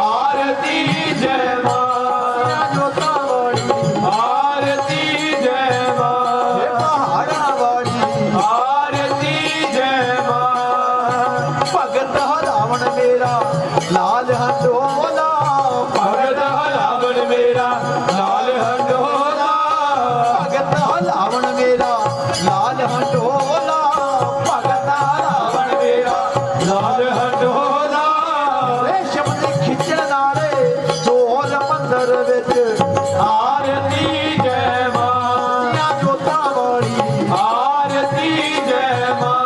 आरती जय मां जोता वाली आरती जय मां पहाड़ा वाली आरती जय मां भगत हलावन मेरा लाल हंडोला भगत हलावन मेरा लाल हंडोला भगत हलावन मेरा लाल हंडोला भगत हलावन मेरा लाल हंडोला रेशम दे खिचण नाले ढोल मंदिर विच आरती जय मां जोता वाली आरती जय मां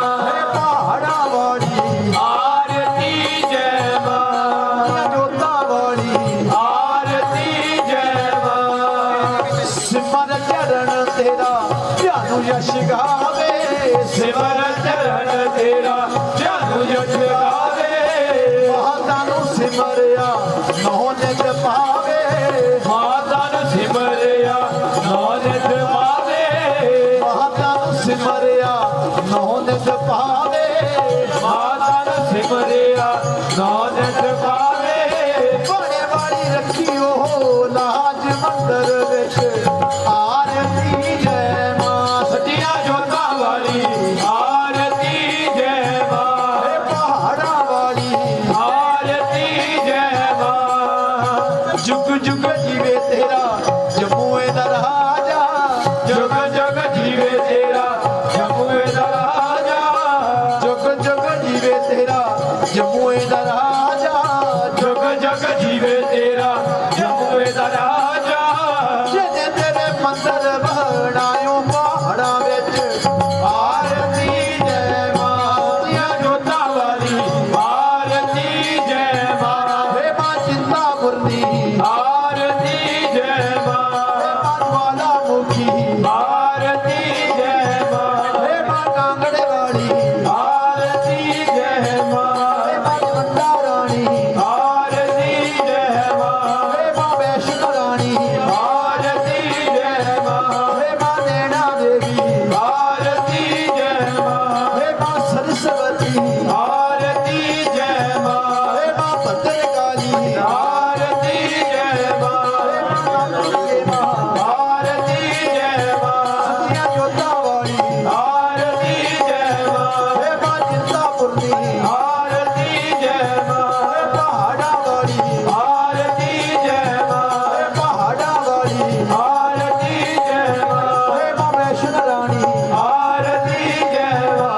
पहाड़ा वाली आरती जय मां जोता वाली आरती जय मां सिमर चरण तेरा जानु यश गावे सिमर चरण तेरा जानु यश गावे माता नु सिमरिया नौ नित पावे माता नु सिमरिया नौ नित पावे माता नु सिमरिया नौ नित पावे माता नु सिमरिया नौ नित पावे बड़े वाली रखियो लाज मंदिर विच आरती जय मां सतिया जोता वाली आरती जय मां पहाड़ा वाली आरती जय मां जुग जुग जीवे तेरा जमुए दा राजा जुग जुग जीवे तेरा जमुए दा राजा जुग जुग जीवे तेरा जमुए दा राजा जुग जुग जीवे तेरा जमुए दा राजा जिने काली आरती जय मां हे मां भद्र काली आरती जय मां हे मां आरती जय मां सतिया जोता वाली आरती जय मां हे मां चिंतापुरनी आरती जय मां हे पहाड़ा वाली आरती जय मां हे पहाड़ा वाली आरती जय मां हे मां वैष्णो रानी आरती जय मां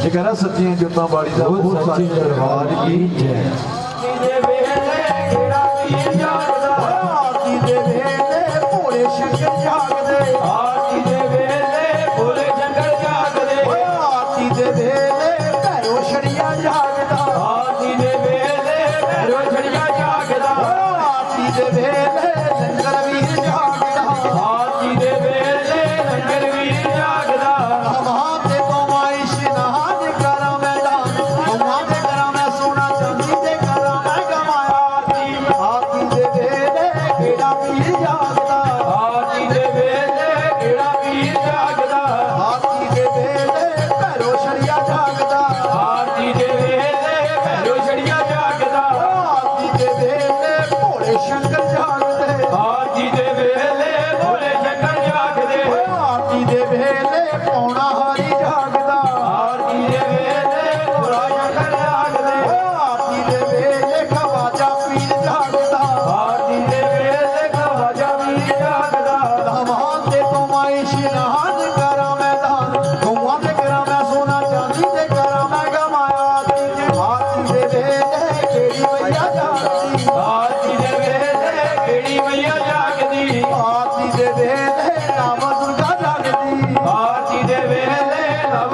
जगरा सच्चियां जोतां वाली दा बहुत सच्चे दरबार की जय तेरे वेले केड़ा पीर जागदा आरती दे वेले भोले शंकर जागदे आरती दे वेले भोले शंकर जागदे आरती दे वेले भैरो छड़िया जागदा आरती दे वेले भैरो छड़िया जागदा आरती दे वेले लंगर वीर जागदा आरती दे वेले लंगर वीर जागदा हवा ते कमाई इशनान करा मैदान हवा ते करा मैं सोना चांदी ते करा मैं कमाया आरती दे वेले केड़ा वीर जागदा आरती दे वेले केड़ा वीर जागदा आरती दे वेले भैरो छड़िया जागदा आरती दे वेले भैरो छड़िया जागदा आरती दे वेले भोले शंकर जागदे आरती दे वेले भोले शंकर जागदे आरती दे वेले पौना हारी जागदा आरती दे वेले भोला शंकर जागदे आरती दे वेले खवाजा पीर जागदा आरती दे वेले खवाजा वीर जागदा धमाल ते कमाई इशनान करा मैदान गौवा ते करा मैं सोना चांदी ते करा मैं कमाया आरती दे वेले केड़ी मैया जागदी आरती दे वेले केड़ी मैया जागदी आरती दे वेले नाम दुर्गा जागदी आरती दे वेले नव